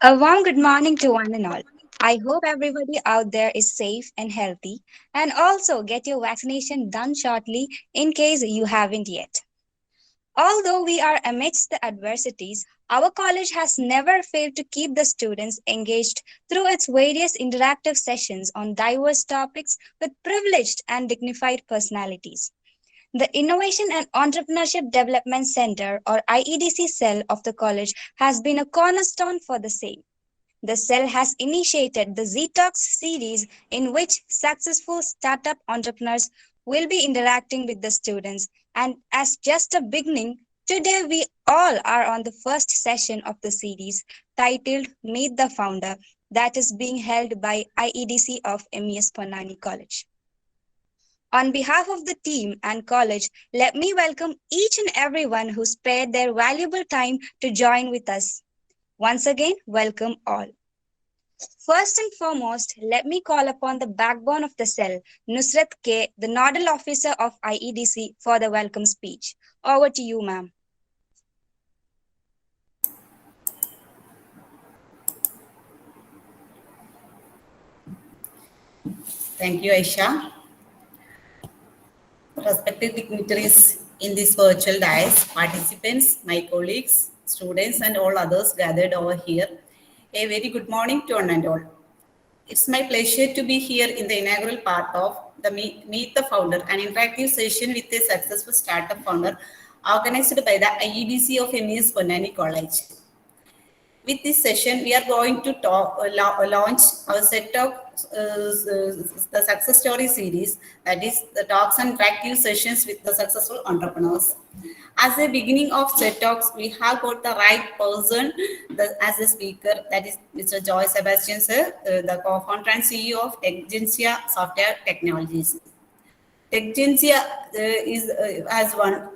A warm good morning to one and all. I hope everybody out there is safe and healthy, and also get your vaccination done shortly in case you haven't yet. Although we are amidst the adversities, our college has never failed to keep the students engaged through its various interactive sessions on diverse topics with privileged and dignified personalities. The Innovation and Entrepreneurship Development Center, or IEDC cell of the college, has been a cornerstone for the same. The cell has initiated the Z Talks series in which successful startup entrepreneurs will be interacting with the students. And as just a beginning, today we all are on the first session of the series titled Meet the Founder, that is being held by IEDC of MES Ponnani College. On behalf of the team and college, let me welcome each and everyone who spared their valuable time to join with us. Once again, welcome all. First and foremost, let me call upon the backbone of the cell, Nusrat K, the Nodal Officer of IEDC, for the welcome speech. Over to you, ma'am. Thank you, Aisha. Respected dignitaries in this virtual dais, participants, my colleagues, students, and all others gathered over here, a very good morning to one and all. It's my pleasure to be here in the inaugural part of the Meet the Founder, an interactive session with a successful startup founder organized by the IEDC of MES Ponnani College. With this session, we are going to launch our set of the success story series, that is the talks and interactive sessions with the successful entrepreneurs. As a beginning of set talks, we have got the right person as a speaker, that is Mr. Joy Sebastian sir, the co-founder and CEO of Techgencia Software Technologies. Techgencia has won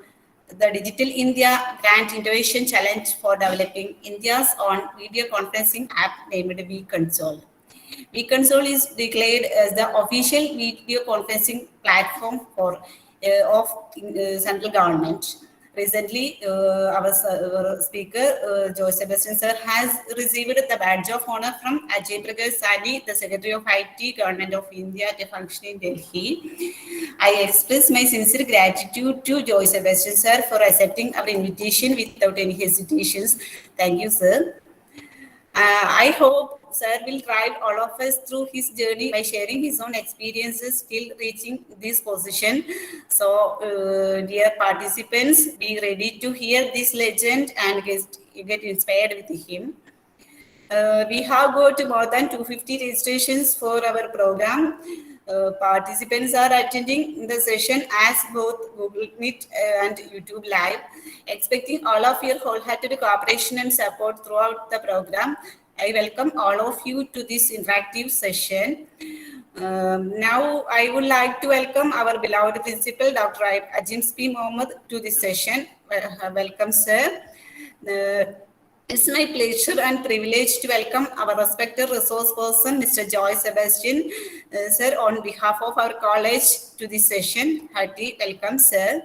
the Digital India Grant Innovation Challenge for developing India's own video conferencing app named vConsole. vConsole is declared as the official video conferencing platform of central government. Recently, our speaker, Joe Sebastian sir, has received the badge of honor from Ajay Prakash Sani, the Secretary of IT, Government of India, to function in Delhi. I express my sincere gratitude to Joe Sebastian sir for accepting our invitation without any hesitations. Thank you, sir. I hope sir will guide all of us through his journey by sharing his own experiences till reaching this position. So, dear participants, be ready to hear this legend and get inspired with him. We have got more than 250 registrations for our program. Participants are attending the session as both Google Meet and YouTube Live. Expecting all of your wholehearted cooperation and support throughout the program, I welcome all of you to this interactive session. Now, I would like to welcome our beloved principal, Dr. Ajims P. Mohammed, to this session. Welcome, sir. It's my pleasure and privilege to welcome our respected resource person, Mr. Joy Sebastian, sir, on behalf of our college to this session. Hearty welcome, sir.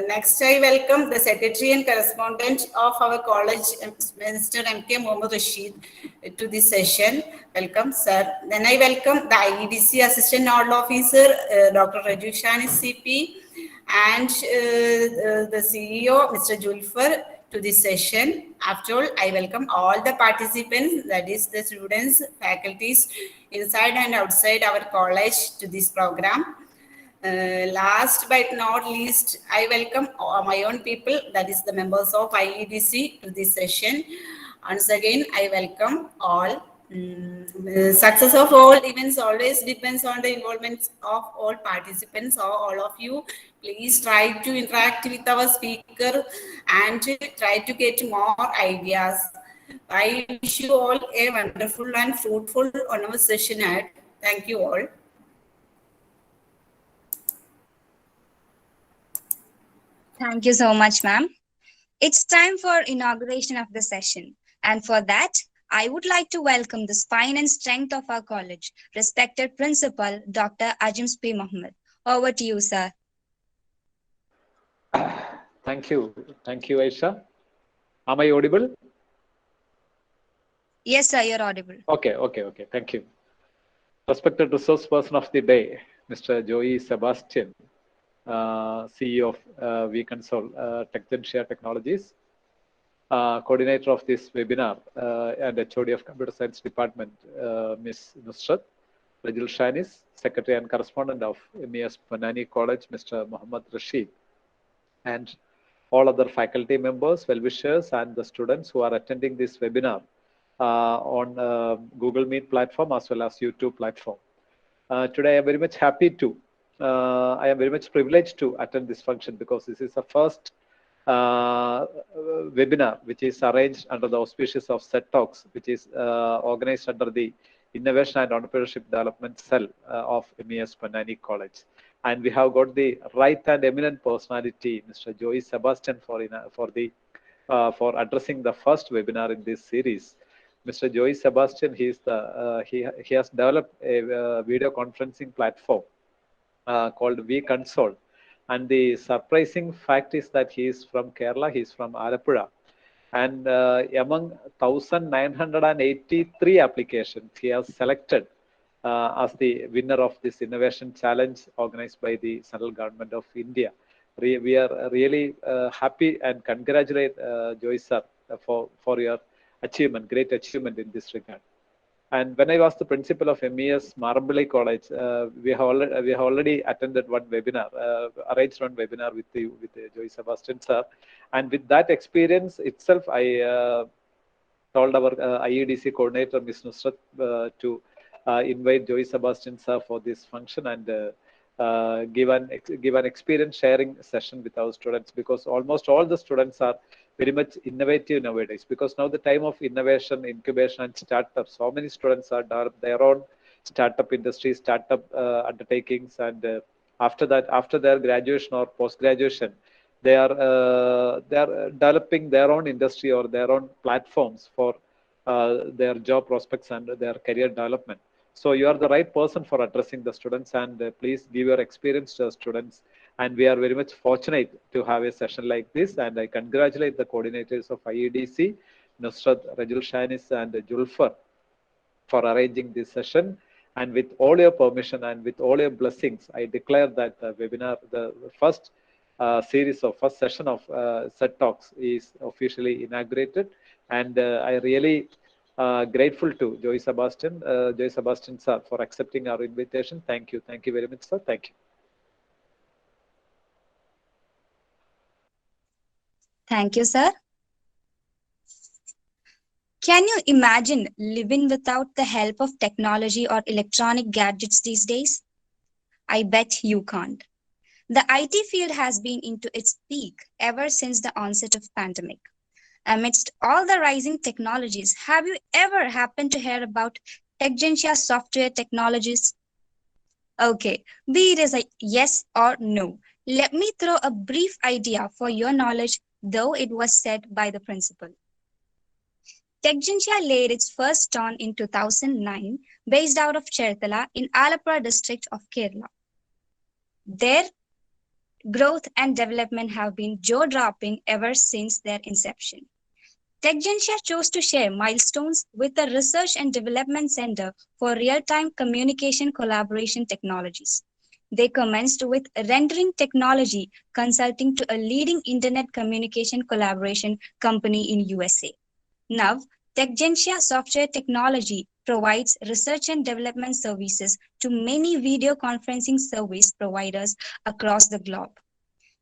Next, I welcome the secretary and correspondent of our college, Mr. M.K. Mohammed Rashid, to this session. Welcome, sir. Then I welcome the IEDC Assistant Nodal Officer, Dr. Raju Shani CP, and the CEO, Mr. Julfar, to this session. After all, I welcome all the participants, that is the students, faculties inside and outside our college to this program. Last but not least, I welcome my own people, that is the members of IEDC to this session. Once again, I welcome all. The success of all events always depends on the involvement of all participants or all of you. Please try to interact with our speaker and try to get more ideas. I wish you all a wonderful and fruitful on our session ahead. Thank you all. Thank you so much, ma'am. It's time for inauguration of the session. And for that, I would like to welcome the spine and strength of our college, respected principal, Dr. Ajims P. Mohammed. Over to you, sir. Thank you, Aisha. Am I audible? Yes, sir, you're audible. Okay. Thank you. Respected resource person of the day, Mr. Joey Sebastian, CEO of vConsole Techgentia Technologies, coordinator of this webinar and HOD of Computer Science Department, Ms. Nusrat Rajul Shanis, Secretary and Correspondent of MES Panani College, Mr. Muhammad Rashid, and all other faculty members, well-wishers, and the students who are attending this webinar on Google Meet platform as well as YouTube platform. Today, I am very much happy to, I am very much privileged to attend this function because this is the first webinar which is arranged under the auspices of SET Talks, which is organized under the Innovation and Entrepreneurship Development Cell of MES Panani College. And we have got the right and eminent personality, Mr. Joey Sebastian, for addressing the first webinar in this series. Mr. Joey Sebastian, he has developed a video conferencing platform called vConsole. And the surprising fact is that he is from Kerala, he is from Alappuzha. And among 1,983 applications, he has selected as the winner of this innovation challenge organized by the central government of India. We are really happy and congratulate Joy sir for your achievement, great achievement in this regard. And when I was the principal of MES Marambali College, we have already attended one webinar, arranged one webinar with Joy Sebastian sir, and with that experience itself, I told our IEDC coordinator, Ms. Nusrat, to invite Joy Sebastian sir for this function and give an experience sharing session with our students, because almost all the students are very much innovative nowadays, because now the time of innovation, incubation and startup, so many students are developing their own startup industry, startup undertakings, and after their graduation or post-graduation, they are developing their own industry or their own platforms for their job prospects and their career development. So you are the right person for addressing the students, and please give your experience to the students. And we are very much fortunate to have a session like this. And I congratulate the coordinators of IEDC, Nusrat, Rajul Shanis, and Julfar for arranging this session. And with all your permission and with all your blessings, I declare that the webinar, the first first session of SET Talks is officially inaugurated. And I really grateful to Joy Sebastian sir for accepting our invitation. Thank you very much, sir. Thank you. Thank you, sir. Can you imagine living without the help of technology or electronic gadgets these days? I bet you can't. The IT field has been into its peak ever since the onset of pandemic. Amidst all the rising technologies, have you ever happened to hear about Techgentia Software Technologies? Okay, be it as a yes or no. Let me throw a brief idea for your knowledge, though it was said by the principal. Techgentia laid its first stone in 2009, based out of Cherthala in Alappuzha district of Kerala. Their growth and development have been jaw-dropping ever since their inception. Techgentia chose to share milestones with the Research and Development Center for Real-Time Communication Collaboration Technologies. They commenced with rendering technology consulting to a leading internet communication collaboration company in USA. Now, Techgentia Software Technology provides research and development services to many video conferencing service providers across the globe.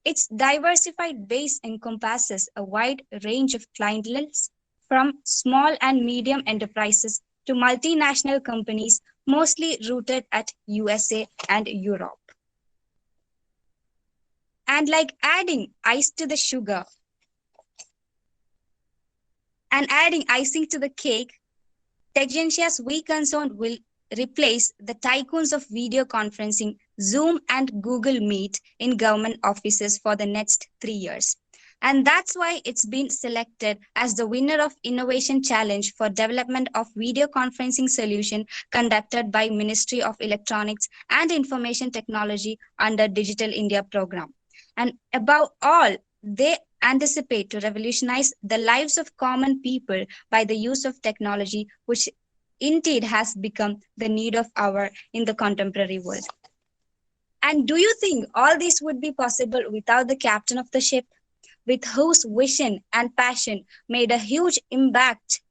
Its diversified base encompasses a wide range of clienteles, from small and medium enterprises to multinational companies, mostly rooted at USA and Europe. And like adding ice to the sugar and adding icing to the cake, Techgentia's vConsole will replace the tycoons of video conferencing, Zoom and Google Meet, in government offices for the next 3 years. And that's why it's been selected as the winner of Innovation Challenge for Development of Video Conferencing Solution conducted by Ministry of Electronics and Information Technology under Digital India program. And above all, They anticipate to revolutionize the lives of common people by the use of technology, which indeed has become the need of our in the contemporary world. And do you think all this would be possible without the captain of the ship, with whose vision and passion made a huge impact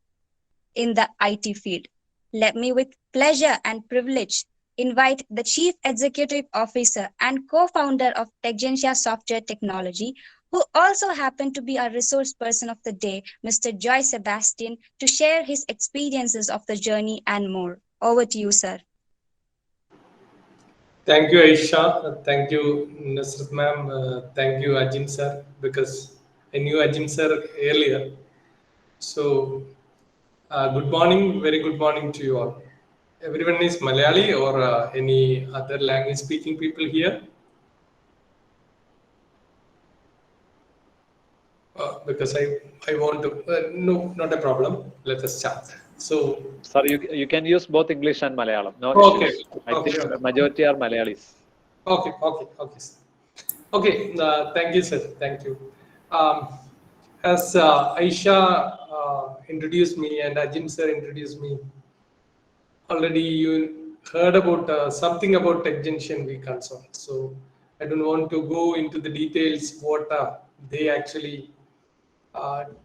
in the IT field? Let me, with pleasure and privilege, invite the Chief Executive Officer and co founder of Techgentia Software Technology, who also happened to be our resource person of the day, Mr. Joy Sebastian, to share his experiences of the journey and more. Over to you, sir. Thank you, Aisha. Thank you, Nasrat ma'am. Thank you, Ajim sir, because I knew Ajim sir earlier. So, good morning, very good morning to you all. Everyone is Malayali or any other language speaking people here? Because I want to, no, not a problem. Let us start. So, sir, you can use both English and Malayalam. No okay. issues. I think majority are Malayalis. Okay. Okay. Thank you, sir. Thank you. As Aisha introduced me and Ajim sir introduced me, already you heard about something about Techgentia we consult. So I don't want to go into the details what they actually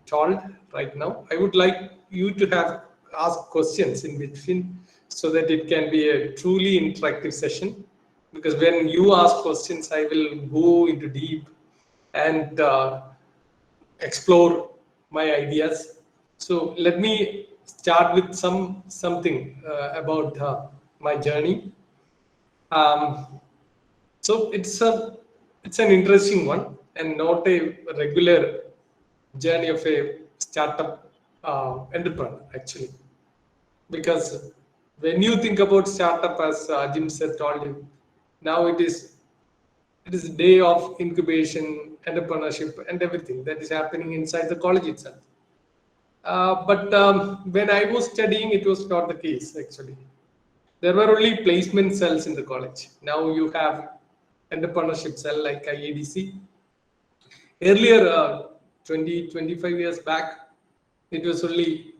told right now. I would like you to have ask questions in between so that it can be a truly interactive session. Because when you ask questions, I will go into deep and explore my ideas. So let me start with something about my journey. So it's an interesting one and not a regular journey of a startup entrepreneur actually, because when you think about startup, as Jim said told you, now it is a day of incubation, entrepreneurship, and everything that is happening inside the college itself. But when I was studying, it was not the case actually. There were only placement cells in the college. Now you have entrepreneurship cell like IADC. Earlier, 25 years back, it was only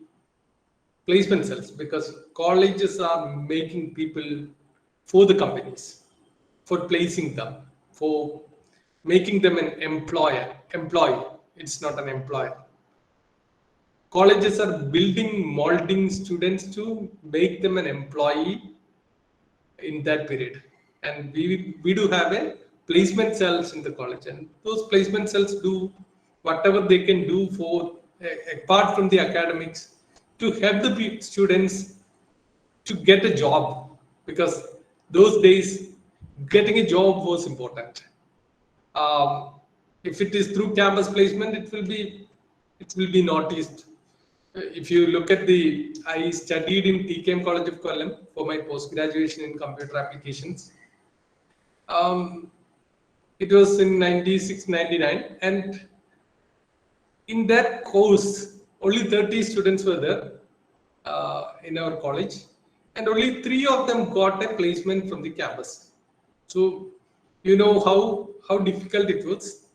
placement cells because colleges are making people for the companies, for placing them, for making them an employee. It's not an employer. Colleges are molding students to make them an employee in that period. And we do have a placement cells in the college, and those placement cells do whatever they can do for apart from the academics to help the students to get a job, because those days getting a job was important. If it is through campus placement, it will be noticed. If you look at I studied in TKM College of Kollam for my post-graduation in computer applications. It was in 96, 99, and in that course, only 30 students were there in our college, and only 3 of them got a placement from the campus. So you know how difficult it was,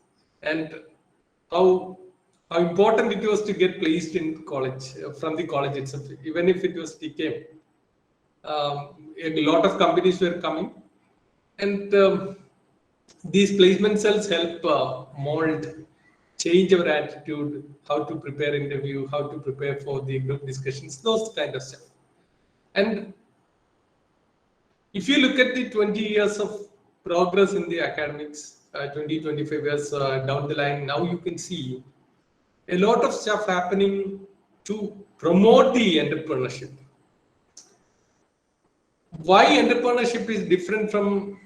and how important it was to get placed in college from the college itself, even if it was TKM. A lot of companies were coming, and these placement cells help change our attitude, how to prepare interview, how to prepare for the group discussions, those kind of stuff. And if you look at the 20 years of progress in the academics, 25 years down the line, now you can see a lot of stuff happening to promote the entrepreneurship. Why entrepreneurship is different from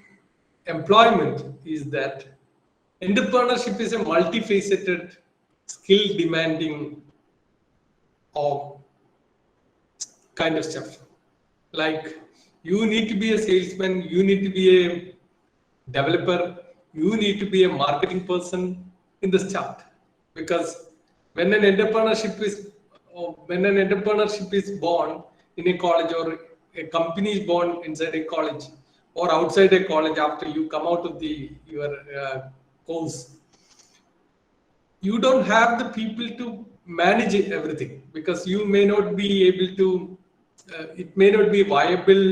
employment is that entrepreneurship is a multifaceted, skill demanding kind of stuff. Like you need to be a salesman, you need to be a developer, you need to be a marketing person in the start, because when an entrepreneurship is born in a college, or a company is born inside a college or outside a college after you come out of your course, you don't have the people to manage everything, because you may not be able to, it may not be viable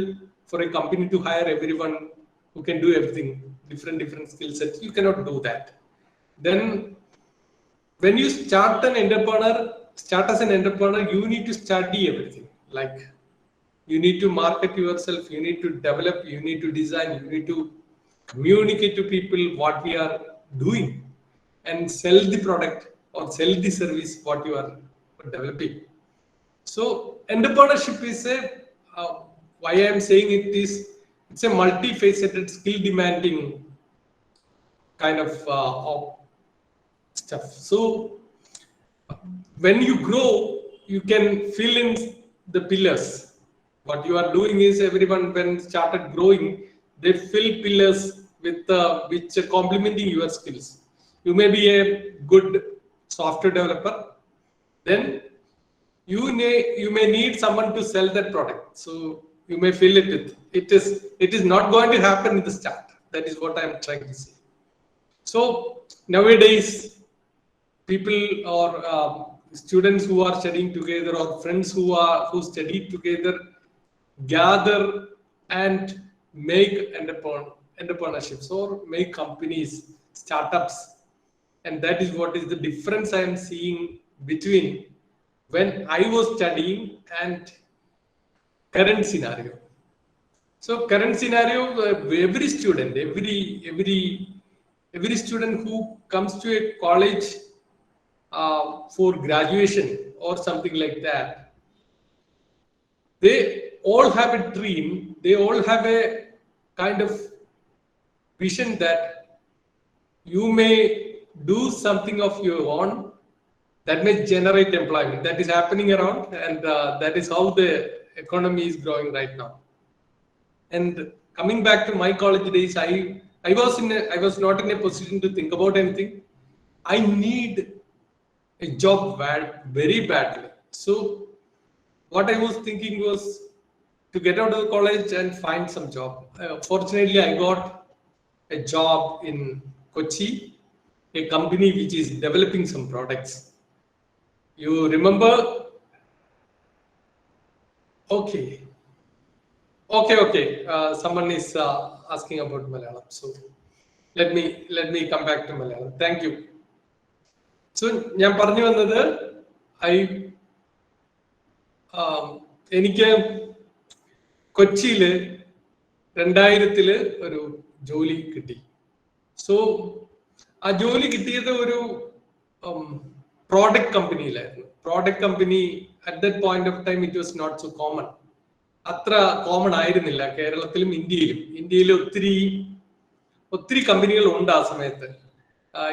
for a company to hire everyone who can do everything, different skill sets. You cannot do that. Then when you start as an entrepreneur, you need to study everything. Like, you need to market yourself, you need to develop, you need to design, you need to communicate to people what we are doing, and sell the product or sell the service what you are developing. So entrepreneurship is why I am saying it's a multifaceted, skill demanding kind of stuff. So when you grow, you can fill in the pillars. What you are doing is, everyone when started growing, they fill pillars with which are complementing your skills. You may be a good software developer, then you may need someone to sell that product. So you may fill it with. It is not going to happen in the start. That is what I am trying to say. So nowadays, people or students who are studying together, or friends who study together, gather and make entrepreneurships or make companies, startups. And that is what is the difference I am seeing between when I was studying and current scenario. So current scenario, every student who comes to a college for graduation or something like that, they all have a dream, they all have a kind of vision that you may do something of your own that may generate employment. That is happening around, and that is how the economy is growing right now. And coming back to my college days, I was not in a position to think about anything. I need a job very badly. So what I was thinking was to get out of the college and find some job. Fortunately, I got a job in Kochi, a company which is developing some products. You remember? Okay. Someone is asking about Malayalam. So let me come back to Malayalam. Thank you. So ഞാൻ പറഞ്ഞു വന്നത് എനിക്ക് കൊച്ചിയില് 2000 ഒരു ജോലി കിട്ടി. So ആ ജോലി കിട്ടിയത് ഒരു പ്രോഡക്റ്റ് കമ്പനിയിലായിരുന്നു. Product company at that point of time it was not so common. അത്ര കോമൺ ആയിരുന്നില്ല കേരളത്തിലും ഇന്ത്യയിലും ഒത്തിരി കമ്പനികൾ ഉണ്ട് ആ സമയത്ത്.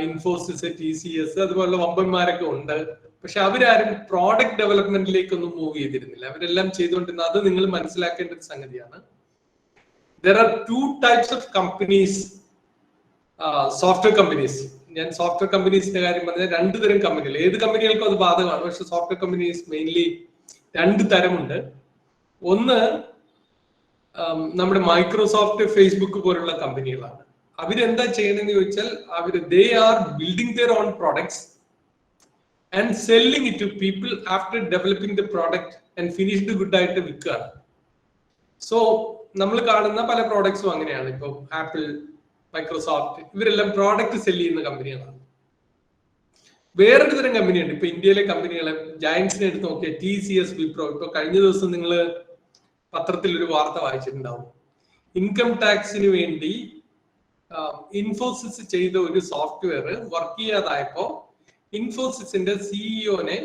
ഇൻഫോസിസ്, TCS അതുപോലുള്ള വമ്പന്മാരൊക്കെ ഉണ്ട്. പക്ഷെ അവരാരും പ്രോഡക്റ്റ് ഡെവലപ്മെന്റിലേക്കൊന്നും മൂവ് ചെയ്തിരുന്നില്ല. അവരെല്ലാം ചെയ്തുകൊണ്ടിരുന്നത്, അത് നിങ്ങൾ മനസ്സിലാക്കേണ്ട ഒരു സംഗതിയാണ്. There are two types of companies, software companies. ഞാൻ സോഫ്റ്റ്വെയർ കമ്പനീസിന്റെ കാര്യം പറഞ്ഞാൽ 2 തരം കമ്പനികൾ. ഏത് കമ്പനികൾക്കും അത് ബാധകമാണ്, പക്ഷെ സോഫ്റ്റ്വെയർ കമ്പനീസ് മെയിൻലി 2 തരമുണ്ട്. ഒന്ന് നമ്മുടെ മൈക്രോസോഫ്റ്റ്, ഫേസ്ബുക്ക് പോലുള്ള കമ്പനികളാണ്. അവരെന്താ ചെയ്യണമെന്ന് ചോദിച്ചാൽ, they are building their own products and selling it to people after developing the product and finished good ആയിട്ട് വിൽക്കുകയാണ്. സോ നമ്മൾ കാണുന്ന പല പ്രോഡക്ട്സും അങ്ങനെയാണ്. ഇപ്പൊ ആപ്പിൾ, മൈക്രോസോഫ്റ്റ്, ഇവരെല്ലാം പ്രോഡക്റ്റ് സെല് ചെയ്യുന്ന കമ്പനികളാണ്. വേറൊരു തരം കമ്പനിയുണ്ട്. ഇപ്പൊ ഇന്ത്യയിലെ കമ്പനികളെ ജയന്റ്സിനെ എടുത്ത് നോക്കിയാൽ TCS, വിപ്രോ. ഇപ്പൊ കഴിഞ്ഞ ദിവസം നിങ്ങൾ പത്രത്തിൽ ഒരു വാർത്ത വായിച്ചിട്ടുണ്ടാവും. ഇൻകം ടാക്സിന് വേണ്ടി ഇൻഫോസിസ് ചെയ്ത ഒരു സോഫ്റ്റ്വെയർ വർക്ക് ചെയ്യാതായപ്പോ ഇൻഫോസിസിന്റെ സിഇഒനെ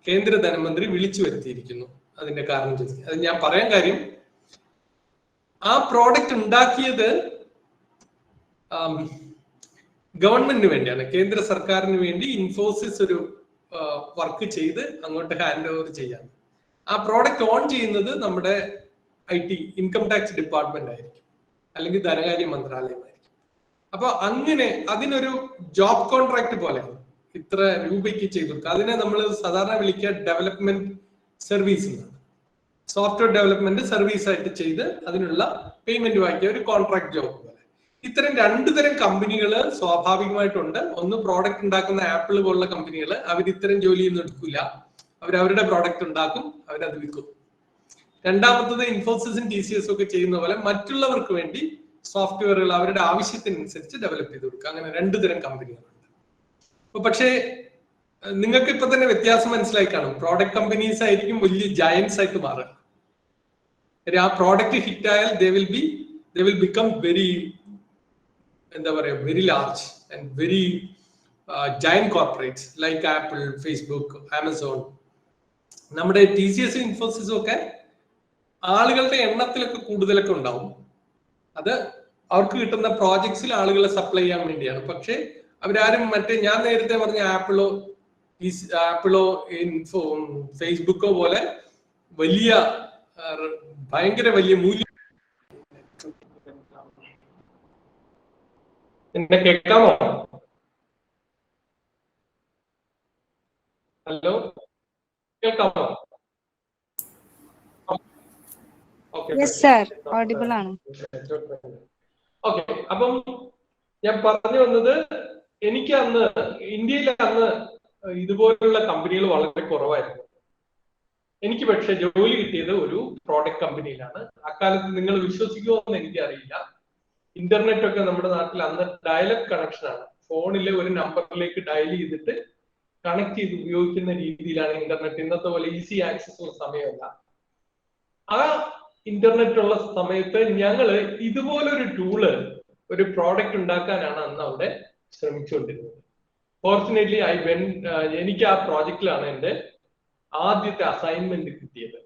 കേന്ദ്ര ധനമന്ത്രി വിളിച്ചു വരുത്തിയിരിക്കുന്നു. അതിന്റെ കാരണം അത് ഞാൻ പറയാൻ കാര്യം, ആ പ്രോഡക്റ്റ് ഉണ്ടാക്കിയത് ഗവൺമെന്റിന് വേണ്ടിയാണ്, കേന്ദ്ര സർക്കാരിന് വേണ്ടി ഇൻഫോസിസ് ഒരു വർക്ക് ചെയ്ത് അങ്ങോട്ട് ഹാൻഡ് ഓവർ ചെയ്യാൻ. ആ പ്രോഡക്റ്റ് ഓൺ ചെയ്യുന്നത് നമ്മുടെ IT ഇൻകം ടാക്സ് ഡിപ്പാർട്ട്മെന്റ് ആയിരിക്കും, അല്ലെങ്കിൽ ധനകാര്യ മന്ത്രാലയമായിരിക്കും. അപ്പൊ അങ്ങനെ അതിനൊരു ജോബ് കോൺട്രാക്ട് പോലെയാണ്. ഇത്ര രൂപയ്ക്ക് ചെയ്തു കൊടുക്കുക. അതിനെ നമ്മൾ സാധാരണ വിളിക്കുക ഡെവലപ്മെന്റ് സർവീസ് എന്നാണ്. സോഫ്റ്റ്വെയർ ഡെവലപ്മെന്റ് സർവീസ് ആയിട്ട് ചെയ്ത് അതിനുള്ള പേയ്മെന്റ് വാങ്ങിയ ഒരു കോൺട്രാക്ട് ജോബ് പോലെ. ഇത്തരം രണ്ടു തരം കമ്പനികൾ സ്വാഭാവികമായിട്ടുണ്ട്. ഒന്ന് പ്രോഡക്റ്റ് ഉണ്ടാക്കുന്ന ആപ്പിൾ പോലുള്ള കമ്പനികൾ, അവർ ഇത്തരം ജോലിയൊന്നും എടുക്കില്ല. അവരവരുടെ പ്രോഡക്റ്റ് ഉണ്ടാക്കും, അവരത് വിൽക്കും. രണ്ടാമത്തത് ഇൻഫോസിസും TCS ഒക്കെ ചെയ്യുന്ന പോലെ മറ്റുള്ളവർക്ക് വേണ്ടി സോഫ്റ്റ്വെയറുകൾ അവരുടെ ആവശ്യത്തിനനുസരിച്ച് ഡെവലപ്പ് ചെയ്ത് കൊടുക്കുക. അങ്ങനെ രണ്ടു തരം കമ്പനികളുണ്ട്. അപ്പൊ പക്ഷേ നിങ്ങൾക്ക് ഇപ്പൊ തന്നെ വ്യത്യാസം മനസ്സിലായി കാണും. പ്രോഡക്റ്റ് കമ്പനീസ് ആയിരിക്കും വലിയ ജയൻസ് ആയിട്ട് മാറുക. ആ പ്രോഡക്റ്റ് ഹിറ്റ് ആയാൽ ദേ വിൽ ബിക്കം വെരി, എന്താ പറയുക, very large and very giant corporates like apple, Facebook, Amazon. നമ്മുടെ TCS, ഇൻഫോസിസും ഒക്കെ ആളുകളുടെ എണ്ണത്തിലൊക്കെ കൂടുതലൊക്കെ ഉണ്ടാവും. അത് അവർക്ക് കിട്ടുന്ന പ്രോജക്ട്സിൽ ആളുകളെ സപ്ലൈ ചെയ്യാൻ വേണ്ടിയാണ്. പക്ഷെ അവരാരും മറ്റേ ഞാൻ നേരത്തെ പറഞ്ഞ ആപ്പിളോ ഫേസ്ബുക്കോ പോലെ വലിയ ഭയങ്കര വലിയ മൂല്യം. എന്നെ കേൾക്കാമോ? ഹലോ, കേൾക്കാമോ? Yes, sir. Audible ആണ്. ഓക്കെ, അപ്പം ഞാൻ പറഞ്ഞു വന്നത്, എനിക്ക് അന്ന് ഇന്ത്യയിൽ അന്ന് ഇതുപോലുള്ള കമ്പനികൾ വളരെ കുറവായിരുന്നു. എനിക്ക് പക്ഷെ ജോലി കിട്ടിയത് ഒരു പ്രോഡക്റ്റ് കമ്പനിയിലാണ്. അക്കാലത്ത് നിങ്ങൾ വിശ്വസിക്കുമോ എന്ന് എനിക്കറിയില്ല. ഇന്റർനെറ്റ് ഒക്കെ നമ്മുടെ നാട്ടിൽ അന്ന് ഡയലപ്പ് കണക്ഷൻ ആണ്. ഫോണിലെ ഒരു നമ്പറിലേക്ക് ഡയൽ ചെയ്തിട്ട് കണക്ട് ചെയ്ത് ഉപയോഗിക്കുന്ന രീതിയിലാണ് ഇന്റർനെറ്റ്. ഇന്നത്തെ പോലെ ഈസി ആക്സസ് ഉള്ള സമയമല്ല. ആ ഇന്റർനെറ്റ് ഉള്ള സമയത്ത് ഞങ്ങള് ഇതുപോലൊരു ടൂള്, ഒരു പ്രോഡക്റ്റ് ഉണ്ടാക്കാനാണ് അന്ന് അവിടെ ശ്രമിച്ചുകൊണ്ടിരുന്നത്. ഫോർച്ചുനേറ്റ്ലി എനിക്ക് ആ പ്രോജക്റ്റിലാണ് എൻ്റെ ആദ്യത്തെ അസൈൻമെന്റ് കിട്ടിയത്.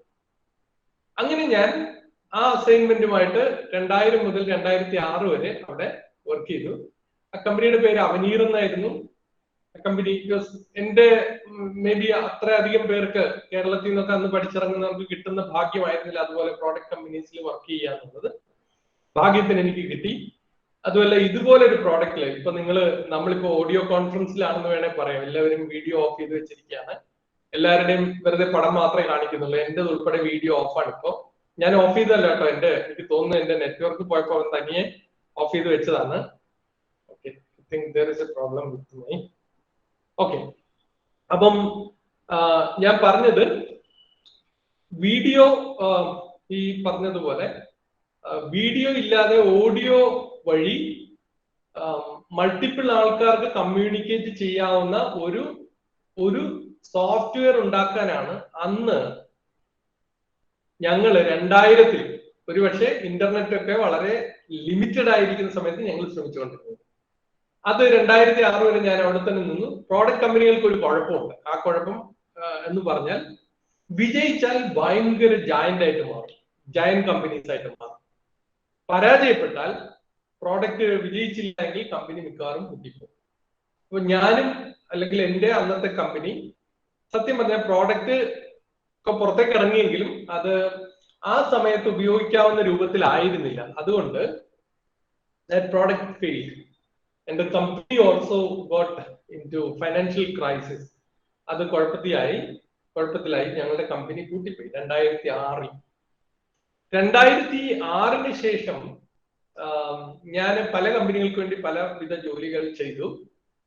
അങ്ങനെ ഞാൻ ആ അസൈൻമെന്റുമായിട്ട് 2000 മുതൽ 2006 വരെ അവിടെ വർക്ക് ചെയ്തു. ആ കമ്പനിയുടെ പേര് അവനീർ എന്നായിരുന്നു. കമ്പനി എന്റെ മേ ബി അത്രയധികം പേർക്ക് കേരളത്തിൽ നിന്നൊക്കെ അന്ന് പഠിച്ചിറങ്ങുന്നവർക്ക് കിട്ടുന്ന ഭാഗ്യമായിരുന്നില്ല അതുപോലെ പ്രോഡക്റ്റ് കമ്പനീസിൽ വർക്ക് ചെയ്യുക എന്നുള്ളത്. ഭാഗ്യത്തിന് എനിക്ക് കിട്ടി. അതുമല്ല, ഇതുപോലെ ഒരു പ്രോഡക്റ്റില് ഇപ്പൊ നമ്മളിപ്പോ ഓഡിയോ കോൺഫറൻസിലാണെന്ന് വേണേൽ പറയാം. എല്ലാവരും വീഡിയോ ഓഫ് ചെയ്ത് വെച്ചിരിക്കുകയാണ്. എല്ലാവരുടെയും വെറുതെ പടം മാത്രമേ കാണിക്കുന്നുള്ളൂ. എന്റെ ഉൾപ്പെടെ വീഡിയോ ഓഫാണ്. ഇപ്പൊ ഞാൻ ഓഫ് ചെയ്തല്ല കേട്ടോ, എനിക്ക് തോന്നുന്നു എന്റെ നെറ്റ്വർക്ക് പോയപ്പോ അവൻ തനിയെ ഓഫ് ചെയ്ത് വെച്ചതാണ്. Okay, I think there is a problem with me. Okay, അപ്പം ഞാൻ പറഞ്ഞത് വീഡിയോ, ഈ പറഞ്ഞതുപോലെ വീഡിയോ ഇല്ലാതെ ഓഡിയോ വഴി മൾട്ടിപ്പിൾ ആൾക്കാർക്ക് കമ്മ്യൂണിക്കേറ്റ് ചെയ്യാവുന്ന ഒരു സോഫ്റ്റ്വെയർ ഉണ്ടാക്കാനാണ് അന്ന് ഞങ്ങൾ 2000-ൽ, ഒരുപക്ഷെ ഇന്റർനെറ്റ് ഒക്കെ വളരെ ലിമിറ്റഡ് ആയിരിക്കുന്ന സമയത്ത് ഞങ്ങൾ ശ്രമിച്ചുകൊണ്ടിരുന്നത്. അത് 2006 വരെ ഞാൻ അവിടെ തന്നെ നിന്നു. പ്രോഡക്റ്റ് കമ്പനികൾക്ക് ഒരു കുഴപ്പമുണ്ട്. ആ കുഴപ്പം എന്ന് പറഞ്ഞാൽ വിജയിച്ചാൽ ഭയങ്കര ജയന്റ് ആയിട്ട് മാറും, ജയന്റ് കമ്പനീസ് ആയിട്ട് മാറും. പരാജയപ്പെട്ടാൽ, പ്രോഡക്റ്റ് വിജയിച്ചില്ലെങ്കിൽ കമ്പനി മിക്കവാറും പൊട്ടിപ്പോകും. അപ്പൊ ഞാനും അല്ലെങ്കിൽ എൻ്റെ അന്നത്തെ കമ്പനി സത്യം പറഞ്ഞാൽ പ്രോഡക്റ്റ് ഒക്കെ പുറത്തേക്ക് ഇറങ്ങിയെങ്കിലും അത് ആ സമയത്ത് ഉപയോഗിക്കാവുന്ന രൂപത്തിലായിരുന്നില്ല. അതുകൊണ്ട് product failed. And the company also got into financial crisis. അത് കുഴപ്പത്തിലായി ഞങ്ങളുടെ കമ്പനി പൂട്ടിപ്പോയി 2006-ൽ. 2006-ന് ശേഷം ഞാൻ പല കമ്പനികൾക്ക് വേണ്ടി പലവിധ ജോലികൾ ചെയ്തു.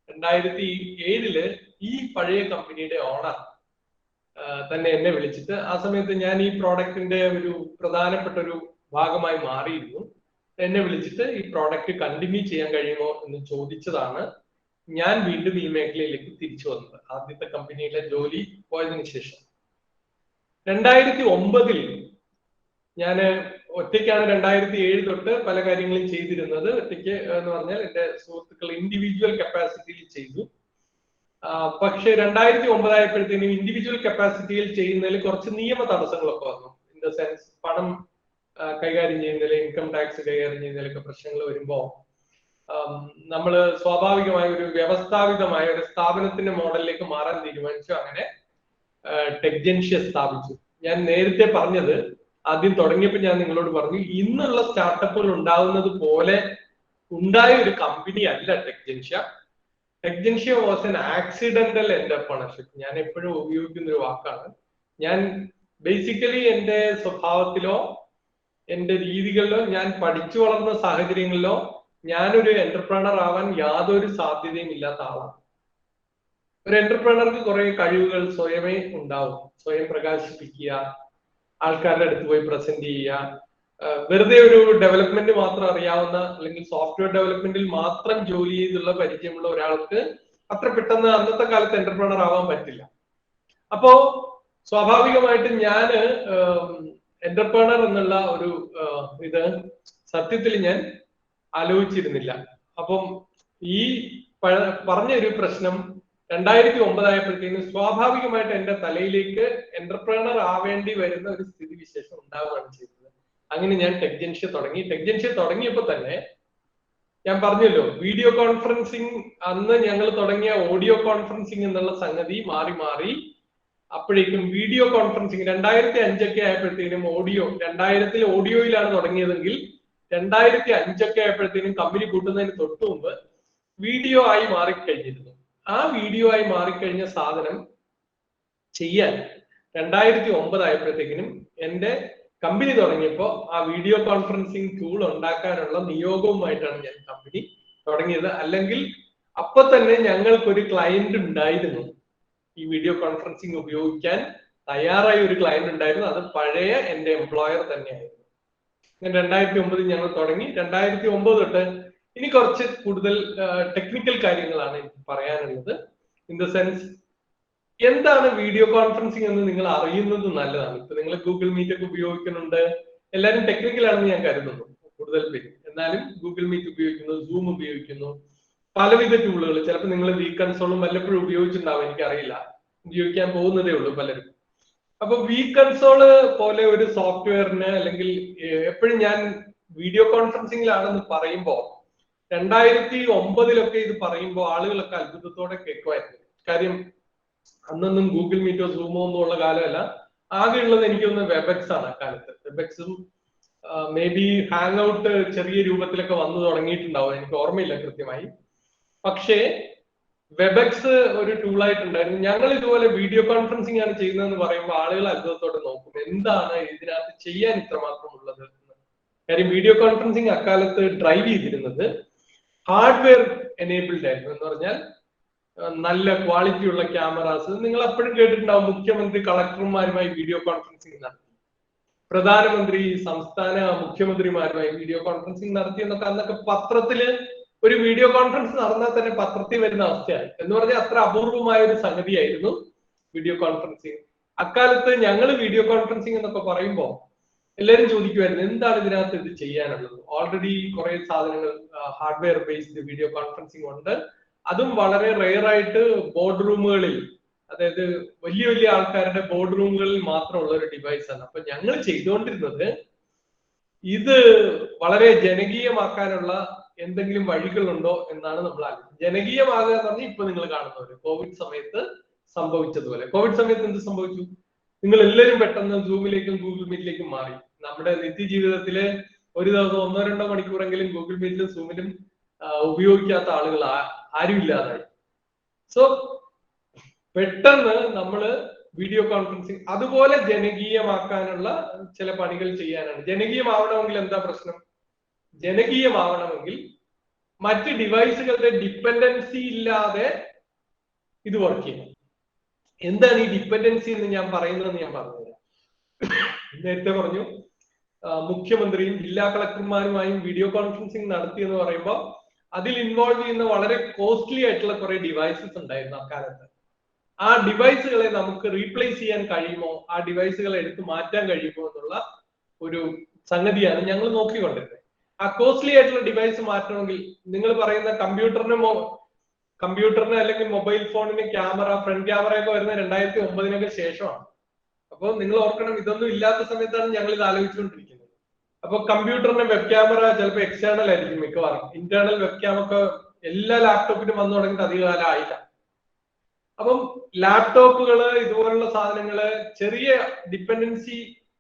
2007-ല് ഈ പഴയ കമ്പനിയുടെ ഓണർ തന്നെ എന്നെ വിളിച്ചിട്ട്, ആ സമയത്ത് ഞാൻ ഈ പ്രോഡക്റ്റിന്റെ ഒരു പ്രധാനപ്പെട്ട ഒരു ഭാഗമായി മാറിയിരുന്നു, എന്നെ വിളിച്ചിട്ട് ഈ പ്രോഡക്റ്റ് കണ്ടിന്യൂ ചെയ്യാൻ കഴിയുമോ എന്ന് ചോദിച്ചതാണ് ഞാൻ വീണ്ടും ഈ മേഖലയിലേക്ക് തിരിച്ചു വന്നത്. ആദ്യത്തെ കമ്പനിയിലെ ജോലി പോയതിനു ശേഷം 2009-ൽ ഞാൻ ഒറ്റയ്ക്കാണ് 2007 തൊട്ട് പല കാര്യങ്ങളും ചെയ്തിരുന്നത്. ഒറ്റയ്ക്ക് എന്ന് പറഞ്ഞാൽ എന്റെ സുഹൃത്തുക്കൾ ഇൻഡിവിജ്വൽ കപ്പാസിറ്റിയിൽ ചെയ്തു. പക്ഷെ 2009 ആയപ്പോഴത്തേനും ഇൻഡിവിജ്വൽ കപ്പാസിറ്റിയിൽ ചെയ്യുന്നതിൽ കുറച്ച് നിയമ തടസ്സങ്ങളൊക്കെ വന്നു. ഇൻ ദ സെൻസ്, പണം കൈകാര്യം ചെയ്യുന്നതിൽ, ഇൻകം ടാക്സ് കൈകാര്യം ചെയ്യുന്നതിലൊക്കെ പ്രശ്നങ്ങൾ വരുമ്പോൾ നമ്മൾ സ്വാഭാവികമായ ഒരു വ്യവസ്ഥാപിതമായ ഒരു സ്ഥാപനത്തിന്റെ മോഡലിലേക്ക് മാറാൻ തീരുമാനിച്ചു. അങ്ങനെ ടെക്ജൻഷ്യ സ്ഥാപിച്ചു. ഞാൻ നേരത്തെ പറഞ്ഞത്, ആദ്യം തുടങ്ങിയപ്പോൾ ഞാൻ നിങ്ങളോട് പറഞ്ഞു, ഇന്നുള്ള സ്റ്റാർട്ടപ്പുകൾ ഉണ്ടാവുന്നത് പോലെ ഉണ്ടായ ഒരു കമ്പനി അല്ല Techgentsia. Techgentsia was an accidental entrepreneurship. ഞാൻ എപ്പോഴും ഉപയോഗിക്കുന്ന ഒരു വാക്കാണ്. ഞാൻ ബേസിക്കലി എൻ്റെ സ്വഭാവത്തിലോ എൻ്റെ രീതികളിലോ, ഞാൻ പഠിച്ചു വളർന്ന സാഹചര്യങ്ങളിലോ ഞാനൊരു എന്റർപ്രണർ ആവാൻ യാതൊരു സാധ്യതയും ഇല്ലാത്ത ആളാണ്. ഒരു എന്റർപ്രണർക്ക് കുറെ കഴിവുകൾ സ്വയമേ ഉണ്ടാവും. സ്വയം പ്രകാശിപ്പിക്കുക, ആൾക്കാരുടെ അടുത്ത് പോയി പ്രസന്റ് ചെയ്യുക, വെറുതെ ഒരു ഡെവലപ്മെന്റ് മാത്രം അറിയാവുന്ന അല്ലെങ്കിൽ സോഫ്റ്റ്വെയർ ഡെവലപ്മെന്റിൽ മാത്രം ജോലി ചെയ്തുള്ള പരിചയമുള്ള ഒരാൾക്ക് അത്ര പെട്ടെന്ന് അന്നത്തെ കാലത്ത് എന്റർപ്രണർ ആവാൻ പറ്റില്ല. അപ്പോ സ്വാഭാവികമായിട്ടും ഞാന് എന്റർപ്രണർ എന്നുള്ള ഒരു ഇത് സത്യത്തിൽ ഞാൻ ആലോചിച്ചിരുന്നില്ല. അപ്പം ഈ പറഞ്ഞൊരു പ്രശ്നം 2009 ആയപ്പോഴത്തേക്കും സ്വാഭാവികമായിട്ട് എന്റെ തലയിലേക്ക് എന്റർപ്രണർ ആവേണ്ടി വരുന്ന ഒരു സ്ഥിതിവിശേഷം ഉണ്ടാവുകയാണ് ചെയ്തത്. അങ്ങനെ ഞാൻ ടെക് ജംഗ്ഷൻ തുടങ്ങി. ടെക് ജംഗ്ഷൻ തുടങ്ങിയപ്പോൾ തന്നെ ഞാൻ പറഞ്ഞല്ലോ, വീഡിയോ കോൺഫറൻസിങ് അന്ന് ഞങ്ങൾ തുടങ്ങിയ ഓഡിയോ കോൺഫറൻസിങ് എന്നുള്ള സംഗതി മാറി മാറി അപ്പോഴേക്കും വീഡിയോ കോൺഫറൻസിങ് 2005 ആയപ്പോഴത്തേനും ഓഡിയോ, 2000 ഓഡിയോയിലാണ് തുടങ്ങിയതെങ്കിൽ 2005 ആയപ്പോഴത്തേനും കമ്പനി കൂട്ടുന്നതിന് തൊട്ടു മുമ്പ് വീഡിയോ ആയി മാറിക്കഴിഞ്ഞിരുന്നു. ആ വീഡിയോ ആയി മാറിക്കഴിഞ്ഞ സാധനം ചെയ്യാൻ 2009 ആയപ്പോഴത്തേക്കിനും എന്റെ കമ്പനി തുടങ്ങിയപ്പോൾ ആ വീഡിയോ കോൺഫറൻസിങ് ടൂൾ ഉണ്ടാക്കാനുള്ള നിയോഗവുമായിട്ടാണ് ഞാൻ കമ്പനി തുടങ്ങിയത്. അല്ലെങ്കിൽ അപ്പൊ തന്നെ ഞങ്ങൾക്കൊരു ക്ലയന്റ് ഉണ്ടായിരുന്നു, ഈ വീഡിയോ കോൺഫറൻസിങ് ഉപയോഗിക്കാൻ തയ്യാറായ ഒരു ക്ലയന്റ് ഉണ്ടായിരുന്നു. അത് പഴയ എന്റെ എംപ്ലോയർ തന്നെയായിരുന്നു. 2009 ഞങ്ങൾ തുടങ്ങി. 2009 തൊട്ട് ഇനി കുറച്ച് കൂടുതൽ ടെക്നിക്കൽ കാര്യങ്ങളാണ് എനിക്ക് പറയാനുള്ളത്. ഇൻ ദ സെൻസ്, എന്താണ് വീഡിയോ കോൺഫറൻസിങ് എന്ന് നിങ്ങൾ അറിയുന്നത് നല്ലതാണ്. ഇപ്പൊ നിങ്ങൾ ഗൂഗിൾ മീറ്റ് ഒക്കെ ഉപയോഗിക്കുന്നുണ്ട്, എല്ലാവരും ടെക്നിക്കൽ ആണെന്ന് ഞാൻ കരുതുന്നു കൂടുതൽ പേര്. എന്നാലും ഗൂഗിൾ മീറ്റ് ഉപയോഗിക്കുന്നു, സൂം ഉപയോഗിക്കുന്നു, പലവിധ ടൂളുകൾ. ചിലപ്പോൾ നിങ്ങൾ വി കൺസോളും വല്ലപ്പോഴും ഉപയോഗിച്ചിട്ടുണ്ടാവും, എനിക്കറിയില്ല, ഉപയോഗിക്കാൻ പോകുന്നതേ ഉള്ളൂ പലരും. അപ്പൊ വി കൺസോള് പോലെ ഒരു സോഫ്റ്റ്വെയറിന്, അല്ലെങ്കിൽ എപ്പോഴും ഞാൻ വീഡിയോ കോൺഫറൻസിങ്ങിലാണെന്ന് പറയുമ്പോ 2009 ഇത് പറയുമ്പോൾ ആളുകളൊക്കെ അത്ഭുതത്തോടെ കേൾക്കുമായിരുന്നു. കാര്യം അന്നൊന്നും ഗൂഗിൾ മീറ്റോ സൂമോ ഒന്നും ഉള്ള കാലമല്ല. ആകെ ഉള്ളത് എനിക്കൊന്ന് വെബെക്സ് ആണ് അക്കാലത്ത്. വെബെക്സും മേ ബി ഹാങ് ഔട്ട് ചെറിയ രൂപത്തിലൊക്കെ വന്നു തുടങ്ങിയിട്ടുണ്ടാവും, എനിക്ക് ഓർമ്മയില്ല കൃത്യമായി. പക്ഷേ വെബെക്സ് ഒരു ടൂളായിട്ടുണ്ടായിരുന്നു. ഞങ്ങൾ ഇതുപോലെ വീഡിയോ കോൺഫറൻസിങ് ആണ് ചെയ്യുന്നതെന്ന് പറയുമ്പോൾ ആളുകൾ അത്ഭുതത്തോടെ നോക്കും, എന്താണ് ഇതിനകത്ത് ചെയ്യാൻ ഇത്രമാത്രം ഉള്ളത്. കാര്യം വീഡിയോ കോൺഫറൻസിങ് അക്കാലത്ത് ഡ്രൈവ് ചെയ്തിരുന്നത് ഹാർഡ്വെയർ എനേബിൾഡ് ആയിരുന്നു. എന്ന് പറഞ്ഞാൽ നല്ല ക്വാളിറ്റി ഉള്ള ക്യാമറാസ്. നിങ്ങൾ എപ്പോഴും കേട്ടിട്ടുണ്ടാവും, മുഖ്യമന്ത്രി കളക്ടർമാരുമായി വീഡിയോ കോൺഫറൻസിങ് നടത്തി, പ്രധാനമന്ത്രി സംസ്ഥാന മുഖ്യമന്ത്രിമാരുമായി വീഡിയോ കോൺഫറൻസിങ് നടത്തി എന്നൊക്കെ. അന്നൊക്കെ പത്രത്തില് ഒരു വീഡിയോ കോൺഫറൻസ് നടന്നാൽ തന്നെ പത്രത്തിൽ വരുന്ന അവസ്ഥയാണ്. എന്ന് പറഞ്ഞാൽ അത്ര അപൂർവമായ ഒരു സംഗതിയായിരുന്നു വീഡിയോ കോൺഫറൻസിങ്. അക്കാലത്ത് ഞങ്ങൾ വീഡിയോ കോൺഫറൻസിങ് എന്നൊക്കെ പറയുമ്പോൾ എല്ലാവരും ചോദിക്കുമായിരുന്നു, എന്താണ് ഇതിനകത്ത് ഇത് ചെയ്യാനുള്ളത്. ഓൾറെഡി കുറെ സാധനങ്ങൾ ഹാർഡ്വെയർ ബേസ്ഡ് വീഡിയോ കോൺഫറൻസിങ് ഉണ്ട്. അതും വളരെ റെയർ ആയിട്ട് ബോർഡ് റൂമുകളിൽ, അതായത് വലിയ വലിയ ആൾക്കാരുടെ ബോർഡ് റൂമുകളിൽ മാത്രമുള്ള ഒരു ഡിവൈസ് ആണ്. അപ്പൊ ഞങ്ങൾ ചെയ്തുകൊണ്ടിരുന്നത് ഇത് വളരെ ജനകീയമാക്കാനുള്ള എന്തെങ്കിലും വഴികളുണ്ടോ എന്നാണ് നമ്മൾ ആലോചിക്കുന്നത്. ജനകീയമാകുക എന്ന് പറഞ്ഞാൽ ഇപ്പൊ നിങ്ങൾ കാണുന്നവര് കോവിഡ് സമയത്ത് സംഭവിച്ചതുപോലെ. കോവിഡ് സമയത്ത് എന്ത് സംഭവിച്ചു? നിങ്ങൾ എല്ലാവരും പെട്ടെന്ന് സൂമിലേക്കും ഗൂഗിൾ മീറ്റിലേക്കും മാറി. നമ്മുടെ നിത്യജീവിതത്തില് ഒരു ദിവസം 1-2 മണിക്കൂറെങ്കിലും ഗൂഗിൾ മീറ്റിലും സൂമിലും ഉപയോഗിക്കാത്ത ആളുകൾ ആരും ഇല്ലാതായി. സോ പെട്ടെന്ന് നമ്മള് വീഡിയോ കോൺഫറൻസിങ് അതുപോലെ ജനകീയമാക്കാനുള്ള ചില പണികൾ ചെയ്യാനാണ്. ജനകീയമാവണമെങ്കിൽ എന്താ പ്രശ്നം? ജനകീയമാവണമെങ്കിൽ മറ്റ് ഡിവൈസുകളുടെ ഡിപ്പെൻഡൻസി ഇല്ലാതെ ഇത് വർക്ക് ചെയ്യണം. എന്താണ് ഈ ഡിപ്പെൻഡൻസി എന്ന് ഞാൻ പറയുന്നതെന്ന് ഞാൻ പറഞ്ഞുതരാം. നേരത്തെ പറഞ്ഞു, മുഖ്യമന്ത്രിയും ജില്ലാ കളക്ടർമാരുമായും വീഡിയോ കോൺഫറൻസിങ് നടത്തി എന്ന് പറയുമ്പോൾ അതിൽ ഇൻവോൾവ് ചെയ്യുന്ന വളരെ കോസ്റ്റ്ലി ആയിട്ടുള്ള കുറെ ഡിവൈസസ് ഉണ്ടായിരുന്നു അക്കാലത്ത്. ആ ഡിവൈസുകളെ നമുക്ക് റീപ്ലേസ് ചെയ്യാൻ കഴിയുമോ, ആ ഡിവൈസുകളെ എടുത്ത് മാറ്റാൻ കഴിയുമോ എന്നുള്ള ഒരു സംഗതിയാണ് ഞങ്ങൾ നോക്കിക്കൊണ്ടിരുന്നത്. ആ കോസ്റ്റ്ലി ആയിട്ടുള്ള ഡിവൈസ് മാറ്റണമെങ്കിൽ നിങ്ങൾ പറയുന്ന കമ്പ്യൂട്ടറിന് അല്ലെങ്കിൽ മൊബൈൽ ഫോണിന് ക്യാമറ, ഫ്രണ്ട് ക്യാമറയൊക്കെ വരുന്ന 2009 ശേഷമാണ്. അപ്പോൾ നിങ്ങൾ ഓർക്കണം, ഇതൊന്നും ഇല്ലാത്ത സമയത്താണ് ഞങ്ങൾ ഇത് ആലോചിച്ചുകൊണ്ടിരിക്കുന്നത്. അപ്പൊ കമ്പ്യൂട്ടറിന് വെബ് ക്യാമറ ചിലപ്പോൾ എക്സ്റ്റേണൽ ആയിരിക്കും മിക്കവാറും. ഇന്റേണൽ വെബ് ക്യാം ഒക്കെ എല്ലാ ലാപ്ടോപ്പിനും വന്നു തുടങ്ങിയിട്ട് അധികകാലം ആയില്ല. അപ്പം ലാപ്ടോപ്പുകള് ഇതുപോലുള്ള സാധനങ്ങള് ചെറിയ ഡിപ്പെൻഡൻസി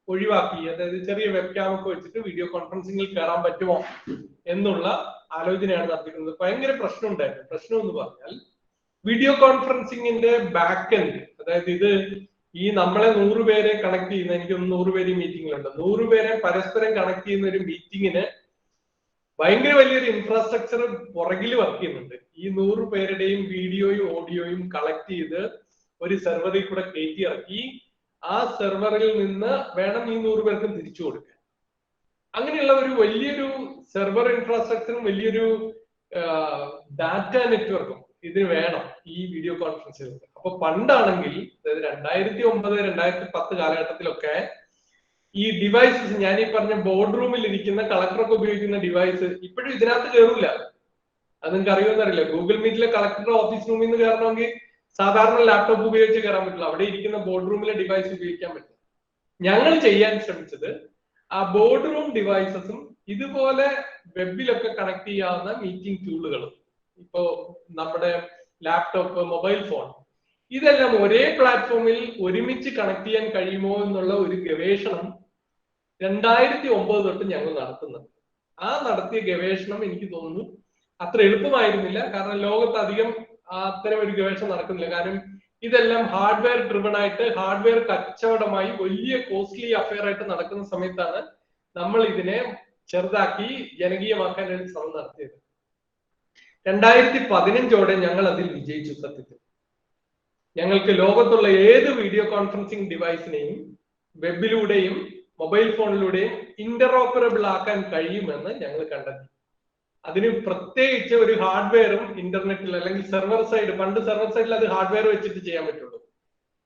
ഒഴിവാക്കി, അതായത് ചെറിയ വെബ് ക്യാം ഒക്കെ വെച്ചിട്ട് വീഡിയോ കോൺഫറൻസിംഗിൽ കയറാൻ പറ്റുമോ എന്നുള്ള ആലോചനയാണ് നടത്തിക്കുന്നത്. ഭയങ്കര പ്രശ്നം ഉണ്ടായിരുന്നു. പ്രശ്നം എന്ന് പറഞ്ഞാൽ വീഡിയോ കോൺഫറൻസിങ്ങിന്റെ ബാക്ക് എൻഡ്, അതായത് ഇത് ഈ നമ്മളെ 100 പേരെ കണക്ട് ചെയ്യുന്ന, എനിക്കൊന്ന് 100 പേര് മീറ്റിംഗിലുണ്ട്, 100 പേരെ പരസ്പരം കണക്ട് ചെയ്യുന്ന ഒരു മീറ്റിങ്ങിന് ഭയങ്കര വലിയൊരു ഇൻഫ്രാസ്ട്രക്ചർ പുറകിൽ വർക്ക് ചെയ്യുന്നുണ്ട്. ഈ 100 പേരുടെയും വീഡിയോയും ഓഡിയോയും കളക്ട് ചെയ്ത് ഒരു സെർവറിൽ കൂടെ കയറ്റി ഇറക്കി ആ സെർവറിൽ നിന്ന് വേണം ഈ 100 പേർക്കും തിരിച്ചു കൊടുക്കാൻ. അങ്ങനെയുള്ള ഒരു വലിയൊരു സെർവർ ഇൻഫ്രാസ്ട്രക്ചറും വലിയൊരു ഡാറ്റ നെറ്റ്വർക്കും ഇതിന് വേണം ഈ വീഡിയോ കോൺഫറൻസിൽ. അപ്പൊ പണ്ടാണെങ്കിൽ, അതായത് 2009, 2010 കാലഘട്ടത്തിലൊക്കെ ഈ ഡിവൈസസ്, ഞാൻ ഈ പറഞ്ഞ ബോർഡ് റൂമിൽ ഇരിക്കുന്ന കളക്ടറൊക്കെ ഉപയോഗിക്കുന്ന ഡിവൈസ് ഇപ്പോഴും ഇതിനകത്ത് കയറില്ല. അത് നിങ്ങൾക്ക് അറിയുമെന്നറിയില്ല. ഗൂഗിൾ മീറ്റിലെ കളക്ടറുടെ ഓഫീസ് റൂമിൽ നിന്ന് കയറണമെങ്കിൽ സാധാരണ ലാപ്ടോപ്പ് ഉപയോഗിച്ച് കയറാൻ പറ്റില്ല. അവിടെ ഇരിക്കുന്ന ബോർഡ് റൂമിലെ ഡിവൈസ് ഉപയോഗിക്കാൻ പറ്റില്ല. ഞങ്ങൾ ചെയ്യാൻ ശ്രമിച്ചത് ആ ബോർഡ് റൂം ഡിവൈസസും ഇതുപോലെ വെബിലൊക്കെ കണക്ട് ചെയ്യാവുന്ന മീറ്റിംഗ് ടൂളുകളും, ഇപ്പോ നമ്മുടെ ലാപ്ടോപ്പ്, മൊബൈൽ ഫോൺ, ഇതെല്ലാം ഒരേ പ്ലാറ്റ്ഫോമിൽ ഒരുമിച്ച് കണക്ട് ചെയ്യാൻ കഴിയുമോ എന്നുള്ള ഒരു ഗവേഷണം 2009 തൊട്ട് ഞങ്ങൾ നടത്തുന്നുണ്ട്. ആ നടത്തിയ ഗവേഷണം എനിക്ക് തോന്നുന്നു അത്ര എളുപ്പമായിരുന്നില്ല. കാരണം ലോകത്ത് അധികം അത്തരം ഒരു ഗവേഷണം നടക്കുന്നില്ല. കാരണം ഇതെല്ലാം ഹാർഡ്വെയർ ഡ്രിവൺ ആയിട്ട്, ഹാർഡ്വെയർ കച്ചവടമായി വലിയ കോസ്റ്റ്ലി അഫെയർ ആയിട്ട് നടക്കുന്ന സമയത്താണ് നമ്മൾ ഇതിനെ ചെറുതാക്കി ജനകീയമാക്കാൻ ഒരു ശ്രമം നടത്തിയത്. 2015ഓടെ ഞങ്ങൾ അതിൽ വിജയിച്ചു. സത്യത്തിൽ ഞങ്ങൾക്ക് ലോകത്തുള്ള ഏത് വീഡിയോ കോൺഫറൻസിങ് ഡിവൈസിനെയും വെബിലൂടെയും മൊബൈൽ ഫോണിലൂടെയും ഇന്ററോപ്പറബിൾ ആക്കാൻ കഴിയുമെന്ന് ഞങ്ങൾ കണ്ടെത്തി. അതിന് പ്രത്യേകിച്ച് ഒരു ഹാർഡ്വെയറും ഇന്റർനെറ്റിൽ അല്ലെങ്കിൽ സെർവർ സൈഡ്, പണ്ട് സെർവർ സൈഡിൽ അത് ഹാർഡ്വെയർ വെച്ചിട്ട് ചെയ്യാൻ പറ്റുള്ളൂ.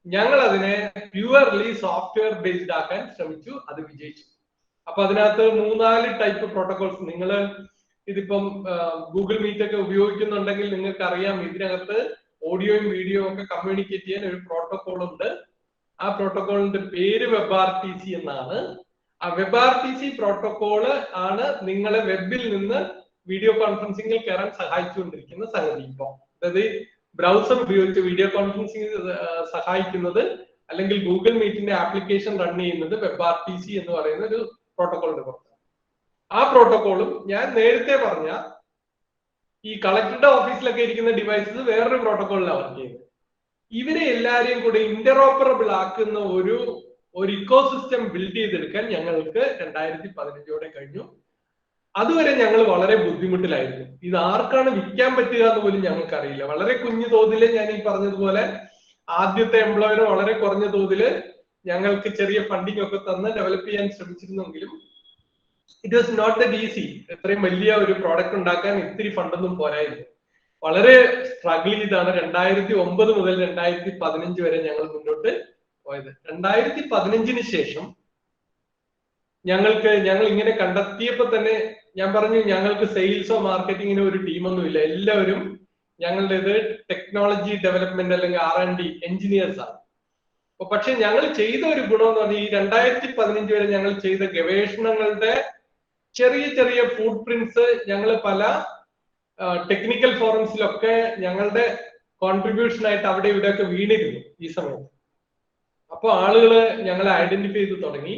ഞങ്ങൾ അതിനെ പ്യുവർലി സോഫ്റ്റ്വെയർ ബേസ്ഡ് ആക്കാൻ ശ്രമിച്ചു. അത് വിജയിച്ചു. അപ്പൊ അതിനകത്ത് 3-4 ടൈപ്പ് പ്രോട്ടോകോൾസ്, നിങ്ങൾ ഇതിപ്പം ഗൂഗിൾ മീറ്റ് ഒക്കെ ഉപയോഗിക്കുന്നുണ്ടെങ്കിൽ നിങ്ങൾക്ക് അറിയാം, ഇതിനകത്ത് ഓഡിയോയും വീഡിയോയും ഒക്കെ കമ്മ്യൂണിക്കേറ്റ് ചെയ്യാൻ ഒരു പ്രോട്ടോകോൾ ഉണ്ട്. ആ പ്രോട്ടോകോളിന്റെ പേര് WebRTC എന്നാണ്. ആ WebRTC പ്രോട്ടോകോള് ആണ് നിങ്ങളെ വെബിൽ നിന്ന് വീഡിയോ കോൺഫറൻസിംഗിൽ കയറാൻ സഹായിച്ചുകൊണ്ടിരിക്കുന്ന സംഗതി. ഇപ്പൊ അതായത് ബ്രൗസർ ഉപയോഗിച്ച് വീഡിയോ കോൺഫറൻസിംഗ് സഹായിക്കുന്നത്, അല്ലെങ്കിൽ ഗൂഗിൾ മീറ്റിന്റെ ആപ്ലിക്കേഷൻ റൺ ചെയ്യുന്നത് WebRTC എന്ന് പറയുന്ന ഒരു പ്രോട്ടോകോളിന്റെ പുറത്താണ്. ആ പ്രോട്ടോകോളും ഞാൻ നേരത്തെ പറഞ്ഞ ഈ കളക്ടറുടെ ഓഫീസിലൊക്കെ ഇരിക്കുന്ന ഡിവൈസസ് വേറൊരു പ്രോട്ടോകോളിലാണ് വർക്ക് ചെയ്യുന്നത്. ഇവരെ എല്ലാരെയും കൂടെ ഇന്ററോപ്പറബിൾ ആക്കുന്ന ഒരു ഇക്കോസിസ്റ്റം ബിൽഡ് ചെയ്തെടുക്കാൻ ഞങ്ങൾക്ക് 2015ഓടെ കഴിഞ്ഞു. അതുവരെ ഞങ്ങൾ വളരെ ബുദ്ധിമുട്ടിലായിരുന്നു. ഇത് ആർക്കാണ് വിൽക്കാൻ പറ്റുക എന്ന് പോലും ഞങ്ങൾക്ക് അറിയില്ല. വളരെ കുഞ്ഞു തോതില്, ഞാൻ ഈ പറഞ്ഞതുപോലെ ആദ്യത്തെ എംപ്ലോയർ വളരെ കുറഞ്ഞ തോതില് ഞങ്ങൾക്ക് ചെറിയ ഫണ്ടിങ് ഒക്കെ തന്ന് ഡെവലപ്പ് ചെയ്യാൻ ശ്രമിച്ചിരുന്നെങ്കിലും it was not that easy. ഇത്രയും വലിയ ഒരു പ്രോഡക്റ്റ് ഉണ്ടാക്കാൻ ഇത്തിരി ഫണ്ടൊന്നും പോരായിരുന്നു. വളരെ സ്ട്രഗിൾ ചെയ്താണ് 2009 മുതൽ 2015 വരെ ഞങ്ങൾ മുന്നോട്ട് പോയത്. 2015 ശേഷം ഞങ്ങൾ ഇങ്ങനെ കണ്ടെത്തിയപ്പോ തന്നെ ഞാൻ പറഞ്ഞു, ഞങ്ങൾക്ക് സെയിൽസോ മാർക്കറ്റിങ്ങിനോ ഒരു ടീമൊന്നും ഇല്ല. എല്ലാവരും ഞങ്ങളുടേത് ടെക്നോളജി ഡെവലപ്മെന്റ് അല്ലെങ്കിൽ R&D എഞ്ചിനീയേഴ്സ് ആണ്. പക്ഷെ ഞങ്ങൾ ചെയ്ത ഒരു ഗുണം എന്ന് പറഞ്ഞാൽ ഈ 2015 വരെ ഞങ്ങൾ ചെയ്ത ഗവേഷണങ്ങളുടെ ചെറിയ ചെറിയ ഫുട് പ്രിന്റ്സ് ഞങ്ങൾ പല ടെക്നിക്കൽ ഫോറംസിലൊക്കെ ഞങ്ങളുടെ കോൺട്രിബ്യൂഷൻ ആയിട്ട് അവിടെ ഇവിടെയൊക്കെ വീണിരുന്നു ഈ സമയത്ത്. അപ്പൊ ആളുകള് ഞങ്ങളെ ഐഡന്റിഫൈ ചെയ്ത് തുടങ്ങി,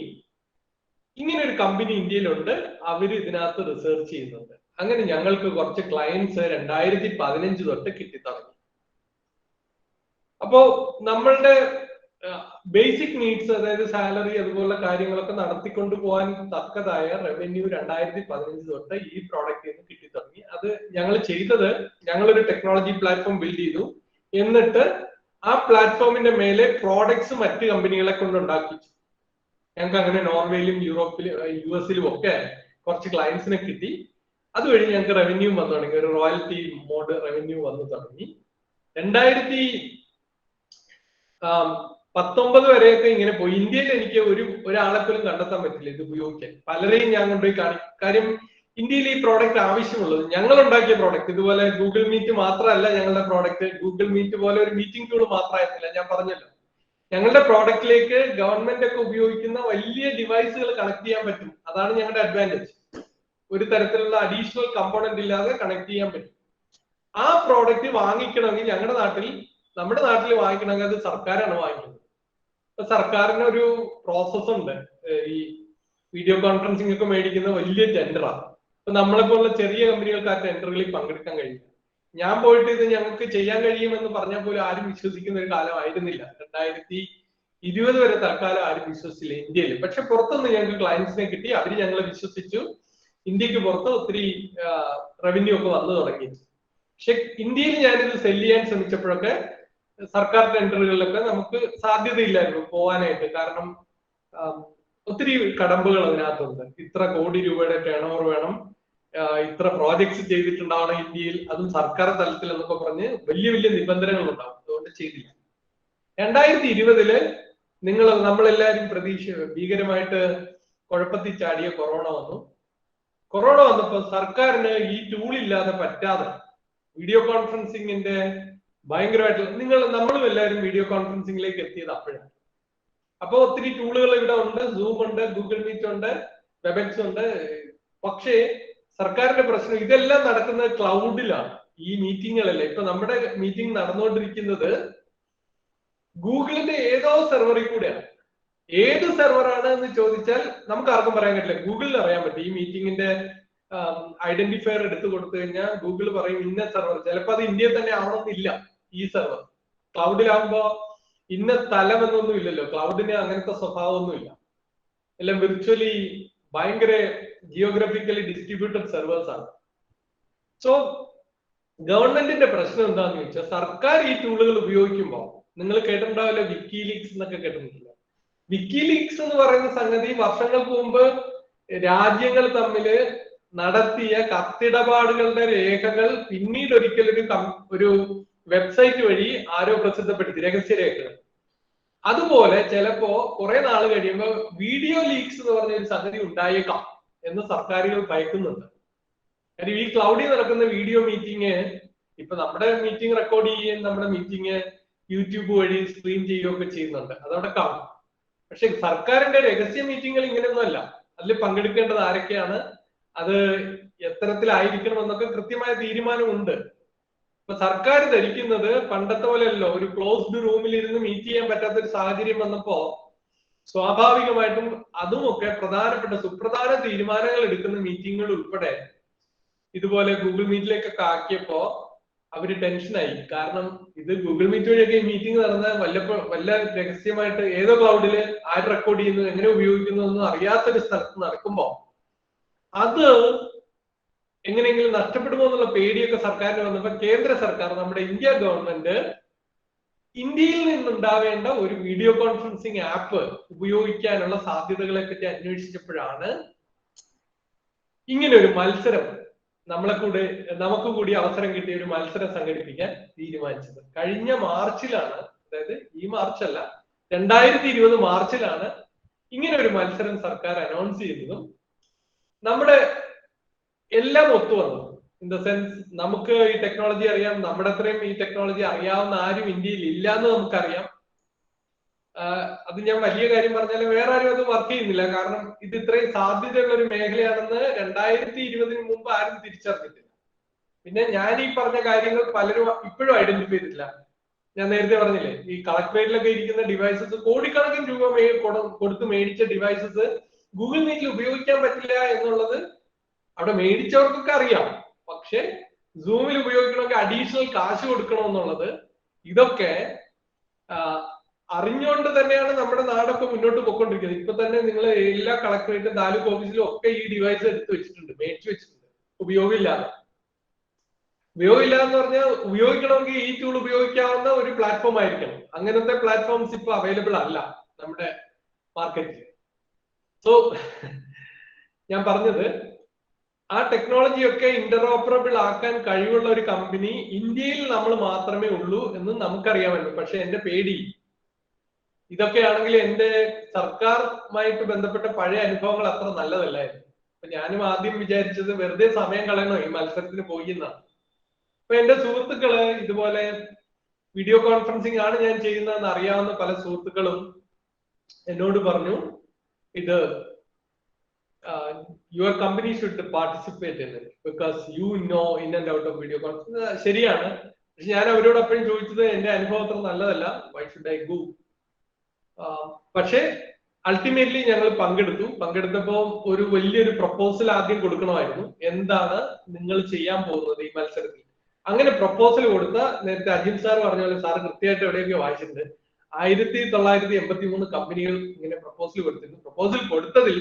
ഇങ്ങനെ ഒരു കമ്പനി ഇന്ത്യയിലുണ്ട്, അവർ ഇതിനകത്ത് റിസർച്ച് ചെയ്യുന്നുണ്ട്. അങ്ങനെ ഞങ്ങൾക്ക് കുറച്ച് ക്ലയൻസ് 2015 തൊട്ട് കിട്ടിത്തുടങ്ങി. അപ്പോ നമ്മളുടെ ബേസിക് നീഡ്സ്, അതായത് സാലറി അതുപോലുള്ള കാര്യങ്ങളൊക്കെ നടത്തിക്കൊണ്ടു പോകാൻ തക്കതായ റവന്യൂ 2015 തൊട്ട് ഈ പ്രോഡക്റ്റിൽ നിന്ന് കിട്ടിത്തുടങ്ങി. അത് ഞങ്ങൾ ചെയ്തത്, ഞങ്ങളൊരു ടെക്നോളജി പ്ലാറ്റ്ഫോം ബിൽഡ് ചെയ്തു. എന്നിട്ട് ആ പ്ലാറ്റ്ഫോമിന്റെ മേലെ പ്രോഡക്ട്സ് മറ്റ് കമ്പനികളെ കൊണ്ടുണ്ടാക്കിച്ചു. ഞങ്ങൾക്ക് അങ്ങനെ നോർവേയിലും യൂറോപ്പിലും US-ലും ഒക്കെ കുറച്ച് ക്ലയൻസിനെ കിട്ടി. അതുവഴി ഞങ്ങൾക്ക് റവന്യൂ വന്നു തുടങ്ങി, ഒരു റോയൽറ്റി മോഡ് റവന്യൂ വന്നു തുടങ്ങി. 2019 വരെയൊക്കെ ഇങ്ങനെ പോയി. ഇന്ത്യയിൽ എനിക്ക് ഒരാളെ പോലും കണ്ടെത്താൻ പറ്റില്ല ഇത് ഉപയോഗിക്കാൻ. പലരെയും ഞാൻ കൊണ്ടുപോയി കാര്യം ഇന്ത്യയിൽ ഈ പ്രോഡക്റ്റ് ആവശ്യമുള്ളത്, ഞങ്ങൾ ഉണ്ടാക്കിയ പ്രോഡക്റ്റ്. ഇതുപോലെ ഗൂഗിൾ മീറ്റ് മാത്രമല്ല ഞങ്ങളുടെ പ്രോഡക്റ്റ്. ഗൂഗിൾ മീറ്റ് പോലെ ഒരു മീറ്റിംഗ് ടൂൾ മാത്രമായിരുന്നില്ല, ഞാൻ പറഞ്ഞല്ലോ. ഞങ്ങളുടെ പ്രോഡക്റ്റിലേക്ക് ഗവൺമെന്റ് ഒക്കെ ഉപയോഗിക്കുന്ന വലിയ ഡിവൈസുകൾ കണക്ട് ചെയ്യാൻ പറ്റും. അതാണ് ഞങ്ങളുടെ അഡ്വാൻറ്റേജ്. ഒരു തരത്തിലുള്ള അഡീഷണൽ കമ്പോണന്റ് ഇല്ലാതെ കണക്ട് ചെയ്യാൻ പറ്റും. ആ പ്രോഡക്റ്റ് വാങ്ങിക്കണമെങ്കിൽ നമ്മുടെ നാട്ടിൽ വാങ്ങിക്കണമെങ്കിൽ അത് സർക്കാരാണ് വാങ്ങിക്കുന്നത്. ഇപ്പൊ സർക്കാരിന് ഒരു പ്രോസസ് ഉണ്ട്. ഈ വീഡിയോ കോൺഫറൻസിംഗ് ഒക്കെ മേടിക്കുന്ന വലിയ ടെൻഡറാണ്. ഇപ്പൊ നമ്മളെ പോലുള്ള ചെറിയ കമ്പനികൾക്ക് ആ ടെൻഡറുകളിൽ പങ്കെടുക്കാൻ കഴിയില്ല. ഞാൻ പോയിട്ട് ഇത് ഞങ്ങൾക്ക് ചെയ്യാൻ കഴിയുമെന്ന് പറഞ്ഞാൽ പോലും ആരും വിശ്വസിക്കുന്ന ഒരു കാലമായിരുന്നില്ല. 2020 വരെ തൽക്കാലം ആരും വിശ്വസിച്ചില്ല ഇന്ത്യയിൽ. പക്ഷെ പുറത്തുനിന്ന് ഞങ്ങൾക്ക് ക്ലയൻസിനെ കിട്ടി, അവര് ഞങ്ങളെ വിശ്വസിച്ചു. ഇന്ത്യക്ക് പുറത്ത് ഒത്തിരി റവന്യൂ ഒക്കെ വന്നു തുടങ്ങി. പക്ഷെ ഇന്ത്യയിൽ ഞാനിത് സെല് ചെയ്യാൻ ശ്രമിച്ചപ്പോഴൊക്കെ സർക്കാർ ടെൻഡറുകളിലൊക്കെ നമുക്ക് സാധ്യതയില്ലായിരുന്നു പോകാനായിട്ട്. കാരണം ഒത്തിരി കടമ്പകൾ അതിനകത്തുണ്ട്. ഇത്ര കോടി രൂപയുടെ ടേൺ ഓവർ വേണം, ഇത്ര പ്രോജക്ട്സ് ചെയ്തിട്ടുണ്ടാവണം ഇന്ത്യയിൽ, അതും സർക്കാർ തലത്തിൽ എന്നൊക്കെ പറഞ്ഞ് വലിയ വലിയ നിബന്ധനകൾ ഉണ്ടാവും. അതുകൊണ്ട് ചെയ്തില്ല. 2020 നമ്മളെല്ലാരും ഭീകരമായിട്ട് കുഴപ്പത്തിൽ ചാടിയ കൊറോണ വന്നു. കൊറോണ വന്നപ്പോൾ സർക്കാരിന് ഈ ടൂൾ ഇല്ലാതെ പറ്റാതെ വീഡിയോ കോൺഫറൻസിങ്ങിന്റെ ഭയങ്കരമായിട്ട് നമ്മളും എല്ലാവരും വീഡിയോ കോൺഫറൻസിങ്ങിലേക്ക് എത്തിയത് അപ്പോഴാണ്. അപ്പൊ ഒത്തിരി ടൂളുകൾ ഇവിടെ ഉണ്ട്, സൂം ഉണ്ട്, ഗൂഗിൾ മീറ്റ് ഉണ്ട്, വെബെക്സ് ഉണ്ട്. പക്ഷേ സർക്കാരിന്റെ പ്രശ്നം ഇതെല്ലാം നടക്കുന്നത് ക്ലൗഡിലാണ്. ഈ മീറ്റിങ്ങുകളല്ല. ഇപ്പൊ നമ്മുടെ മീറ്റിംഗ് നടന്നുകൊണ്ടിരിക്കുന്നത് ഗൂഗിളിന്റെ ഏതോ സെർവറിൽ കൂടെയാണ്. ഏത് സെർവറാണ് എന്ന് ചോദിച്ചാൽ നമുക്ക് ആർക്കും പറയാൻ പറ്റില്ല. ഗൂഗിളിൽ അറിയാൻ പറ്റും. ഈ മീറ്റിംഗിന്റെ ഐഡന്റിഫയർ എടുത്തു കൊടുത്തു കഴിഞ്ഞാൽ ഗൂഗിൾ പറയും ഇന്ന സെർവർ. ചിലപ്പോൾ അത് ഇന്ത്യയിൽ തന്നെ ആവണമെന്നില്ല. ഈ സെർവർ ക്ലൗഡിലാകുമ്പോ ഇന്ന സ്ഥലം എന്നൊന്നും ഇല്ലല്ലോ. ക്ലൗഡിന് അങ്ങനത്തെ സ്വഭാവമൊന്നുമില്ല. എല്ലാം വിർച്വലി ഭയങ്കര ജിയോഗ്രഫിക്കലി ഡിസ്ട്രിബ്യൂട്ടഡ് സെർവേഴ്സ് ആണ്. സോ ഗവൺമെന്റിന്റെ പ്രശ്നം എന്താണെന്ന് ചോദിച്ചാൽ സർക്കാർ ഈ ടൂളുകൾ ഉപയോഗിക്കുമ്പോൾ നിങ്ങൾ കേട്ടിട്ടുണ്ടാവില്ല വിക്കിലീക്സ് എന്നൊക്കെ കേട്ടിട്ടില്ല. വിക്കിലീക്സ് എന്ന് പറയുന്ന സംഗതി വർഷങ്ങൾക്ക് മുമ്പ് രാജ്യങ്ങൾ തമ്മിൽ നടത്തിയ കത്തിടപാടുകളുടെ രേഖകൾ പിന്നീട് ഒരിക്കൽ ഒരു വെബ്സൈറ്റ് വഴി ആരോ പ്രസിദ്ധപ്പെടുത്തി, രഹസ്യരേഖകൾ. അതുപോലെ ചിലപ്പോ കുറെ നാൾ കഴിയുമ്പോൾ വീഡിയോ ലീക്സ് എന്ന് പറഞ്ഞ ഒരു സംഗതി ഉണ്ടായേക്കാം എന്ന് സർക്കാരുകൾ ഭയക്കുന്നുണ്ട്. കാര്യം ഈ ക്ലൗഡിൽ നടക്കുന്ന വീഡിയോ മീറ്റിംഗ്, ഇപ്പൊ നമ്മുടെ മീറ്റിംഗ് റെക്കോർഡ് ചെയ്യുകയും നമ്മുടെ മീറ്റിംഗ് യൂട്യൂബ് വഴി സ്ട്രീം ചെയ്യുകയൊക്കെ ചെയ്യുന്നുണ്ട്, അതവിടെ കാണും. പക്ഷെ സർക്കാരിന്റെ രഹസ്യ മീറ്റിങ്ങുകൾ ഇങ്ങനെയൊന്നുമല്ല. അതിൽ പങ്കെടുക്കേണ്ടത് ആരൊക്കെയാണ്, അത് എത്തരത്തിലായിരിക്കണം എന്നൊക്കെ കൃത്യമായ തീരുമാനമുണ്ട്. ഇപ്പൊ സർക്കാർ ധരിക്കുന്നത് പണ്ടത്തെ പോലെയല്ലോ, ഒരു ക്ലോസ്ഡ് റൂമിൽ ഇരുന്ന് മീറ്റ് ചെയ്യാൻ പറ്റാത്ത ഒരു സാഹചര്യം വന്നപ്പോ സ്വാഭാവികമായിട്ടും അതുമൊക്കെ സുപ്രധാന തീരുമാനങ്ങൾ എടുക്കുന്ന മീറ്റിങ്ങുകൾ ഉൾപ്പെടെ ഇതുപോലെ ഗൂഗിൾ മീറ്റിലേക്കൊക്കെ ആക്കിയപ്പോ അവര് ടെൻഷനായി. കാരണം ഇത് ഗൂഗിൾ മീറ്റ് വഴിയൊക്കെ ഈ മീറ്റിംഗ് നടന്ന വല്ല രഹസ്യമായിട്ട് ഏതോ ക്ലൗഡില് ആര് റെക്കോർഡ് ചെയ്യുന്നു, എങ്ങനെ ഉപയോഗിക്കുന്നു ഒന്നും അറിയാത്തൊരു സ്ഥലത്ത് നടക്കുമ്പോ അത് എങ്ങനെയെങ്കിലും നഷ്ടപ്പെടുമോ എന്നുള്ള പേടിയൊക്കെ സർക്കാരിന് വന്നപ്പോ കേന്ദ്ര സർക്കാർ, നമ്മുടെ ഇന്ത്യ ഗവൺമെന്റ് ഇന്ത്യയിൽ നിന്നുണ്ടാവേണ്ട ഒരു വീഡിയോ കോൺഫറൻസിങ് ആപ്പ് ഉപയോഗിക്കാനുള്ള സാധ്യതകളെ പറ്റി അന്വേഷിച്ചപ്പോഴാണ് ഇങ്ങനെ ഒരു മത്സരം നമുക്ക് കൂടി അവസരം കിട്ടിയ ഒരു മത്സരം സംഘടിപ്പിക്കാൻ തീരുമാനിച്ചത്. കഴിഞ്ഞ മാർച്ചിലാണ്, അതായത് ഈ മാർച്ചല്ല 2020 മാർച്ചിലാണ് ഇങ്ങനെ ഒരു മത്സരം സർക്കാർ അനൗൺസ് ചെയ്തതും നമ്മുടെ എല്ലാം ഒത്തുവന്നു. ഇൻ ദ സെൻസ് നമുക്ക് ഈ ടെക്നോളജി അറിയാം, നമ്മുടെ അത്രയും ഈ ടെക്നോളജി അറിയാവുന്ന ആരും ഇന്ത്യയിൽ ഇല്ല എന്ന് നമുക്കറിയാം. അത് ഞാൻ വലിയ കാര്യം പറഞ്ഞാലും വേറെ ആരും അത് വർക്ക് ചെയ്യുന്നില്ല. കാരണം ഇത് ഇത്രയും സാധ്യതയുള്ള ഒരു മേഖലയാണെന്ന് 2020 മുമ്പ് ആരും തിരിച്ചറിഞ്ഞിട്ടില്ല. പിന്നെ ഞാൻ ഈ പറഞ്ഞ കാര്യങ്ങൾ പലരും ഇപ്പോഴും ഐഡന്റിഫൈ ചെയ്തിട്ടില്ല. ഞാൻ നേരത്തെ പറഞ്ഞില്ലേ, ഈ കളക്ടറേറ്റിലൊക്കെ ഇരിക്കുന്ന ഡിവൈസസ്, കോടിക്കണക്കിന് രൂപ കൊടുത്ത് മേടിച്ച ഡിവൈസസ് ഗൂഗിൾ മീറ്റിൽ ഉപയോഗിക്കാൻ പറ്റില്ല എന്നുള്ളത് അവിടെ മേടിച്ചവർക്കൊക്കെ അറിയാം. പക്ഷെ സൂമിൽ ഉപയോഗിക്കണമെങ്കിൽ അഡീഷണൽ കാശ് കൊടുക്കണമെന്നുള്ളത് ഇതൊക്കെ അറിഞ്ഞുകൊണ്ട് തന്നെയാണ് നമ്മുടെ നാടൊക്കെ മുന്നോട്ട് പോയിക്കൊണ്ടിരിക്കുന്നത്. ഇപ്പൊ തന്നെ നിങ്ങൾ എല്ലാ കളക്ടറേറ്റും താലൂക്ക് ഓഫീസിലും ഒക്കെ ഈ ഡിവൈസ് എടുത്ത് വെച്ചിട്ടുണ്ട്, മേടിച്ചു വെച്ചിട്ടുണ്ട്. ഉപയോഗമില്ലാതെ എന്ന് പറഞ്ഞാൽ ഉപയോഗിക്കണമെങ്കിൽ ഈ ടൂൾ ഉപയോഗിക്കാവുന്ന ഒരു പ്ലാറ്റ്ഫോം ആയിരിക്കണം. അങ്ങനത്തെ പ്ലാറ്റ്ഫോംസ് ഇപ്പൊ അവൈലബിൾ അല്ല നമ്മുടെ മാർക്കറ്റിൽ. സോ ഞാൻ പറഞ്ഞത്, ആ ടെക്നോളജിയൊക്കെ ഇന്റർഓപ്പറബിൾ ആക്കാൻ കഴിവുള്ള ഒരു കമ്പനി ഇന്ത്യയിൽ നമ്മൾ മാത്രമേ ഉള്ളൂ എന്ന് നമുക്കറിയാമല്ലോ. പക്ഷെ എന്റെ പേടി ഇതൊക്കെയാണെങ്കിൽ എന്റെ സർക്കാരുമായിട്ട് ബന്ധപ്പെട്ട പഴയ അനുഭവങ്ങൾ അത്ര നല്ലതല്ലായിരുന്നു. അപ്പൊ ഞാനും ആദ്യം വിചാരിച്ചത് വെറുതെ സമയം കളയണോ ഈ മത്സരത്തിന് പോയി എന്നാണ്. അപ്പൊ എന്റെ സുഹൃത്തുക്കള് ഇതുപോലെ വീഡിയോ കോൺഫറൻസിങ് ആണ് ഞാൻ ചെയ്യുന്നതെന്ന് അറിയാവുന്ന പല സുഹൃത്തുക്കളും എന്നോട് പറഞ്ഞു, ഇത് your company should participate in it because you know in and out of video conference. ശരിയാണ്. പക്ഷെ ഞാൻ അവരോട് എപ്പോഴും ചോദിച്ചത് എന്റെ അനുഭവം അത്ര നല്ലതല്ല, വൈ ഷുഡ് ഐ ഗോ. പക്ഷെ അൾട്ടിമേറ്റ്ലി ഞങ്ങൾ പങ്കെടുത്തപ്പോൾ ഒരു വലിയൊരു പ്രപ്പോസൽ ആദ്യം കൊടുക്കണമായിരുന്നു. എന്താണ് നിങ്ങൾ ചെയ്യാൻ പോകുന്നത് ഈ മത്സരത്തിൽ? അങ്ങനെ പ്രപ്പോസൽ കൊടുത്ത, നേരത്തെ അജിം സാർ പറഞ്ഞ പോലെ, സാർ കൃത്യമായിട്ട് എവിടെയൊക്കെ വായിച്ചിട്ടുണ്ട്, 1983 കമ്പനികൾ ഇങ്ങനെ പ്രപ്പോസൽ കൊടുത്തിരുന്നു. പ്രപ്പോസൽ കൊടുത്തതിൽ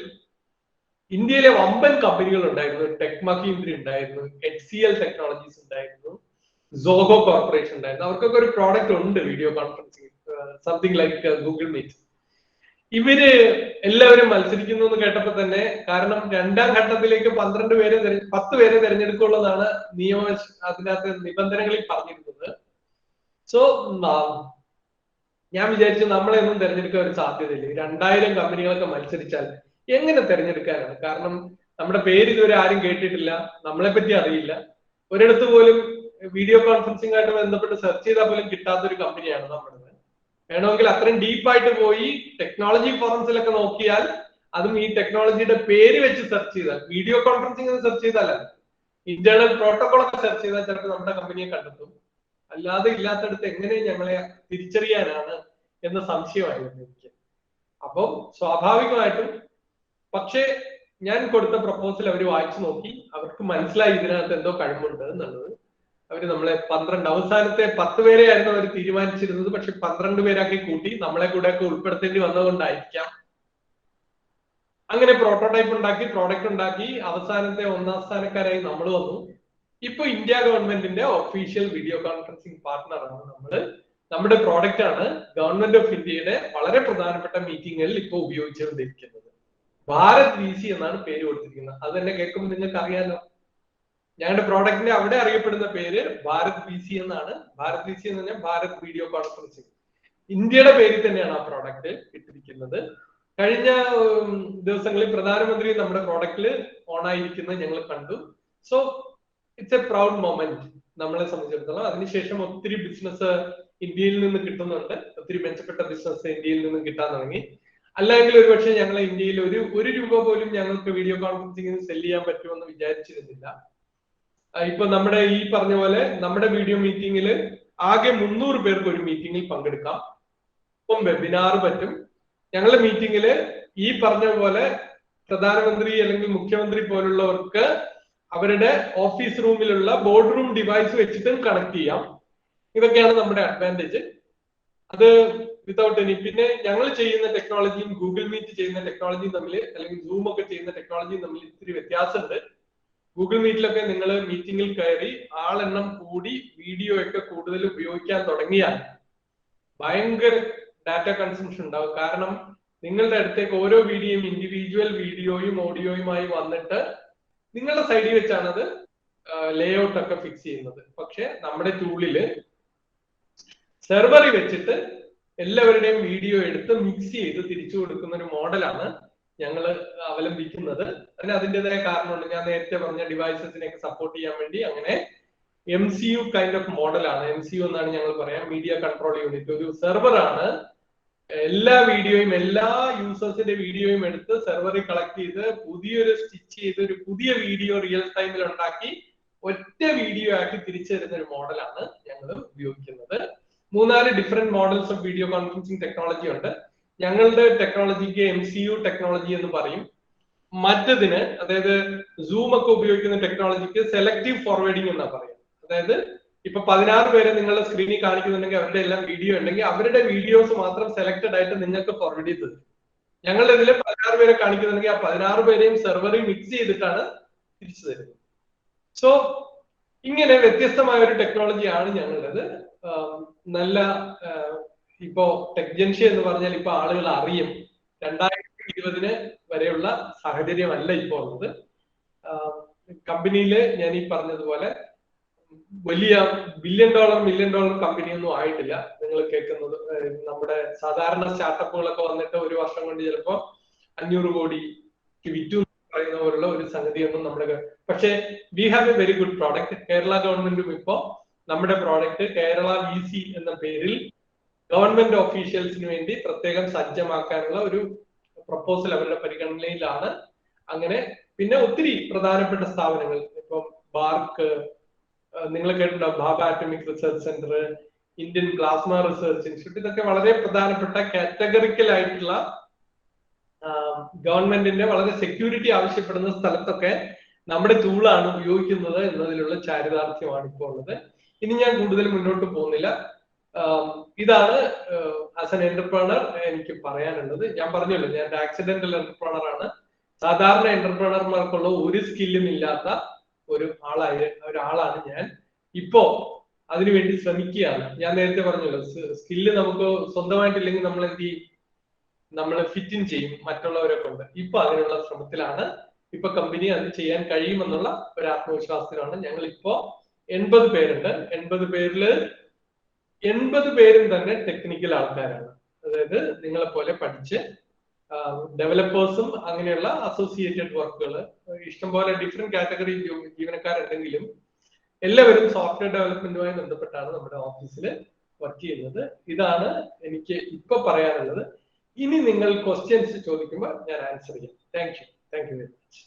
ഇന്ത്യയിലെ വമ്പൻ കമ്പനികൾ ഉണ്ടായിരുന്നു. ടെക് മഹീന്ദ്ര ഉണ്ടായിരുന്നു, HCL ടെക്നോളജീസ് ഉണ്ടായിരുന്നു, സോഹോ കോർപ്പറേഷൻ ഉണ്ടായിരുന്നു. അവർക്കൊക്കെ ഒരു പ്രോഡക്റ്റ് ഉണ്ട് video conferencing, something like Google Meet. ഇവര് എല്ലാവരും മത്സരിക്കുന്നു എന്ന് കേട്ടപ്പോ തന്നെ, കാരണം രണ്ടാം ഘട്ടത്തിലേക്ക് 10 പേരെ തിരഞ്ഞെടുക്കുള്ളതാണ് അതിനകത്ത് നിബന്ധനകളിൽ പറഞ്ഞിരുന്നത്. സോ ഞാൻ വിചാരിച്ചു നമ്മളെ ഒന്നും തിരഞ്ഞെടുക്കാൻ ഒരു സാധ്യതയില്ല. 2000 കമ്പനികളൊക്കെ മത്സരിച്ചാൽ എങ്ങനെ തിരഞ്ഞെടുക്കാനാണ്? കാരണം നമ്മുടെ പേര് ഇതുവരെ ആരും കേട്ടിട്ടില്ല, നമ്മളെ പറ്റി അറിയില്ല. ഒരിടത്ത് പോലും വീഡിയോ കോൺഫറൻസിംഗ് ആയിട്ട് ബന്ധപ്പെട്ട് സെർച്ച് ചെയ്താൽ പോലും കിട്ടാത്തൊരു കമ്പനിയാണ് നമ്മുടേത്. വേണമെങ്കിൽ അത്രയും ഡീപ്പായിട്ട് പോയി ടെക്നോളജി ഫോറംസിലൊക്കെ നോക്കിയാൽ, അതും ഈ ടെക്നോളജിയുടെ പേര് വെച്ച് സെർച്ച് ചെയ്താൽ, വീഡിയോ കോൺഫറൻസിംഗ് സെർച്ച് ചെയ്താലല്ല, ഇന്റേണൽ പ്രോട്ടോകോൾ ഒക്കെ സെർച്ച് ചെയ്താൽ ചിലപ്പോൾ നമ്മുടെ കമ്പനിയെ കണ്ടെത്തും. അല്ലാതെ ഇല്ലാത്തടത്ത് എങ്ങനെ ഞങ്ങളെ തിരിച്ചറിയാനാണ് എന്ന സംശയമായിരുന്നു എനിക്ക്. അപ്പം സ്വാഭാവികമായിട്ടും, പക്ഷേ ഞാൻ കൊടുത്ത പ്രപ്പോസൽ അവർ വായിച്ചു നോക്കി, അവർക്ക് മനസ്സിലായി ഇതിനകത്ത് എന്തോ കഴിവുണ്ട് എന്നുള്ളത്. അവര് നമ്മളെ 12 അവസാനത്തെ 10 പേരെയായിരുന്നു അവർ തീരുമാനിച്ചിരുന്നത്. പക്ഷെ 12 പേരാക്കി കൂട്ടി, നമ്മളെ കൂടെ ഒക്കെ ഉൾപ്പെടുത്തേണ്ടി വന്നതുകൊണ്ടായിരിക്കാം. അങ്ങനെ പ്രോട്ടോടൈപ്പ് ഉണ്ടാക്കി, പ്രോഡക്റ്റ് ഉണ്ടാക്കി, അവസാനത്തെ 1ാം സ്ഥാനക്കാരായി നമ്മൾ വന്നു. ഇപ്പൊ ഇന്ത്യ ഗവൺമെന്റിന്റെ ഒഫീഷ്യൽ വീഡിയോ കോൺഫറൻസിംഗ് പാർട്ട്ണറാണ് നമ്മള്. നമ്മുടെ പ്രോഡക്റ്റ് ആണ് ഗവൺമെന്റ് ഓഫ് ഇന്ത്യയുടെ വളരെ പ്രധാനപ്പെട്ട മീറ്റിങ്ങുകളിൽ ഇപ്പോൾ ഉപയോഗിച്ചുകൊണ്ടിരിക്കുന്നത്. ഭാരത് VC എന്നാണ് പേര് കൊടുത്തിരിക്കുന്നത്. അത് തന്നെ കേൾക്കുമ്പോൾ നിങ്ങൾക്ക് അറിയാലോ, ഞങ്ങളുടെ പ്രോഡക്റ്റിന്റെ അവിടെ അറിയപ്പെടുന്ന പേര് ഭാരത് VC എന്നാണ്. ഭാരത് VC എന്ന് പറഞ്ഞാൽ ഭാരത് വീഡിയോ കോൺഫറൻസിംഗ്. ഇന്ത്യയുടെ പേരിൽ തന്നെയാണ് ആ പ്രോഡക്റ്റ് ഇട്ടിരിക്കുന്നത്. കഴിഞ്ഞ ദിവസങ്ങളിൽ പ്രധാനമന്ത്രി നമ്മുടെ പ്രോഡക്റ്റിൽ ഓണായിരിക്കുന്നത് ഞങ്ങൾ കണ്ടു. So it's A proud moment നമ്മളെ സംബന്ധിച്ചിടത്തോളം. അതിനുശേഷം ഒത്തിരി ബിസിനസ് ഇന്ത്യയിൽ നിന്ന് കിട്ടുന്നുണ്ട്, ഒത്തിരി മെച്ചപ്പെട്ട ബിസിനസ് ഇന്ത്യയിൽ നിന്ന് കിട്ടാൻ തുടങ്ങി. അല്ലെങ്കിൽ ഒരുപക്ഷെ ഞങ്ങൾ ഇന്ത്യയിൽ ഒരു രൂപ പോലും ഞങ്ങൾക്ക് വീഡിയോ കോൺഫറൻസിംഗിന് സെല് ചെയ്യാൻ പറ്റുമെന്ന് വിചാരിച്ചിരുന്നില്ല. ഇപ്പൊ നമ്മുടെ ഈ പറഞ്ഞ പോലെ നമ്മുടെ വീഡിയോ മീറ്റിംഗിൽ ആകെ 300 പേർക്ക് ഒരു മീറ്റിംഗിൽ പങ്കെടുക്കാം. ഇപ്പം വെബിനാർ പറ്റും. ഞങ്ങളുടെ മീറ്റിംഗില് ഈ പറഞ്ഞ പോലെ പ്രധാനമന്ത്രി അല്ലെങ്കിൽ മുഖ്യമന്ത്രി പോലുള്ളവർക്ക് അവരുടെ ഓഫീസ് റൂമിലുള്ള ബോർഡ് റൂം ഡിവൈസ് വെച്ചിട്ടും കണക്ട് ചെയ്യാം. ഇതൊക്കെയാണ് നമ്മുടെ അഡ്വാൻറ്റേജ്. അത് വിതൗട്ട് എനി, പിന്നെ ഞങ്ങൾ ചെയ്യുന്ന ടെക്നോളജിയും ഗൂഗിൾ മീറ്റ് ചെയ്യുന്ന ടെക്നോളജിയും തമ്മിൽ, അല്ലെങ്കിൽ സൂം ഒക്കെ ചെയ്യുന്ന ടെക്നോളജിയും തമ്മിൽ ഇത്തിരി വ്യത്യാസമുണ്ട്. ഗൂഗിൾ മീറ്റിലൊക്കെ നിങ്ങൾ മീറ്റിംഗിൽ കയറി ആളെണ്ണം കൂടി വീഡിയോ ഒക്കെ കൂടുതൽ ഉപയോഗിക്കാൻ തുടങ്ങിയാൽ ഭയങ്കര ഡാറ്റ കൺസംഷൻ ഉണ്ടാവും. കാരണം നിങ്ങളുടെ അടുത്തേക്ക് ഓരോ വീഡിയോയും ഇൻഡിവിജ്വൽ വീഡിയോയും ഓഡിയോയുമായി വന്നിട്ട് നിങ്ങളുടെ സൈഡിൽ വെച്ചാണ് അത് ലേഔട്ട് ഒക്കെ ഫിക്സ് ചെയ്യുന്നത്. പക്ഷെ നമ്മുടെ ടൂളില് സെർവറിൽ വെച്ചിട്ട് എല്ലാവരുടെയും വീഡിയോ എടുത്ത് മിക്സ് ചെയ്ത് തിരിച്ചു കൊടുക്കുന്ന ഒരു മോഡലാണ് ഞങ്ങൾ അവലംബിക്കുന്നത്. അതിൻ്റെതായ കാരണമുണ്ട്. ഞാൻ നേരത്തെ പറഞ്ഞ ഡിവൈസസിനെയൊക്കെ സപ്പോർട്ട് ചെയ്യാൻ വേണ്ടി അങ്ങനെ MCU കൈൻഡ് ഓഫ് മോഡലാണ്. MCU എന്നാണ് ഞങ്ങൾ പറയാം, മീഡിയ കൺട്രോൾ യൂണിറ്റ്. ഒരു സെർവറാണ് എല്ലാ വീഡിയോയും, എല്ലാ യൂസേഴ്സിന്റെ വീഡിയോയും എടുത്ത് സെർവറിൽ കളക്ട് ചെയ്ത് പുതിയൊരു സ്റ്റിച്ച് ചെയ്ത് ഒരു പുതിയ വീഡിയോ റിയൽ ടൈമിൽ ഉണ്ടാക്കി ഒറ്റ വീഡിയോ ആക്കി തിരിച്ചു തരുന്ന ഒരു മോഡലാണ് ഞങ്ങൾ ഉപയോഗിക്കുന്നത്. 3-4 different models of video conferencing technology ഉണ്ട്. ഞങ്ങളുടെ ടെക്നോളജിക്ക് MCU ടെക്നോളജി എന്ന് പറയും. മറ്റതിന്, അതായത് സൂം ഒക്കെ ഉപയോഗിക്കുന്ന ടെക്നോളജിക്ക് സെലക്ടീവ് ഫോർവേഡിംഗ് എന്നാ പറയും. അതായത് ഇപ്പൊ 16 പേരെ നിങ്ങളുടെ സ്ക്രീനിൽ കാണിക്കുന്നുണ്ടെങ്കിൽ അവരുടെ എല്ലാം വീഡിയോ ഉണ്ടെങ്കിൽ അവരുടെ വീഡിയോസ് മാത്രം സെലക്ടഡ് ആയിട്ട് നിങ്ങൾക്ക് ഫോർവേഡ് ചെയ്ത് തരും. ഞങ്ങളുടെ ഇതിൽ 16 പേരെ കാണിക്കുന്നുണ്ടെങ്കിൽ ആ 16 പേരെയും സെർവറിൽ മിക്സ് ചെയ്തിട്ടാണ് തിരിച്ചു തരുന്നത്. സോ ഇങ്ങനെ വ്യത്യസ്തമായ ഒരു ടെക്നോളജിയാണ് ഞങ്ങളുടേത്. നല്ല ഇപ്പോ ടെക്ജൻഷ്യ എന്ന് പറഞ്ഞാൽ ഇപ്പൊ ആളുകൾ അറിയും. 2020 വരെയുള്ള സാഹചര്യമല്ല ഇപ്പോൾ ഉള്ളത്. കമ്പനിയില് ഞാൻ ഈ പറഞ്ഞതുപോലെ വലിയ $1 ബില്യൺ കമ്പനിയൊന്നും ആയിട്ടില്ല. നിങ്ങൾ കേൾക്കുന്നത് നമ്മുടെ സാധാരണ സ്റ്റാർട്ടപ്പുകളൊക്കെ വന്നിട്ട് ഒരു വർഷം കൊണ്ട് ചിലപ്പോ 500 കോടിക്ക് വിറ്റു പറയുന്ന പോലുള്ള ഒരു സംഗതിയൊന്നും നമ്മുടെ, പക്ഷെ we have A very good product. Kerala ഗവൺമെന്റും ഇപ്പോ നമ്മുടെ പ്രോഡക്റ്റ് കേരള VC എന്ന പേരിൽ ഗവൺമെന്റ് ഓഫീഷ്യൽസിന് വേണ്ടി പ്രത്യേകം സജ്ജമാക്കാനുള്ള ഒരു പ്രപ്പോസൽ അവരുടെ പരിഗണനയിലാണ്. അങ്ങനെ പിന്നെ ഒത്തിരി പ്രധാനപ്പെട്ട സ്ഥാപനങ്ങൾ, ഇപ്പം ബാർക്ക്, നിങ്ങൾ കേട്ടിട്ടുണ്ടാവും, Bhabha atomic research centre, Indian plasma research institute, ഇതൊക്കെ വളരെ പ്രധാനപ്പെട്ട കാറ്റഗറിക്കൽ ആയിട്ടുള്ള ഗവൺമെന്റിന്റെ വളരെ സെക്യൂരിറ്റി ആവശ്യപ്പെടുന്ന സ്ഥലത്തൊക്കെ നമ്മുടെ ടൂളാണ് ഉപയോഗിക്കുന്നത് എന്നതിലുള്ള ചാരിതാർത്ഥ്യമാണ് ഇപ്പോൾ ഉള്ളത്. ഇനി ഞാൻ കൂടുതൽ മുന്നോട്ട് പോകുന്നില്ല. ഇതാണ് ആസ് എൻ എന്റർപ്രണർ എനിക്ക് പറയാനുള്ളത്. ഞാൻ പറഞ്ഞല്ലോ, ഞാൻ ആക്സിഡന്റൽ എന്റർപ്രണർ ആണ്. സാധാരണ എന്റർപ്രണർമാർക്കുള്ള ഒരു സ്കില്ലും ഇല്ലാത്ത ഒരാളാണ് ഞാൻ. ഇപ്പോ അതിനുവേണ്ടി ശ്രമിക്കുകയാണ്. ഞാൻ നേരത്തെ പറഞ്ഞല്ലോ, സ്കില്ല് നമുക്ക് സ്വന്തമായിട്ടില്ലെങ്കിൽ നമ്മൾ എന്ത് ചെയ്യും, നമ്മൾ ഫിറ്റ് ഇൻ ചെയ്യും മറ്റുള്ളവരെ കൊണ്ട്. ഇപ്പൊ അതിനുള്ള ശ്രമത്തിലാണ്. ഇപ്പൊ കമ്പനി അത് ചെയ്യാൻ കഴിയുമെന്നുള്ള ഒരു ആത്മവിശ്വാസത്തിലാണ്. ഞങ്ങൾ ഇപ്പോ 80 പേരുണ്ട്. 80 പേരില് 80 പേരും തന്നെ ടെക്നിക്കൽ ആൾക്കാരാണ്. അതായത് നിങ്ങളെ പോലെ പഠിച്ച് ഡെവലപ്പേഴ്സും അങ്ങനെയുള്ള അസോസിയേറ്റഡ് വർക്കുകൾ, ഇഷ്ടംപോലെ ഡിഫറെന്റ് കാറ്റഗറി ജീവനക്കാരുണ്ടെങ്കിലും എല്ലാവരും സോഫ്റ്റ്വെയർ ഡെവലപ്മെന്റുമായി ബന്ധപ്പെട്ടാണ് നമ്മുടെ ഓഫീസിൽ വർക്ക് ചെയ്യുന്നത്. ഇതാണ് എനിക്ക് ഇപ്പൊ പറയാനുള്ളത്. ഇനി നിങ്ങൾ ക്വസ്റ്റ്യൻസ് ചോദിക്കുമ്പോൾ ഞാൻ ആൻസർ ചെയ്യാം. Thank you very much.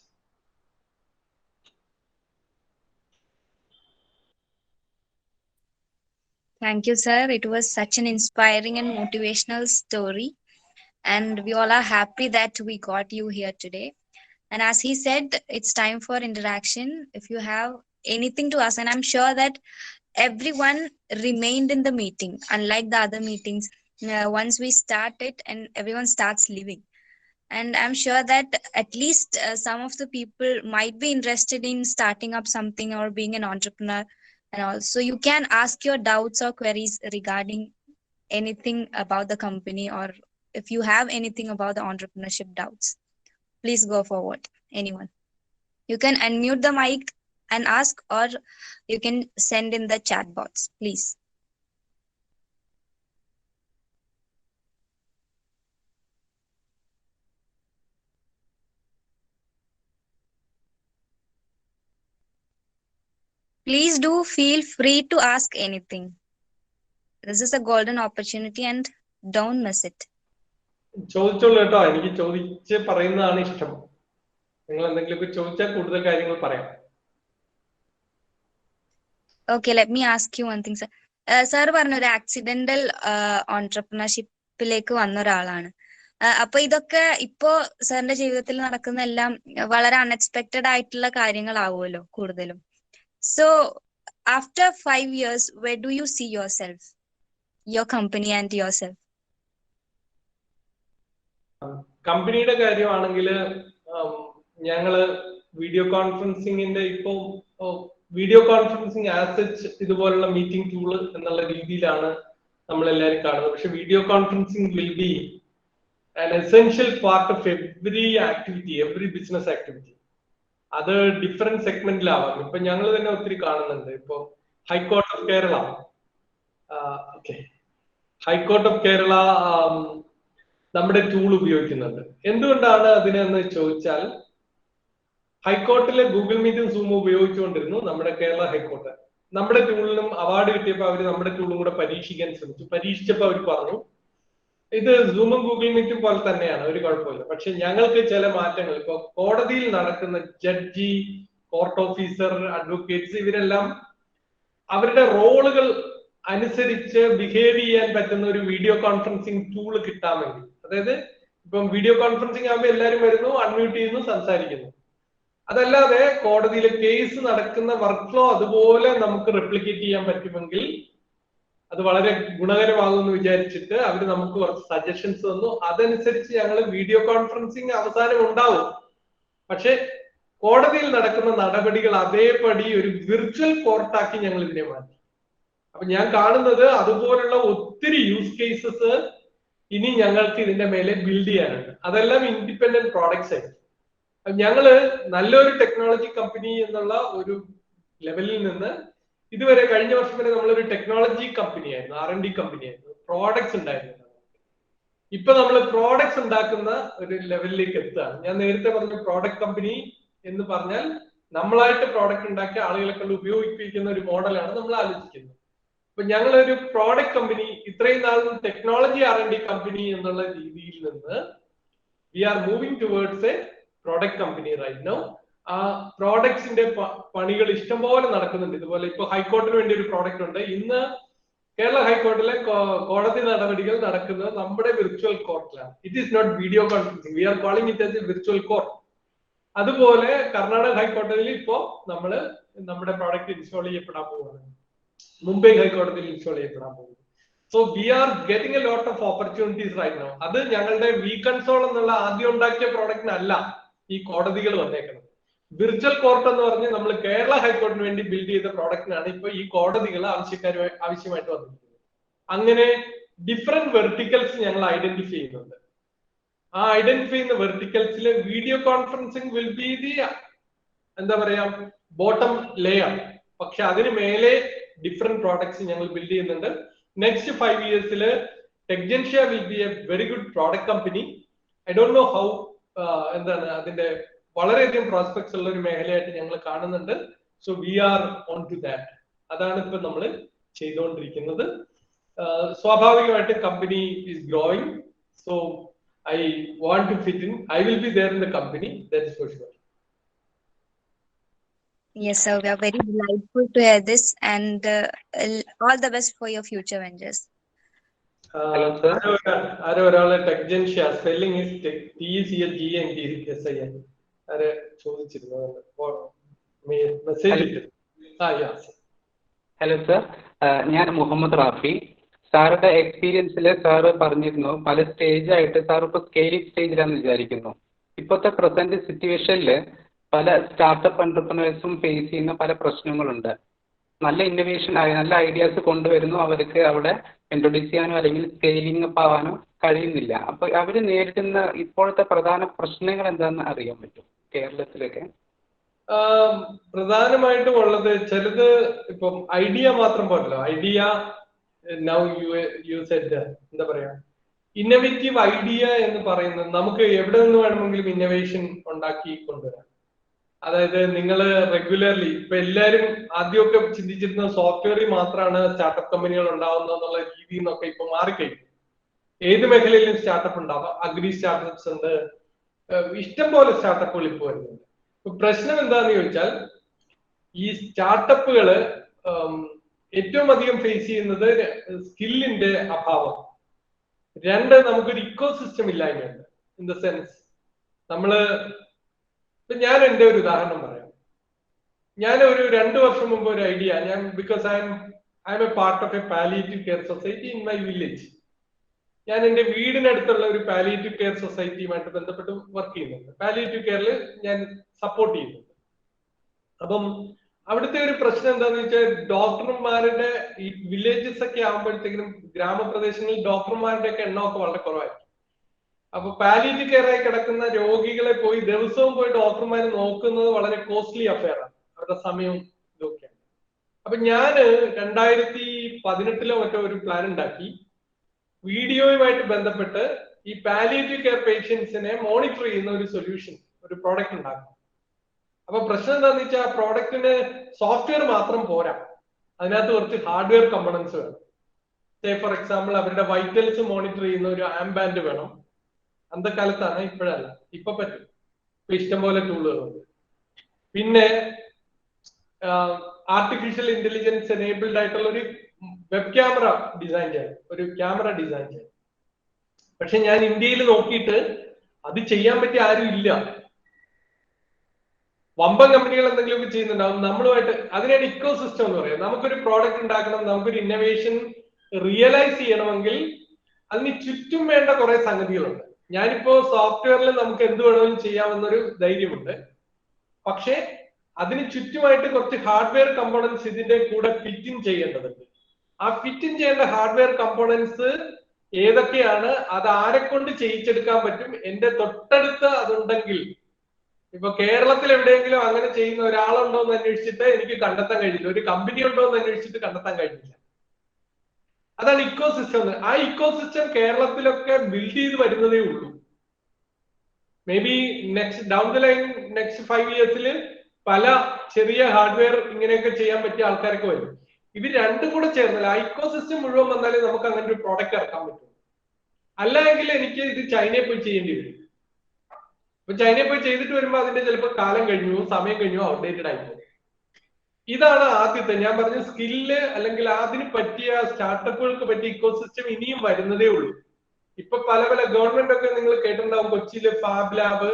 Thank you, sir. It was such an inspiring and motivational story. And we all are happy that we got you here today. And as he said, it's time for interaction. If you have anything to ask, and I'm sure that everyone remained in the meeting, unlike the other meetings. Once we start it and everyone starts leaving. And I'm sure that at least some of the people might be interested in starting up something or being an entrepreneur. And also you can ask your doubts or queries regarding anything about the company, or if you have anything about the entrepreneurship doubts, please go forward. Anyone, you can unmute the mic and ask, or you can send in the chat box, please. Please do feel free to ask anything. This is a golden opportunity and don't miss it. ചോദിച്ചോളൂ കേട്ടോ, എനിക്ക് ചോദിച്ച് പറയുന്നതാണ് ഇഷ്ടം. നിങ്ങൾ എന്തെങ്കിലുമൊക്കെ ചോദിച്ചാൽ കൂടുതൽ കാര്യങ്ങൾ പറയാം. Okay, let me ask you one thing, sir. Sir പറഞ്ഞു ഒരു ആക്സിഡന്റൽ ഓൺട്രപ്രണർഷിപ്പിലേക്ക് വന്ന ഒരാളാണ്. അപ്പൊ ഇതൊക്കെ ഇപ്പോ സാറിന്റെ ജീവിതത്തിൽ നടക്കുന്ന എല്ലാം വളരെ അൺഎക്സ്പെക്ടഡ് ആയിട്ടുള്ള കാര്യങ്ങളാവുമല്ലോ കൂടുതലും. So after 5 years, where do you see yourself, your company and yourself? കമ്പനിയുടെ കാര്യമാണെങ്കിൽ ഞങ്ങള് വീഡിയോ കോൺഫറൻസിങ്ങിന്റെ ഇപ്പോ വീഡിയോ കോൺഫറൻസിങ് ആസച്ച് ഇതുപോലുള്ള മീറ്റിംഗ് ടൂള് എന്നുള്ള രീതിയിലാണ് നമ്മൾ എല്ലാവരും കാണുന്നത്. പക്ഷെ video conferencing will B an essential part of every activity, every business activity. അത് ഡിഫറെന്റ് സെഗ്മെന്റിലാവാം. ഇപ്പൊ ഞങ്ങൾ തന്നെ ഒത്തിരി കാണുന്നുണ്ട്. ഇപ്പൊ high court of Kerala, high court of Kerala നമ്മുടെ ടൂൾ ഉപയോഗിക്കുന്നുണ്ട്. എന്തുകൊണ്ടാണ് അതിനെന്ന് ചോദിച്ചാൽ, ഹൈക്കോർട്ടിലെ ഗൂഗിൾ മീറ്റും സൂമും ഉപയോഗിച്ചുകൊണ്ടിരുന്നു നമ്മുടെ കേരള ഹൈക്കോർട്ട്. നമ്മുടെ ടൂളിനും അവാർഡ് കിട്ടിയപ്പോൾ അവർ നമ്മുടെ ടൂളും കൂടെ പരീക്ഷിക്കാൻ ശ്രമിച്ചു. പരീക്ഷിച്ചപ്പോൾ അവർ പറഞ്ഞു ഇത് സൂമും ഗൂഗിൾ മീറ്റും പോലെ തന്നെയാണ്, ഒരു കുഴപ്പമില്ല. പക്ഷെ ഞങ്ങൾക്ക് ചില മാറ്റങ്ങൾ, ഇപ്പൊ കോടതിയിൽ നടക്കുന്ന ജഡ്ജി, കോർട്ട് ഓഫീസർ, അഡ്വക്കേറ്റ്സ്, ഇവരെല്ലാം അവരുടെ റോളുകൾ അനുസരിച്ച് ബിഹേവ് ചെയ്യാൻ പറ്റുന്ന ഒരു വീഡിയോ കോൺഫറൻസിങ് ടൂള് കിട്ടാൻ വേണ്ടി. അതായത് ഇപ്പം വീഡിയോ കോൺഫറൻസിങ് ആകുമ്പോൾ എല്ലാവരും വരുന്നു, അൺമ്യൂട്ട് ചെയ്യുന്നു, സംസാരിക്കുന്നു. അതല്ലാതെ കോടതിയിലെ കേസ് നടക്കുന്ന വർക്ക് ഫ്ലോ അതുപോലെ നമുക്ക് റെപ്ലിക്കേറ്റ് ചെയ്യാൻ പറ്റുമെങ്കിൽ അത് വളരെ ഗുണകരമാകുമെന്ന് വിചാരിച്ചിട്ട് അവർ നമുക്ക് കുറച്ച് സജഷൻസ് തന്നു. അതനുസരിച്ച് ഞങ്ങൾ വീഡിയോ കോൺഫറൻസിങ് അവസാനം ഉണ്ടാവും, പക്ഷെ കോടതിയിൽ നടക്കുന്ന നടപടികൾ അതേപടി ഒരു വിർച്വൽ കോർട്ടാക്കി ഞങ്ങൾ ഇതിനെ മാറ്റി. അപ്പൊ ഞാൻ കാണുന്നത് അതുപോലുള്ള ഒത്തിരി യൂസ് കേസസ് ഇനി ഞങ്ങൾക്ക് ഇതിന്റെ മേലെ ബിൽഡ് ചെയ്യാനുണ്ട്. അതെല്ലാം ഇൻഡിപെൻഡന്റ് പ്രോഡക്ട്സ് ആയിരിക്കും. ഞങ്ങള് നല്ലൊരു ടെക്നോളജി കമ്പനി എന്നുള്ള ഒരു ലെവലിൽ നിന്ന് ഇതുവരെ കഴിഞ്ഞ വർഷം വരെ നമ്മളൊരു ടെക്നോളജി കമ്പനി ആയിരുന്നു, R&D കമ്പനി ആയിരുന്നു, പ്രോഡക്ട്സ് ഉണ്ടായിരുന്നു. ഇപ്പൊ നമ്മൾ പ്രോഡക്ട്സ് ഉണ്ടാക്കുന്ന ഒരു ലെവലിലേക്ക് എത്തുകയാണ്. ഞാൻ നേരത്തെ പറഞ്ഞ പ്രോഡക്റ്റ് കമ്പനി എന്ന് പറഞ്ഞാൽ നമ്മളായിട്ട് പ്രോഡക്റ്റ് ഉണ്ടാക്കിയ ആളുകളെ കൊണ്ട് ഉപയോഗിപ്പിക്കുന്ന ഒരു മോഡലാണ് നമ്മൾ ആലോചിക്കുന്നത്. അപ്പൊ ഞങ്ങളൊരു പ്രോഡക്റ്റ് കമ്പനി, ഇത്രയും നാളും ടെക്നോളജി R&D കമ്പനി എന്നുള്ള രീതിയിൽ നിന്ന് we are moving towards a product company right now. ആ പ്രോഡക്ട്സിന്റെ പണികൾ ഇഷ്ടംപോലെ നടക്കുന്നുണ്ട്. ഇതുപോലെ ഇപ്പൊ ഹൈക്കോർട്ടിന് വേണ്ടി ഒരു പ്രോഡക്റ്റ് ഉണ്ട്. ഇന്ന് കേരള ഹൈക്കോർട്ടിലെ കോടതി നടപടികൾ നടക്കുന്നത് നമ്മുടെ വിർച്വൽ കോർട്ടിലാണ്. It is not video conferencing, we are calling it as a virtual court. അതുപോലെ കർണാടക ഹൈക്കോടതിയിൽ ഇപ്പോ നമ്മുടെ പ്രോഡക്റ്റ് ഇൻസ്റ്റാൾ ചെയ്യപ്പെടാൻ പോകുന്നത്, മുംബൈ ഹൈക്കോടതിയിൽ ഇൻസ്റ്റാൾ ചെയ്യപ്പെടാൻ പോകുന്നത്. So we are getting a lot of opportunities right now. അത് ഞങ്ങളുടെ വി കൺസോൾ എന്നുള്ള ആദ്യം ഉണ്ടാക്കിയ പ്രോഡക്റ്റിനല്ല, ഈ കോടതികൾ വന്നേക്കുന്നത്. വിർച്വൽ കോർട്ട് എന്ന് പറഞ്ഞ് നമ്മൾ കേരള ഹൈക്കോടതിന് വേണ്ടി ബിൽഡ് ചെയ്ത പ്രോഡക്റ്റിനാണ് ഇപ്പൊ ഈ കോടതികൾ ആവശ്യമായിട്ട് വന്നിരിക്കുന്നത്. അങ്ങനെ ഡിഫറെന്റ് വെർട്ടിക്കൽസ് ഞങ്ങൾ ഐഡന്റിഫൈ ചെയ്യുന്നുണ്ട്. ആ ഐഡന്റിഫൈ ചെയ്യുന്ന വെർട്ടിക്കൽസിൽ video conferencing will be the എന്താ പറയാ ബോട്ടം ലെയർ. പക്ഷെ അതിന് മേലെ ഡിഫറെന്റ് പ്രോഡക്ട്സ് ഞങ്ങൾ ബിൽഡ് ചെയ്യുന്നുണ്ട്. Next 5 years Techgentsia will be a very good product company. I don't know how എന്താണ് അതിന്റെ വളരെയധികം പ്രോസ്പെക്ട്സ് ഉള്ള ഒരു മേഖലയായിട്ട് ഞങ്ങൾ കാണുന്നുണ്ട്. So we are on to that. അതാണ് ഇപ്പൊ നമ്മൾ ചെയ്തുകൊണ്ടിരിക്കുന്നത്. സ്വാഭാവികമായിട്ട് company is growing. So I want to fit in. I will be there in the company. That is for sure. Yes, sir. We are very delightful to hear this, and all the best for your future ventures. Hello, sir. Arora Techgentia. Spelling is TECHGENTSIN. Are ചോദിച്ചിരുന്നു message. Yes. Hello, sir. ഞാൻ Muhammad Rafi. സാറുടെ എക്സ്പീരിയൻസിൽ sir പറഞ്ഞിരുന്നു പല stage ആയിട്ട് sir ഇപ്പോൾ scaling സ്റ്റേജിലാണെന്ന് വിചാരിക്കുന്നു. ഇപ്പോഴത്തെ present സിറ്റുവേഷനിൽ പല സ്റ്റാർട്ടപ്പ് എന്റർപ്രണേഴ്സും ഫേസ് ചെയ്യുന്ന പല പ്രശ്നങ്ങളുണ്ട്. നല്ല ഇന്നോവേഷൻ നല്ല ഐഡിയാസ് കൊണ്ടുവരുന്നു, അവർക്ക് അവിടെ ഇൻട്രൊഡ്യൂസ് ചെയ്യാനോ അല്ലെങ്കിൽ സ്കെയിലിംഗ് അപ്പ് ആവാനോ കഴിയുന്നില്ല. അപ്പോൾ അവർ നേരിടുന്ന ഇപ്പോഴത്തെ പ്രധാന പ്രശ്നങ്ങൾ എന്താണെന്ന് അറിയാൻ പറ്റും കേരളത്തിലൊക്കെ? പ്രധാനമായിട്ടും ഉള്ളത് ചിലത് ഇപ്പം ഐഡിയ മാത്രം പോരല്ലോ. ഐഡിയ നൗ യു സെഡ് എന്താ പറയാ ഇന്നോവേറ്റീവ് ഐഡിയ എന്ന് പറയുന്നത് നമുക്ക് എവിടെ നിന്ന് വേണമെങ്കിലും ഇന്നോവേഷൻ ഉണ്ടാക്കി കൊണ്ടുവരാം. അതായത് നിങ്ങൾ റെഗുലർലി ഇപ്പൊ എല്ലാവരും ആദ്യമൊക്കെ ചിന്തിച്ചിരുന്ന സോഫ്റ്റ്വെയറിൽ മാത്രമാണ് സ്റ്റാർട്ടപ്പ് കമ്പനികൾ ഉണ്ടാവുന്നത് എന്നുള്ള രീതിയിൽ നിന്നൊക്കെ ഇപ്പൊ മാറിക്കഴിഞ്ഞു. ഏത് മേഖലയിലും സ്റ്റാർട്ടപ്പ് ഉണ്ടാവാം. അഗ്രി സ്റ്റാർട്ടപ്സ് ഉണ്ട്, ഇഷ്ടം പോലെ സ്റ്റാർട്ടപ്പുകൾ ഇപ്പൊ വരുന്നുണ്ട്. പ്രശ്നം എന്താന്ന് ചോദിച്ചാൽ ഈ സ്റ്റാർട്ടപ്പുകള് ഏറ്റവും അധികം ഫേസ് ചെയ്യുന്നത് സ്കില്ലിന്റെ അഭാവം. രണ്ട്, നമുക്കൊരു ഇക്കോ സിസ്റ്റം ഇല്ലായ്മയുണ്ട്. ഇൻ ദ സെൻസ് ഞാൻ എന്റെ ഒരു ഉദാഹരണം പറയാം. ഞാൻ ഒരു 2 വർഷം മുമ്പ് ഒരു idea because I M A part of A palliative care society in my village. ഞാൻ എന്റെ വീടിനടുത്തുള്ള ഒരു പാലിയേറ്റീവ് കെയർ സൊസൈറ്റിയുമായിട്ട് ബന്ധപ്പെട്ട് വർക്ക് ചെയ്യുന്നുണ്ട്. പാലിയേറ്റീവ് കെയറിൽ ഞാൻ സപ്പോർട്ട് ചെയ്യുന്നുണ്ട്. അപ്പം അവിടുത്തെ ഒരു പ്രശ്നം എന്താണെന്ന് വെച്ചാൽ ഡോക്ടർമാരുടെ ഈ വില്ലേജസ് ഒക്കെ ആകുമ്പോഴത്തേക്കും ഗ്രാമപ്രദേശങ്ങളിൽ ഡോക്ടർമാരുടെ ഒക്കെ എണ്ണമൊക്കെ വളരെ കുറവായിരിക്കും. അപ്പൊ പാലിയേറ്റീവ് കെയർ ആയി കിടക്കുന്ന രോഗികളെ പോയി ദിവസവും പോയി ഡോക്ടർമാർ നോക്കുന്നത് വളരെ കോസ്റ്റ്ലി അഫെയർ ആണ്. അവരുടെ സമയവും ഇതൊക്കെയാണ്. അപ്പൊ ഞാന് 2018 മറ്റോ ഒരു പ്ലാൻ ഉണ്ടാക്കി. വീഡിയോയുമായിട്ട് ബന്ധപ്പെട്ട് ഈ പാലിയേറ്റീവ് കെയർ പേഷ്യൻസിനെ മോണിറ്റർ ചെയ്യുന്ന ഒരു സൊല്യൂഷൻ, ഒരു പ്രോഡക്റ്റ് ഉണ്ടാക്കും. അപ്പൊ പ്രശ്നം എന്താണെന്ന് വെച്ചാൽ ആ പ്രോഡക്റ്റിന് സോഫ്റ്റ്വെയർ മാത്രം പോരാ, അതിനകത്ത് കുറച്ച് ഹാർഡ്വെയർ കമ്പോണൻസ് വേണം. സേ ഫോർ എക്സാമ്പിൾ അവരുടെ വൈറ്റൽസ് മോണിറ്റർ ചെയ്യുന്ന ഒരു ആംബാൻഡ് വേണം. അന്നത്തെ കാലത്താണ്, ഇപ്പോഴല്ല. ഇപ്പൊ പറ്റും, ഇപ്പൊ ഇഷ്ടംപോലെ ടൂളുകളുണ്ട്. പിന്നെ ആർട്ടിഫിഷ്യൽ ഇന്റലിജൻസ് എനേബിൾഡ് ആയിട്ടുള്ള ഒരു വെബ് ക്യാമറ ഡിസൈൻ ചെയ്യാൻ, ഒരു ക്യാമറ ഡിസൈൻ ചെയ്യാൻ. പക്ഷെ ഞാൻ ഇന്ത്യയിൽ നോക്കിയിട്ട് അത് ചെയ്യാൻ പറ്റിയ ആരും ഇല്ല. വമ്പൻ കമ്പനികൾ എന്തെങ്കിലുമൊക്കെ ചെയ്യുന്നുണ്ടാവും. നമ്മളുമായിട്ട് അതിനാണ് ഇക്കോ സിസ്റ്റം എന്ന് പറയുന്നത്. നമുക്കൊരു പ്രോഡക്റ്റ് ഉണ്ടാക്കണം, നമുക്കൊരു ഇന്നോവേഷൻ റിയലൈസ് ചെയ്യണമെങ്കിൽ അതിന് ചുറ്റും വേണ്ട കുറെ സംഗതികളുണ്ട്. ഞാനിപ്പോ സോഫ്റ്റ്വെയറിൽ നമുക്ക് എന്ത് വേണമെങ്കിലും ചെയ്യാമെന്നൊരു ധൈര്യമുണ്ട്. പക്ഷെ അതിന് ചുറ്റുമായിട്ട് കുറച്ച് ഹാർഡ്വെയർ കമ്പോണൻസ് ഇതിന്റെ കൂടെ ഫിറ്റ് ഇൻ ചെയ്യേണ്ടതുണ്ട്. ആ ഫിറ്റ് ഇൻ ചെയ്യേണ്ട ഹാർഡ്വെയർ കമ്പോണൻസ് ഏതൊക്കെയാണ്, അത് ആരെ കൊണ്ട് ചെയ്യിച്ചെടുക്കാൻ പറ്റും, എന്റെ തൊട്ടടുത്ത് അതുണ്ടെങ്കിൽ. ഇപ്പൊ കേരളത്തിൽ എവിടെയെങ്കിലും അങ്ങനെ ചെയ്യുന്ന ഒരാളുണ്ടോ എന്ന് അന്വേഷിച്ചിട്ട് എനിക്ക് കണ്ടെത്താൻ കഴിഞ്ഞില്ല. ഒരു കമ്പനി ഉണ്ടോ എന്ന് അന്വേഷിച്ചിട്ട് കണ്ടെത്താൻ കഴിഞ്ഞില്ല. അതാണ് ഇക്കോ സിസ്റ്റം. ആ ഇക്കോ സിസ്റ്റം കേരളത്തിലൊക്കെ ബിൽഡ് ചെയ്ത് വരുന്നതേ ഉള്ളൂ. May be down the line next 5 years പല ചെറിയ ഹാർഡ്വെയർ ഇങ്ങനെയൊക്കെ ചെയ്യാൻ പറ്റിയ ആൾക്കാരൊക്കെ വരും. ഇത് രണ്ടും കൂടെ ചേർന്നല്ല, ആ ഇക്കോ സിസ്റ്റം മുഴുവൻ വന്നാലേ നമുക്ക് അങ്ങനെ ഒരു പ്രോഡക്റ്റ് ഇറക്കാൻ പറ്റും. അല്ലെങ്കിൽ എനിക്ക് ഇത് ചൈനയിൽ പോയി ചെയ്യേണ്ടി വരും. ഇപ്പൊ ചൈനയിൽ പോയി ചെയ്തിട്ട് വരുമ്പോൾ അതിന്റെ ചിലപ്പോൾ കാലം കഴിഞ്ഞു, സമയം കഴിഞ്ഞു, ഔട്ട്ഡേറ്റഡ് ആയിപ്പോ. ഇതാണ് ആദ്യത്തെ ഞാൻ പറഞ്ഞ സ്കില്ല്, അല്ലെങ്കിൽ അതിന് പറ്റിയ സ്റ്റാർട്ടപ്പുകൾക്ക് പറ്റിയ ഇക്കോ സിസ്റ്റം ഇനിയും വരുന്നതേ ഉള്ളൂ. ഇപ്പൊ പല ഗവൺമെന്റ് ഒക്കെ നിങ്ങൾ കേട്ടിട്ടുണ്ടാവും, കൊച്ചിയില് ഫാബ് ലാബ്,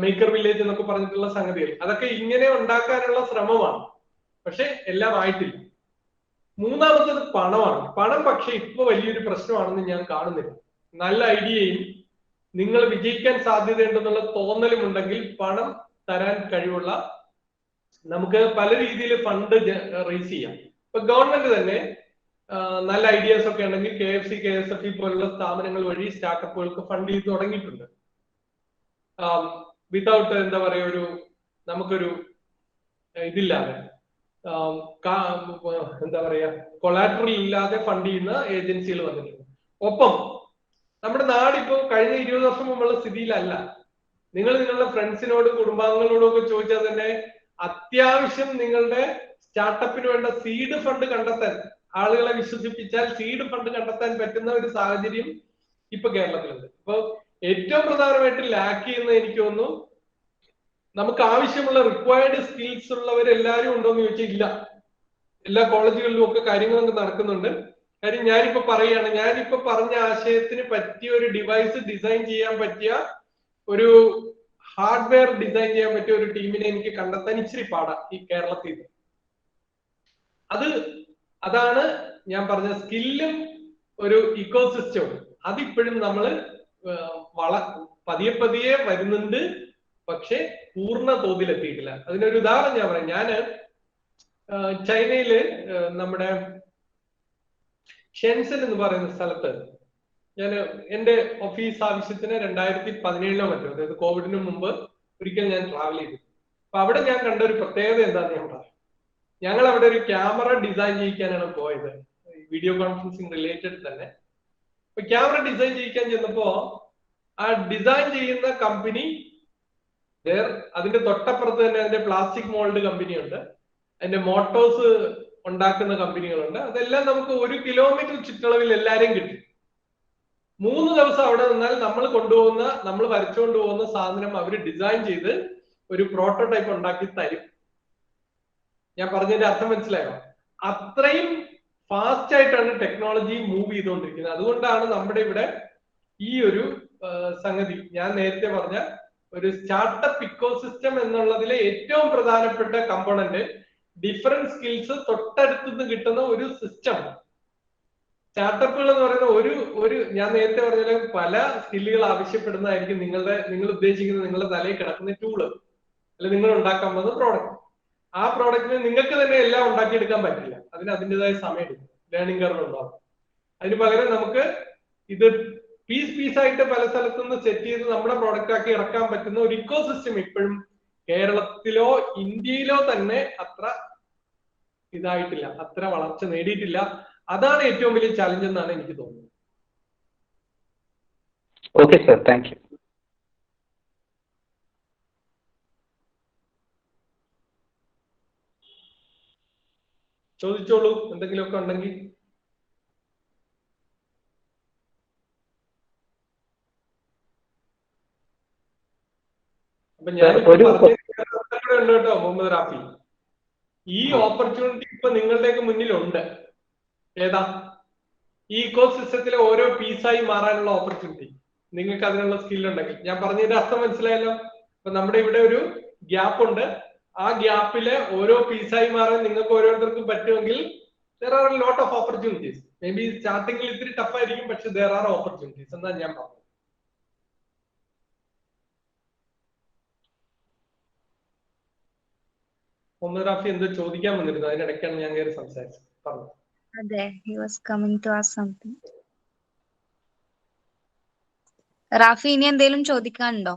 മേക്കർ വില്ലേജ് എന്നൊക്കെ പറഞ്ഞിട്ടുള്ള സംഗതികൾ. അതൊക്കെ ഇങ്ങനെ ഉണ്ടാക്കാനുള്ള ശ്രമമാണ്, പക്ഷെ എല്ലാം ആയിട്ടില്ല. മൂന്നാമത്തത് പണമാണ്. പണം പക്ഷെ ഇപ്പൊ വലിയൊരു പ്രശ്നമാണെന്ന് ഞാൻ കാണുന്നില്ല. നല്ല ഐഡിയയും നിങ്ങൾ വിജയിക്കാൻ സാധ്യതയുണ്ടെന്നുള്ള തോന്നലുമുണ്ടെങ്കിൽ പണം തരാൻ കഴിവുള്ള നമുക്ക് പല രീതിയിൽ ഫണ്ട് റേസ് ചെയ്യാം. ഇപ്പൊ ഗവൺമെന്റ് തന്നെ നല്ല ഐഡിയാസ് ഒക്കെ ഉണ്ടെങ്കിൽ KFC, KSFE പോലുള്ള സ്ഥാപനങ്ങൾ വഴി സ്റ്റാർട്ടപ്പുകൾക്ക് ഫണ്ട് ചെയ്ത് തുടങ്ങിയിട്ടുണ്ട്. വിതൗട്ട് എന്താ പറയാ നമുക്കൊരു ഇതില്ലാതെ എന്താ പറയാ കൊളാറ്ററൽ ഇല്ലാതെ ഫണ്ട് ചെയ്യുന്ന ഏജൻസികൾ വന്നിട്ടുണ്ട്. ഒപ്പം നമ്മുടെ നാടിപ്പോ കഴിഞ്ഞ 20 വർഷം മുമ്പുള്ള സ്ഥിതിയിലല്ല. നിങ്ങൾ നിങ്ങളുടെ ഫ്രണ്ട്സിനോടും കുടുംബാംഗങ്ങളോടും ഒക്കെ ചോദിച്ചാൽ തന്നെ അത്യാവശ്യം നിങ്ങളുടെ സ്റ്റാർട്ടപ്പിന് വേണ്ട സീഡ് ഫണ്ട് കണ്ടെത്താൻ, ആളുകളെ വിശ്വസിപ്പിച്ചാൽ സീഡ് ഫണ്ട് കണ്ടെത്താൻ പറ്റുന്ന ഒരു സാഹചര്യം ഇപ്പൊ കേരളത്തിലുണ്ട്. ഇപ്പൊ ഏറ്റവും പ്രധാനമായിട്ട് ലാക്ക് ചെയ്യുന്നത് എനിക്ക് തോന്നുന്നു, നമുക്ക് ആവശ്യമുള്ള റിക്വയർഡ് സ്കിൽസ് ഉള്ളവരെല്ലാവരും ഉണ്ടോ എന്ന് ചോദിച്ചാൽ ഇല്ല. എല്ലാ കോളേജുകളിലും ഒക്കെ കാര്യങ്ങളൊക്കെ നടക്കുന്നുണ്ട്. കാര്യം ഞാനിപ്പോ പറയുകയാണ്, ഞാനിപ്പോ പറഞ്ഞ ആശയത്തിന് പറ്റിയ ഒരു ഡിവൈസ് ഡിസൈൻ ചെയ്യാൻ പറ്റിയ ഒരു ഹാർഡ്വെയർ ഡിസൈൻ ചെയ്യാൻ പറ്റിയ ഒരു ടീമിനെ എനിക്ക് കണ്ടെത്താൻ ഇച്ചിരി പാടാ ഈ കേരളത്തിൽ. അതാണ് ഞാൻ പറഞ്ഞ സ്കില്ലും ഒരു ഇക്കോസിസ്റ്റവും. അതിപ്പോഴും നമ്മൾ പതിയെ പതിയെ വരുന്നുണ്ട്, പക്ഷെ പൂർണ്ണ തോതിലെത്തിയിട്ടില്ല. അതിനൊരു ഉദാഹരണം ഞാൻ പറയാം. ഞാന് ചൈനയില് നമ്മുടെ ഷെൻസൻ എന്ന് പറയുന്ന സ്ഥലത്ത് ഞാൻ എന്റെ ഓഫീസ് ആവശ്യത്തിന് 2017 മറ്റോ, അതായത് കോവിഡിന് മുമ്പ് ഒരിക്കൽ ഞാൻ ട്രാവൽ ചെയ്തു. അപ്പൊ അവിടെ ഞാൻ കണ്ട ഒരു പ്രത്യേകത എന്താണെന്ന് ഞാൻ പറയാം. ഞങ്ങൾ അവിടെ ഒരു ക്യാമറ ഡിസൈൻ ചെയ്യിക്കാനാണ് പോയത്, വീഡിയോ കോൺഫറൻസിങ് റിലേറ്റഡ് തന്നെ. അപ്പൊ ക്യാമറ ഡിസൈൻ ചെയ്യിക്കാൻ ചെന്നപ്പോ ആ ഡിസൈൻ ചെയ്യുന്ന കമ്പനി അതിന്റെ തൊട്ടപ്പുറത്ത് തന്നെ അതിന്റെ പ്ലാസ്റ്റിക് മോൾഡ് കമ്പനിയുണ്ട്, അതിന്റെ മോട്ടോഴ്സ് ഉണ്ടാക്കുന്ന കമ്പനികളുണ്ട്. അതെല്ലാം നമുക്ക് 1 കിലോമീറ്റർ ചുറ്റളവിൽ എല്ലാരെയും കിട്ടും. 3 ദിവസം അവിടെ നിന്നാൽ നമ്മൾ വരച്ചുകൊണ്ട് പോകുന്ന സാധനം അവർ ഡിസൈൻ ചെയ്ത് ഒരു പ്രോട്ടോടൈപ്പ് ഉണ്ടാക്കി തരും. ഞാൻ പറഞ്ഞതിന്റെ അർത്ഥം മനസ്സിലായോ? അത്രയും ഫാസ്റ്റ് ആയിട്ടാണ് ടെക്നോളജി മൂവ് ചെയ്തുകൊണ്ടിരിക്കുന്നത്. അതുകൊണ്ടാണ് നമ്മുടെ ഇവിടെ ഈ ഒരു സംഗതി ഞാൻ നേരത്തെ പറഞ്ഞ ഒരു സ്റ്റാർട്ടപ്പ് ഇക്കോസിസ്റ്റം എന്നുള്ളതിലെ ഏറ്റവും പ്രധാനപ്പെട്ട കമ്പോണന്റ് ഡിഫറെന്റ് സ്കിൽസ് തൊട്ടടുത്തുനിന്ന് കിട്ടുന്ന ഒരു സിസ്റ്റം. സ്റ്റാർട്ടപ്പുകൾ എന്ന് പറയുന്ന ഞാൻ നേരത്തെ പറഞ്ഞ പല സ്കില്ലുകൾ ആവശ്യപ്പെടുന്നതായിരിക്കും നിങ്ങൾ ഉദ്ദേശിക്കുന്ന നിങ്ങളുടെ തലയിൽ കിടക്കുന്ന ടൂള്, അല്ലെങ്കിൽ നിങ്ങൾ ഉണ്ടാക്കാൻ പോകുന്ന പ്രോഡക്റ്റ്. ആ പ്രോഡക്റ്റിന് നിങ്ങൾക്ക് തന്നെ എല്ലാം ഉണ്ടാക്കിയെടുക്കാൻ പറ്റില്ല, അതിൻ്റെതായ സമയം എടുക്കും, ലേണിംഗ് കർവ് ഉണ്ടാവും. അതിന് പകരം നമുക്ക് ഇത് പീസായിട്ട് പല സ്ഥലത്തുനിന്ന് സെറ്റ് ചെയ്ത് നമ്മുടെ പ്രോഡക്റ്റ് ആക്കി ഇറക്കാൻ പറ്റുന്ന ഒരു ഇക്കോസിസ്റ്റം ഇപ്പോഴും കേരളത്തിലോ ഇന്ത്യയിലോ തന്നെ അത്ര ഇതായിട്ടില്ല, അത്ര വളർച്ച നേടിയിട്ടില്ല. അതാണ് ഏറ്റവും വലിയ ചലഞ്ച് എന്നാണ് എനിക്ക് തോന്നുന്നത്. Okay sir, thank U. ചോദിച്ചോളൂ, എന്തെങ്കിലുമൊക്കെ ഉണ്ടെങ്കിൽ. അപ്പൊ ഞാൻ ഉണ്ട് കേട്ടോ മുഹമ്മദ് റാഫി, ഈ ഓപ്പർച്യൂണിറ്റി ഇപ്പൊ നിങ്ങളുടെയൊക്കെ മുന്നിലുണ്ട്. ഏതാ? ഈ ഇക്കോ സിസ്റ്റത്തിലെ ഓരോ പീസായി മാറാനുള്ള ഓപ്പർച്യൂണിറ്റി നിങ്ങൾക്ക് അതിനുള്ള സ്കില്ലുണ്ടെങ്കിൽ. ഞാൻ പറഞ്ഞതിന്റെ അർത്ഥം മനസ്സിലായല്ലോ? അപ്പൊ നമ്മുടെ ഇവിടെ ഒരു ഗ്യാപ്പ് ഉണ്ട്, ആ ഗ്യാപ്പിലെ ഓരോ പീസായി മാറാൻ നിങ്ങൾക്ക് ഓരോരുത്തർക്കും പറ്റുമെങ്കിൽ there are a lot of opportunities. Maybe സ്റ്റാർട്ടിങ്ങിൽ ഇത്തിരി ടഫായിരിക്കും, പക്ഷെ there are opportunities എന്നാണ് ഞാൻ പറഞ്ഞത്. മുഹമ്മദ് റാഫി എന്തോ ചോദിക്കാൻ വന്നിരുന്നു, അതിനിടയ്ക്കാണ് ഞാൻ കയറി സംസാരിച്ചത്. പറഞ്ഞു. അതെ, he was coming to ask something. Rafi ഇനി എന്തെങ്കിലും ചോദിക്കാനുണ്ടോ?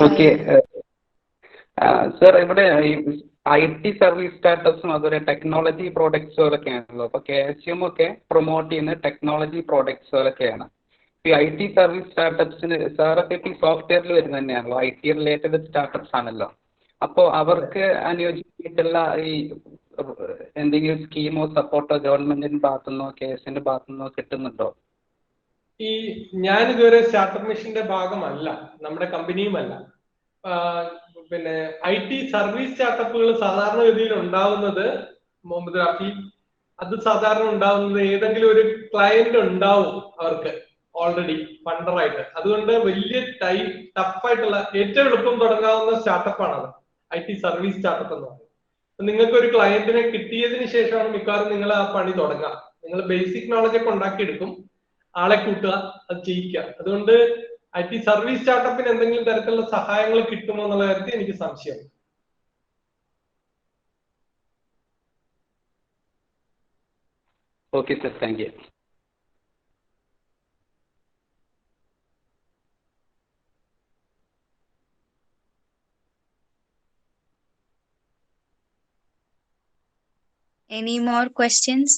ഓക്കെ സർ, ഇവിടെ IT സർവീസ് സ്റ്റാർട്ടപ്സും അതുപോലെ ടെക്നോളജി പ്രോഡക്ട്സുകളൊക്കെ ആണല്ലോ. അപ്പൊ KSUM ഒക്കെ പ്രൊമോട്ട് ചെയ്യുന്ന ടെക്നോളജി പ്രോഡക്ട്സുകളൊക്കെയാണ്. ഈ IT സർവീസ് സ്റ്റാർട്ടപ്സിന് സാറൊക്കെ ഈ സോഫ്റ്റ്വെയറിൽ വരുന്ന തന്നെയാണല്ലോ, IT റിലേറ്റഡ് സ്റ്റാർട്ടപ്സ് ആണല്ലോ. അപ്പോൾ അവർക്ക് അനുയോജ്യമായിട്ടുള്ള ഈ എന്തെങ്കിലും സ്കീമോ സപ്പോർട്ടോ ഗവൺമെന്റിന്റെ ഭാഗത്തുനിന്നോ KSന്റെ ഭാഗത്തുനിന്നോ കിട്ടുന്നുണ്ടോ? ഞാനിതുവരെ സ്റ്റാർട്ടപ്പ് മിഷന്റെ ഭാഗമല്ല, നമ്മുടെ കമ്പനിയുമല്ല. പിന്നെ IT സർവീസ് സ്റ്റാർട്ടപ്പുകൾ സാധാരണഗതിയിൽ ഉണ്ടാവുന്നത് മുഹമ്മദ് റാഫി, അത് സാധാരണ ഉണ്ടാവുന്നത് ഏതെങ്കിലും ഒരു ക്ലയന്റ് ഉണ്ടാവും അവർക്ക് ഓൾറെഡി ഫണ്ടറായിട്ട്. അതുകൊണ്ട് വലിയ ടഫായിട്ടുള്ള ഏറ്റവും എളുപ്പം തുടങ്ങാവുന്ന സ്റ്റാർട്ടപ്പാണ് അത് IT സർവീസ് സ്റ്റാർട്ടപ്പ് എന്ന് പറയുന്നത്. നിങ്ങൾക്ക് ഒരു ക്ലയന്റിനെ കിട്ടിയതിന് ശേഷമാണ് മിക്കവാറും നിങ്ങൾ ആ പണി തുടങ്ങുക. നിങ്ങൾ ബേസിക് നോളജ് ഒക്കെ ഉണ്ടാക്കിയെടുക്കും, ആളെ കൂട്ടുക, അത് ചെയ്യിക്കുക. അതുകൊണ്ട് IT സർവീസ് സ്റ്റാർട്ടപ്പിന് എന്തെങ്കിലും തരത്തിലുള്ള സഹായങ്ങൾ കിട്ടുമോ എന്നുള്ള കാര്യത്തിൽ എനിക്ക് സംശയമുണ്ട്. Okay sir, thank U. Any more questions?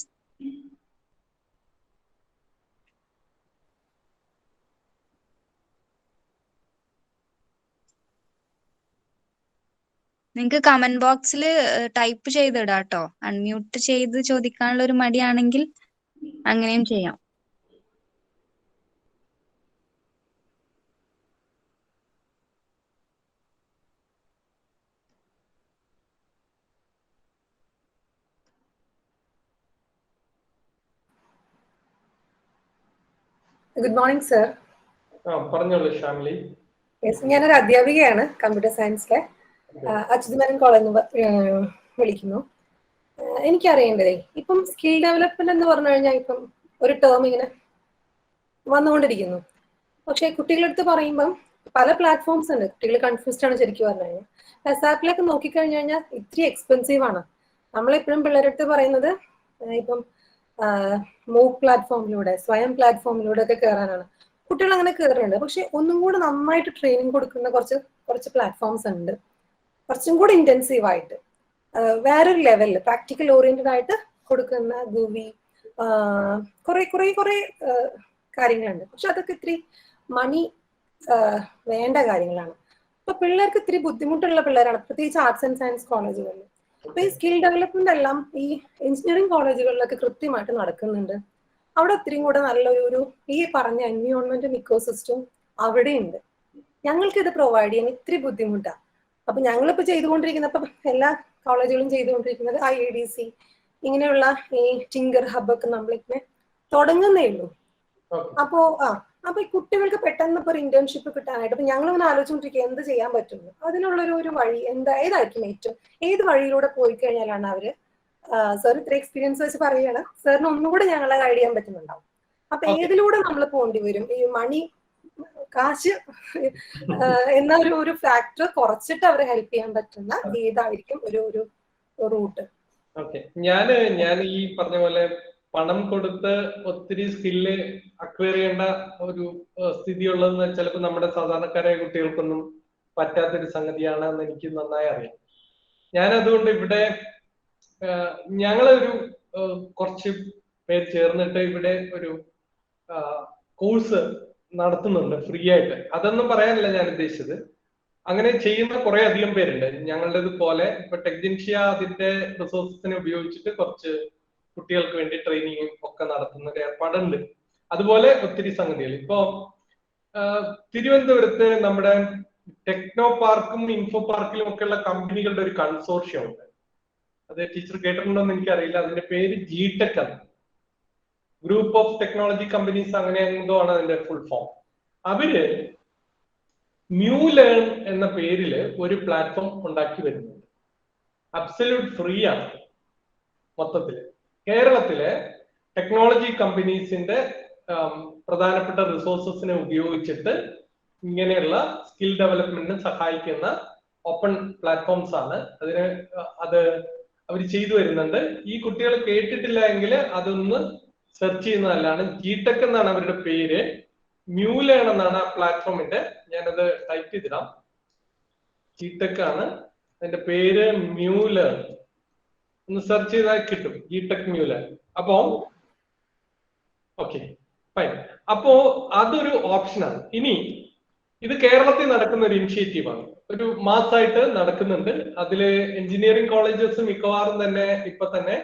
നിങ്ങൾക്ക് കമന്റ് ബോക്സിൽ ടൈപ്പ് ചെയ്തിടാം കേട്ടോ. അൺമ്യൂട്ട് ചെയ്ത് ചോദിക്കാനുള്ള ഒരു മടിയാണെങ്കിൽ അങ്ങനെയും ചെയ്യാം. Good morning sir. പറഞ്ഞോളൂ ഷാമിലി. യെസ്, ഞാനൊരു അധ്യാപികയാണ് കമ്പ്യൂട്ടർ സയൻസിലെ. അച്യുതമേനോൻ കോളേജിൽ നിന്ന് വിളിക്കുന്നു. എനിക്കറിയേണ്ടതേ, ഇപ്പം സ്കിൽ ഡെവലപ്മെന്റ് എന്ന് പറഞ്ഞു കഴിഞ്ഞാൽ ഇപ്പം ഒരു ടേം ഇങ്ങനെ വന്നുകൊണ്ടിരിക്കുന്നു. പക്ഷേ കുട്ടികളടുത്ത് പറയുമ്പം പല പ്ലാറ്റ്ഫോംസ് ഉണ്ട്. കുട്ടികൾ കൺഫ്യൂസ്ഡ് ആണ് ശരിക്കും പറഞ്ഞു കഴിഞ്ഞാൽ. SAP നോക്കിക്കഴിഞ്ഞു കഴിഞ്ഞാൽ ഇത്തിരി എക്സ്പെൻസീവ് ആണ്. നമ്മളെപ്പോഴും പിള്ളേരടുത്ത് പറയുന്നത് ഇപ്പം മൂക്ക് പ്ലാറ്റ്ഫോമിലൂടെ, സ്വയം പ്ലാറ്റ്ഫോമിലൂടെ ഒക്കെ കയറാനാണ്. കുട്ടികൾ അങ്ങനെ കയറുന്നുണ്ട്. പക്ഷെ ഒന്നും കൂടെ നന്നായിട്ട് ട്രെയിനിങ് കൊടുക്കുന്ന കുറച്ച് പ്ലാറ്റ്ഫോംസ് ഉണ്ട്, കുറച്ചും കൂടി ഇന്റൻസീവ് ആയിട്ട് വേറൊരു ലെവലിൽ പ്രാക്ടിക്കൽ ഓറിയന്റഡ് ആയിട്ട് കൊടുക്കുന്ന ഗൂവി കുറെ കാര്യങ്ങളുണ്ട്. പക്ഷെ അതൊക്കെ ഇത്തിരി മണി വേണ്ട കാര്യങ്ങളാണ്. അപ്പൊ പിള്ളേർക്ക് ഇത്തിരി ബുദ്ധിമുട്ടുള്ള പിള്ളേരാണ്, പ്രത്യേകിച്ച് ആർട്സ് ആൻഡ് സയൻസ് കോളേജുകളിൽ. അപ്പൊ ഈ സ്കിൽ ഡെവലപ്മെന്റ് എല്ലാം ഈ എഞ്ചിനീയറിംഗ് കോളേജുകളിലൊക്കെ കൃത്യമായിട്ട് നടക്കുന്നുണ്ട്. അവിടെ ഒത്തിരി കൂടെ നല്ലൊരു ഈ പറഞ്ഞ എൻവിയോൺമെന്റും ഇക്കോസിസ്റ്റവും അവിടെയുണ്ട്. ഞങ്ങൾക്ക് ഇത് പ്രൊവൈഡ് ചെയ്യാൻ ഇത്തിരി ബുദ്ധിമുട്ടാണ്. അപ്പൊ ഞങ്ങളിപ്പോ ചെയ്തുകൊണ്ടിരിക്കുന്ന, ഇപ്പൊ എല്ലാ കോളേജുകളും ചെയ്തുകൊണ്ടിരിക്കുന്നത് IADC ഇങ്ങനെയുള്ള ഈ ടിങ്കർ ഹബ്ബൊക്കെ നമ്മളിങ്ങനെ തുടങ്ങുന്നേ ഉള്ളൂ. അപ്പൊ ഈ കുട്ടികൾക്ക് പെട്ടെന്ന് ഇപ്പൊ ഒരു ഇന്റേൺഷിപ്പ് കിട്ടാനായിട്ട് അപ്പൊ ഞങ്ങളിങ്ങനെ ആലോചിച്ചുകൊണ്ടിരിക്കുക എന്ത് ചെയ്യാൻ പറ്റുന്നു. അതിനുള്ളൊരു വഴി ഏതായിരിക്കും ഏത് വഴിയിലൂടെ പോയി കഴിഞ്ഞാലാണ് അവര് സാർ ഇത്ര എക്സ്പീരിയൻസ് വെച്ച് പറയുകയാണ്, സാറിന് ഒന്നുകൂടെ ഞങ്ങളെ ഗൈഡ് ചെയ്യാൻ പറ്റുന്നുണ്ടാവും. അപ്പൊ ഏതിലൂടെ നമ്മൾ പോകേണ്ടി വരും? ഈ മണി, കാശ് എന്ന ഒരു ഫാക്ടർ കുറച്ചിട്ട് അവരെ ഹെൽപ്പ് ചെയ്യാൻ പറ്റുന്ന ഏതായിരിക്കും ഒരു റൂട്ട്? ഓക്കെ, ഞാൻ ഈ പറഞ്ഞ പോലെ പണം കൊടുത്ത് ഒത്തിരി സ്കില്ല് അക്വയർ ചെയ്യേണ്ട ഒരു സ്ഥിതി ഉള്ളതെന്ന് ചിലപ്പോൾ നമ്മുടെ സാധാരണക്കാരായ കുട്ടികൾക്കൊന്നും പറ്റാത്തൊരു സംഗതിയാണ് എന്ന് എനിക്ക് നന്നായി അറിയാം. ഞാൻ അതുകൊണ്ട് ഇവിടെ ഞങ്ങളൊരു കുറച്ച് പേര് ചേർന്നിട്ട് ഇവിടെ ഒരു കോഴ്സ് നടത്തുന്നുണ്ട് ഫ്രീ ആയിട്ട്. അതൊന്നും പറയാനല്ല ഞാൻ ഉദ്ദേശിച്ചത്. അങ്ങനെ ചെയ്യുന്ന കുറെ അധികം പേരുണ്ട് ഞങ്ങളുടേത് പോലെ. ഇപ്പൊ ടെക്ജിൻഷ്യ അതിന്റെ റിസോഴ്സസിനെ ഉപയോഗിച്ചിട്ട് കുറച്ച് കുട്ടികൾക്ക് വേണ്ടി ട്രെയിനിങ്ങും ഒക്കെ നടത്തുന്ന ഒരു ഏർപ്പാടുണ്ട്. അതുപോലെ ഒത്തിരി സംഗതികൾ ഇപ്പോ തിരുവനന്തപുരത്ത് നമ്മുടെ ടെക്നോ പാർക്കും ഇൻഫോ പാർക്കിലും ഒക്കെ ഉള്ള കമ്പനികളുടെ ഒരു കൺസോർഷ്യം ഉണ്ട്. അത് ടീച്ചർ കേട്ടിട്ടുണ്ടോ എന്ന് എനിക്കറിയില്ല. അതിന്റെ പേര് GTech ആണ്, ഗ്രൂപ്പ് ഓഫ് ടെക്നോളജി കമ്പനീസ്, അങ്ങനെ എന്തോ ആണ് അതിന്റെ ഫുൾ ഫോം. അവര് മ്യൂ ലേൺ എന്ന പേരില് ഒരു പ്ലാറ്റ്ഫോം ഉണ്ടാക്കി വരുന്നുണ്ട്. അബ്സല്യൂട്ട് ഫ്രീ ആണ്. മൊത്തത്തില് കേരളത്തിലെ ടെക്നോളജി കമ്പനീസിന്റെ പ്രധാനപ്പെട്ട റിസോഴ്സസിനെ ഉപയോഗിച്ചിട്ട് ഇങ്ങനെയുള്ള സ്കിൽ ഡെവലപ്മെന്റിന് സഹായിക്കുന്ന ഓപ്പൺ പ്ലാറ്റ്ഫോംസ് ആണ്. അത് അവർ ചെയ്തു വരുന്നുണ്ട്. ഈ കുട്ടികൾ കേട്ടിട്ടില്ല എങ്കിൽ അതൊന്ന് സെർച്ച് ചെയ്യുന്നതല്ലാണ്. GTech എന്നാണ് അവരുടെ പേര്. മ്യൂ ലേൺ എന്നാണ് ആ പ്ലാറ്റ്ഫോമിന്റെ, ഞാനത് ടൈപ്പ് ചെയ്തിടാം. GTech ആണ് അതിന്റെ പേര്, മ്യൂ ലേൺ ഒന്ന് സെർച്ച് ചെയ്താൽ കിട്ടും, GTech മ്യൂ ലേൺ. അപ്പോ ഓക്കെ ഫൈൻ. അപ്പോ അതൊരു ഓപ്ഷനാണ്. ഇനി ഇത് കേരളത്തിൽ നടക്കുന്ന ഒരു ഇനിഷ്യേറ്റീവാണ്, ഒരു മാസമായിട്ട് നടക്കുന്നുണ്ട്. അതില് എഞ്ചിനീയറിംഗ് കോളേജസ് മിക്കവാറും തന്നെ ഇപ്പൊ തന്നെ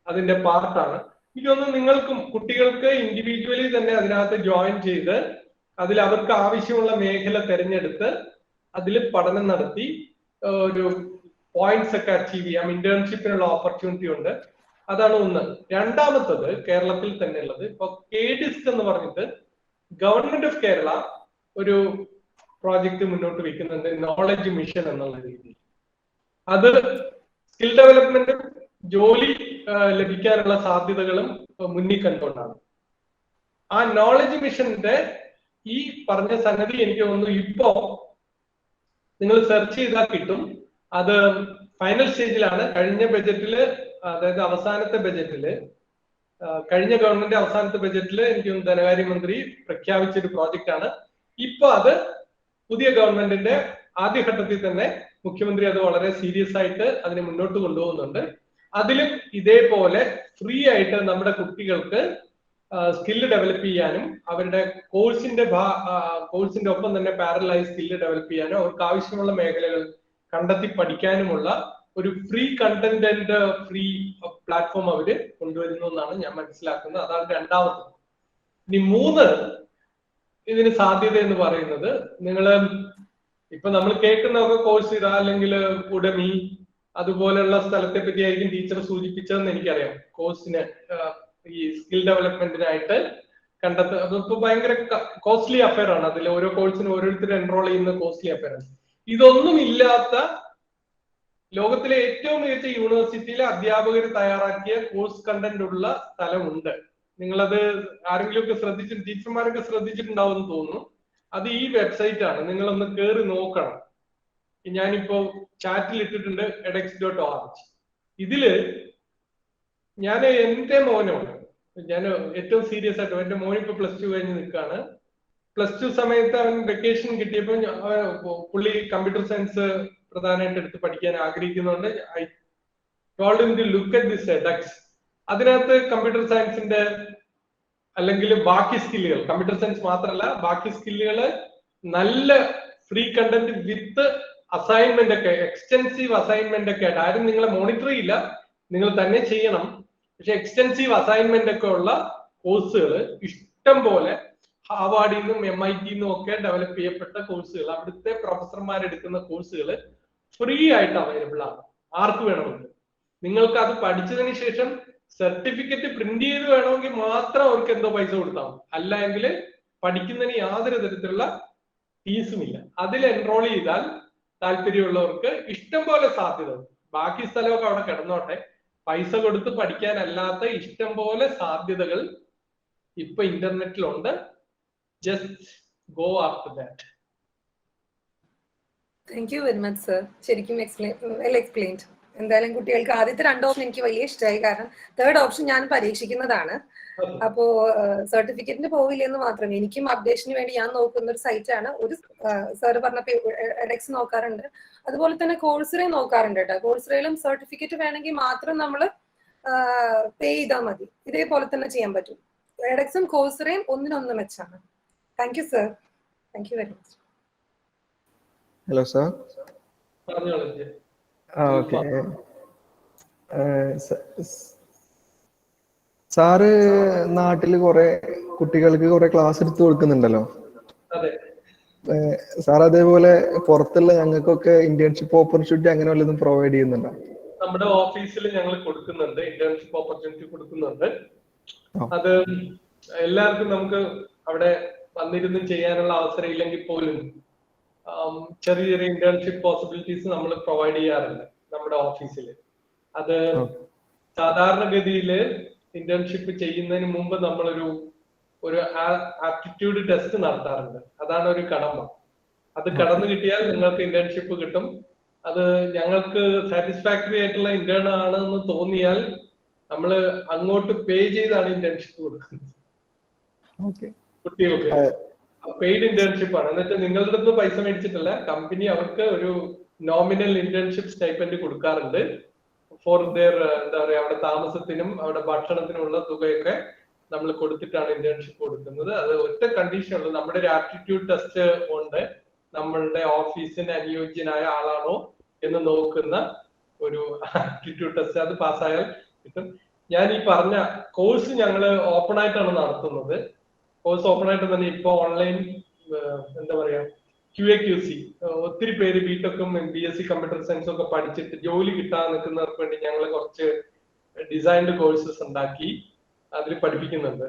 അതിന്റെ പാർട്ടാണ്. എനിക്ക് തോന്നുന്നു നിങ്ങൾക്കും കുട്ടികൾക്ക് ഇൻഡിവിജ്വലി തന്നെ അതിനകത്ത് ജോയിൻ ചെയ്ത് അതിൽ അവർക്ക് ആവശ്യമുള്ള മേഖല തിരഞ്ഞെടുത്ത് അതിൽ പഠനം നടത്തി ഒരു പോയിന്റ്സ് ഒക്കെ അച്ചീവ് ചെയ്യാം. ഇന്റേൺഷിപ്പിനുള്ള ഓപ്പർച്യൂണിറ്റി ഉണ്ട്. അതാണ് ഒന്ന്. രണ്ടാമത്തത് കേരളത്തിൽ തന്നെ ഉള്ളത് ഇപ്പൊ KDISC എന്ന് പറഞ്ഞിട്ട് ഗവൺമെന്റ് ഓഫ് കേരള ഒരു പ്രോജക്റ്റ് മുന്നോട്ട് വെക്കുന്നുണ്ട്, നോളജ് മിഷൻ എന്നുള്ള രീതിയിൽ. അത് സ്കിൽ ഡെവലപ്മെന്റും ജോലി ലഭിക്കാനുള്ള സാധ്യതകളും മുന്നിൽ കണ്ടുകൊണ്ടാണ്. ആ നോളജ് മിഷന്റെ ഈ പറഞ്ഞ സംഗതി എനിക്ക് തോന്നുന്നു ഇപ്പോ നിങ്ങൾ സെർച്ച് ചെയ്താൽ കിട്ടും. അത് ഫൈനൽ സ്റ്റേജിലാണ്. കഴിഞ്ഞ ബജറ്റില്, അതായത് അവസാനത്തെ ബജറ്റില്, കഴിഞ്ഞ ഗവൺമെന്റ് അവസാനത്തെ ബജറ്റില് എനിക്ക് ധനകാര്യമന്ത്രി പ്രഖ്യാപിച്ചൊരു പ്രോജക്റ്റ് ആണ്. ഇപ്പൊ അത് പുതിയ ഗവൺമെന്റിന്റെ ആദ്യഘട്ടത്തിൽ തന്നെ മുഖ്യമന്ത്രി അത് വളരെ സീരിയസ് ആയിട്ട് അതിനെ മുന്നോട്ട് കൊണ്ടുപോകുന്നുണ്ട്. അതിലും ഇതേപോലെ ഫ്രീ ആയിട്ട് നമ്മുടെ കുട്ടികൾക്ക് സ്കില്ല് ഡെവലപ്പ് ചെയ്യാനും അവരുടെ കോഴ്സിന്റെ ഒപ്പം തന്നെ പാരലായി സ്കില്ല് ഡെവലപ്പ് ചെയ്യാനും അവർക്ക് ആവശ്യമുള്ള മേഖലകൾ കണ്ടെത്തി പഠിക്കാനുമുള്ള ഒരു free content and free platform അവര് കൊണ്ടുവരുന്നു എന്നാണ് ഞാൻ മനസ്സിലാക്കുന്നത്. അതാണ് രണ്ടാമത്. ഇനി മൂന്ന് ഇതിന് സാധ്യത എന്ന് പറയുന്നത്, നിങ്ങള് ഇപ്പൊ നമ്മൾ കേൾക്കുന്നതൊക്കെ കോഴ്സ് ഇതാ അല്ലെങ്കിൽ ഉടമി അതുപോലെയുള്ള സ്ഥലത്തെ പറ്റിയായിരിക്കും ടീച്ചർ സൂചിപ്പിച്ചതെന്ന് എനിക്കറിയാം. കോഴ്സിന് ഈ സ്കിൽ ഡെവലപ്മെന്റിനായിട്ട് അതിപ്പോ ഭയങ്കര കോസ്റ്റ്ലി അഫയർ ആണ്. അതിൽ ഓരോ കോഴ്സിനും ഓരോരുത്തർ എൻറോൾ ചെയ്യുന്ന കോസ്റ്റ്ലി അഫയർ ആണ്. ഇതൊന്നും ഇല്ലാത്ത ലോകത്തിലെ ഏറ്റവും മികച്ച യൂണിവേഴ്സിറ്റിയിലെ അധ്യാപകർ തയ്യാറാക്കിയ കോഴ്സ് കണ്ടന്റ് ഉള്ള സ്ഥലമുണ്ട്. നിങ്ങളത് ആരെങ്കിലും ഒക്കെ ടീച്ചർമാരൊക്കെ ശ്രദ്ധിച്ചിട്ടുണ്ടാവും എന്ന് തോന്നുന്നു. അത് ഈ വെബ്സൈറ്റ് ആണ്. നിങ്ങളൊന്ന് കയറി നോക്കണം. ഞാനിപ്പോ ചാറ്റിൽ ഇട്ടിട്ടുണ്ട് edX.org. ഇതില് ഞാൻ എന്റെ മോനോട് ഞാൻ ഏറ്റവും സീരിയസ് ആയിട്ട്, എന്റെ മോൻ ഇപ്പൊ +2 കഴിഞ്ഞ് നിൽക്കുകയാണ്. +2 സമയത്ത് അവൻ വെക്കേഷൻ കിട്ടിയപ്പോൾ പുള്ളി കമ്പ്യൂട്ടർ സയൻസ് പ്രധാനമായിട്ട് എടുത്ത് പഠിക്കാൻ ആഗ്രഹിക്കുന്നുണ്ട്. I told him to look at this edX. അതിനകത്ത് കമ്പ്യൂട്ടർ സയൻസിന്റെ അല്ലെങ്കിൽ ബാക്കി സ്കില്ലുകൾ, കമ്പ്യൂട്ടർ സയൻസ് മാത്രമല്ല ബാക്കി സ്കില്ലുകൾ നല്ല ഫ്രീ കണ്ടന്റ് വിത്ത് അസൈൻമെന്റ് ഒക്കെ, എക്സ്റ്റെൻസീവ് അസൈൻമെന്റ് ഒക്കെ ആയിട്ട്. ആരും നിങ്ങളെ മോണിറ്റർ ചെയ്യില്ല, നിങ്ങൾ തന്നെ ചെയ്യണം. പക്ഷെ എക്സ്റ്റെൻസീവ് അസൈൻമെന്റ് ഒക്കെ ഉള്ള കോഴ്സുകൾ ഇഷ്ടം പോലെ ഹാർവാർഡിൽ നിന്നും MIT നിന്നും ഒക്കെ ഡെവലപ്പ് ചെയ്യപ്പെട്ട കോഴ്സുകൾ, അവിടുത്തെ പ്രൊഫസർമാരെടുക്കുന്ന കോഴ്സുകൾ ഫ്രീ ആയിട്ട് അവൈലബിൾ ആണ്. ആർക്ക് വേണമെങ്കിൽ നിങ്ങൾക്ക് അത് പഠിച്ചതിന് ശേഷം സർട്ടിഫിക്കറ്റ് പ്രിന്റ് ചെയ്ത് വേണമെങ്കിൽ മാത്രം അവർക്ക് എന്തോ പൈസ കൊടുത്താൽ മതി. അല്ല എങ്കിൽ പഠിക്കുന്നതിന് യാതൊരു തരത്തിലുള്ള ഫീസും ഇല്ല. അതിൽ എൻറോൾ ചെയ്താൽ താല്പര്യമുള്ളവർക്ക് ഇഷ്ടം പോലെ സാധ്യത. ബാക്കി സ്ഥലമൊക്കെ അവിടെ കിടന്നോട്ടെ, പൈസ കൊടുത്ത് പഠിക്കാനല്ലാത്ത ഇഷ്ടം പോലെ സാധ്യതകൾ ഇപ്പൊ ഇന്റർനെറ്റിലുണ്ട്. Just go after that. Thank you very much sir. ശരിക്കും എക്സ്പ്ലെയിൻഡ്. എന്തായാലും കുട്ടികൾക്ക് ആദ്യത്തെ 2 ഓപ്ഷൻ എനിക്ക് വലിയ ഇഷ്ടമായി. കാരണം 3rd ഓപ്ഷൻ ഞാൻ പരീക്ഷിക്കുന്നതാണ്. അപ്പോ സർട്ടിഫിക്കറ്റിന് പോവില്ലെന്ന് മാത്രം, എനിക്കും അപ്ഡേഷന് വേണ്ടി ഞാൻ നോക്കുന്ന ഒരു സൈറ്റ് ആണ്. ഒരു സാർ പറഞ്ഞ edX നോക്കാറുണ്ട്, അതുപോലെ തന്നെ കോഴ്സറേ നോക്കാറുണ്ട് കേട്ടോ. കോഴ്സറയിലും സർട്ടിഫിക്കറ്റ് വേണമെങ്കിൽ മാത്രം നമ്മൾ പേ ചെയ്താൽ മതി. ഇതേപോലെ തന്നെ ചെയ്യാൻ പറ്റും. edXും കോഴ്സറയും ഒന്നിനൊന്ന് മെച്ചാണ്. Thank you sir. Thank you very much. Hello sir. Okay. Sir നാട്ടില് കുറെ കുട്ടികൾക്ക് കുറെ ക്ലാസ് എടുത്ത് കൊടുക്കുന്നുണ്ടല്ലോ. സാർ അതേപോലെ പുറത്തുള്ള ഞങ്ങൾക്കൊക്കെ ഇന്റേൺഷിപ്പ് ഓപ്പർച്യൂണിറ്റി അങ്ങനെ വല്ലതും പ്രൊവൈഡ് ചെയ്യുന്നുണ്ടോ? നമ്മുടെ ഓഫീസിൽ ഞങ്ങൾ കൊടുക്കുന്നുണ്ട്, ഇന്റേൺഷിപ്പ് ഓപ്പർച്യൂണിറ്റി കൊടുക്കുന്നുണ്ട്. അത് എല്ലാവർക്കും നമുക്ക് അവിടെ വന്നിരുന്ന് ചെയ്യാനുള്ള അവസരം ഇല്ലെങ്കിൽ പോലും ചെറിയ ചെറിയ ഇന്റേൺഷിപ്പ് പോസിബിലിറ്റീസ് നമ്മൾ പ്രൊവൈഡ് ചെയ്യാറുണ്ട് നമ്മുടെ ഓഫീസിൽ. അത് സാധാരണഗതിയിൽ ഇന്റേൺഷിപ്പ് ചെയ്യുന്നതിന് മുമ്പ് നമ്മളൊരു ആപ്റ്റിറ്റ്യൂഡ് ടെസ്റ്റ് നടത്താറുണ്ട്. അതാണ് ഒരു കടമ. അത് കടന്നു കിട്ടിയാൽ നിങ്ങൾക്ക് ഇന്റേൺഷിപ്പ് കിട്ടും. അത് ഞങ്ങൾക്ക് സാറ്റിസ്ഫാക്ടറി ആയിട്ടുള്ള ഇന്റേൺ ആണെന്ന് തോന്നിയാൽ നമ്മൾ അങ്ങോട്ട് പേ ചെയ്താണ് ഇന്റേൺഷിപ്പ് കൊടുക്കുന്നത് കുട്ടികൾക്ക്. പെയ്ഡ് ഇന്റേൺഷിപ്പ് ആണ്. എന്നിട്ട് നിങ്ങളുടെ അടുത്ത് പൈസ മേടിച്ചിട്ടല്ല, കമ്പനി അവർക്ക് ഒരു നോമിനൽ ഇന്റേൺഷിപ്പ് സ്റ്റൈപ്പൻഡ് കൊടുക്കാറുണ്ട്. ഫോർ ദെയർ എന്താ പറയാ, അവിടെ താമസത്തിനും അവിടെ ഭക്ഷണത്തിനുമുള്ള തുകയൊക്കെ നമ്മൾ കൊടുത്തിട്ടാണ് ഇന്റേൺഷിപ്പ് കൊടുക്കുന്നത്. അത് ഒറ്റ കണ്ടീഷൻ ഉള്ളൂ, നമ്മുടെ ഒരു ആപ്റ്റിറ്റ്യൂഡ് ടെസ്റ്റ് ഉണ്ട്. നമ്മളുടെ ഓഫീസിന് അനുയോജ്യനായ ആളാണോ എന്ന് നോക്കുന്ന ഒരു ആപ്റ്റിറ്റ്യൂഡ് ടെസ്റ്റ്. അത് പാസ്സായാൽ കിട്ടും. ഞാൻ ഈ പറഞ്ഞ കോഴ്സ് ഞങ്ങൾ ഓപ്പൺ ആയിട്ടാണ് നടത്തുന്നത്. കോഴ്സ് ഓപ്പൺ ആയിട്ട് തന്നെ ഇപ്പൊ ഓൺലൈൻ എന്താ പറയാ QA/QC ഒത്തിരി പേര് ബിടെക്കും BSc കമ്പ്യൂട്ടർ സയൻസും ഒക്കെ പഠിച്ചിട്ട് ജോലി കിട്ടാൻ നിൽക്കുന്നവർക്ക് വേണ്ടി ഞങ്ങൾ കുറച്ച് ഡിസൈൻഡ് കോഴ്സസ് ഉണ്ടാക്കി അതിൽ പഠിപ്പിക്കുന്നുണ്ട്.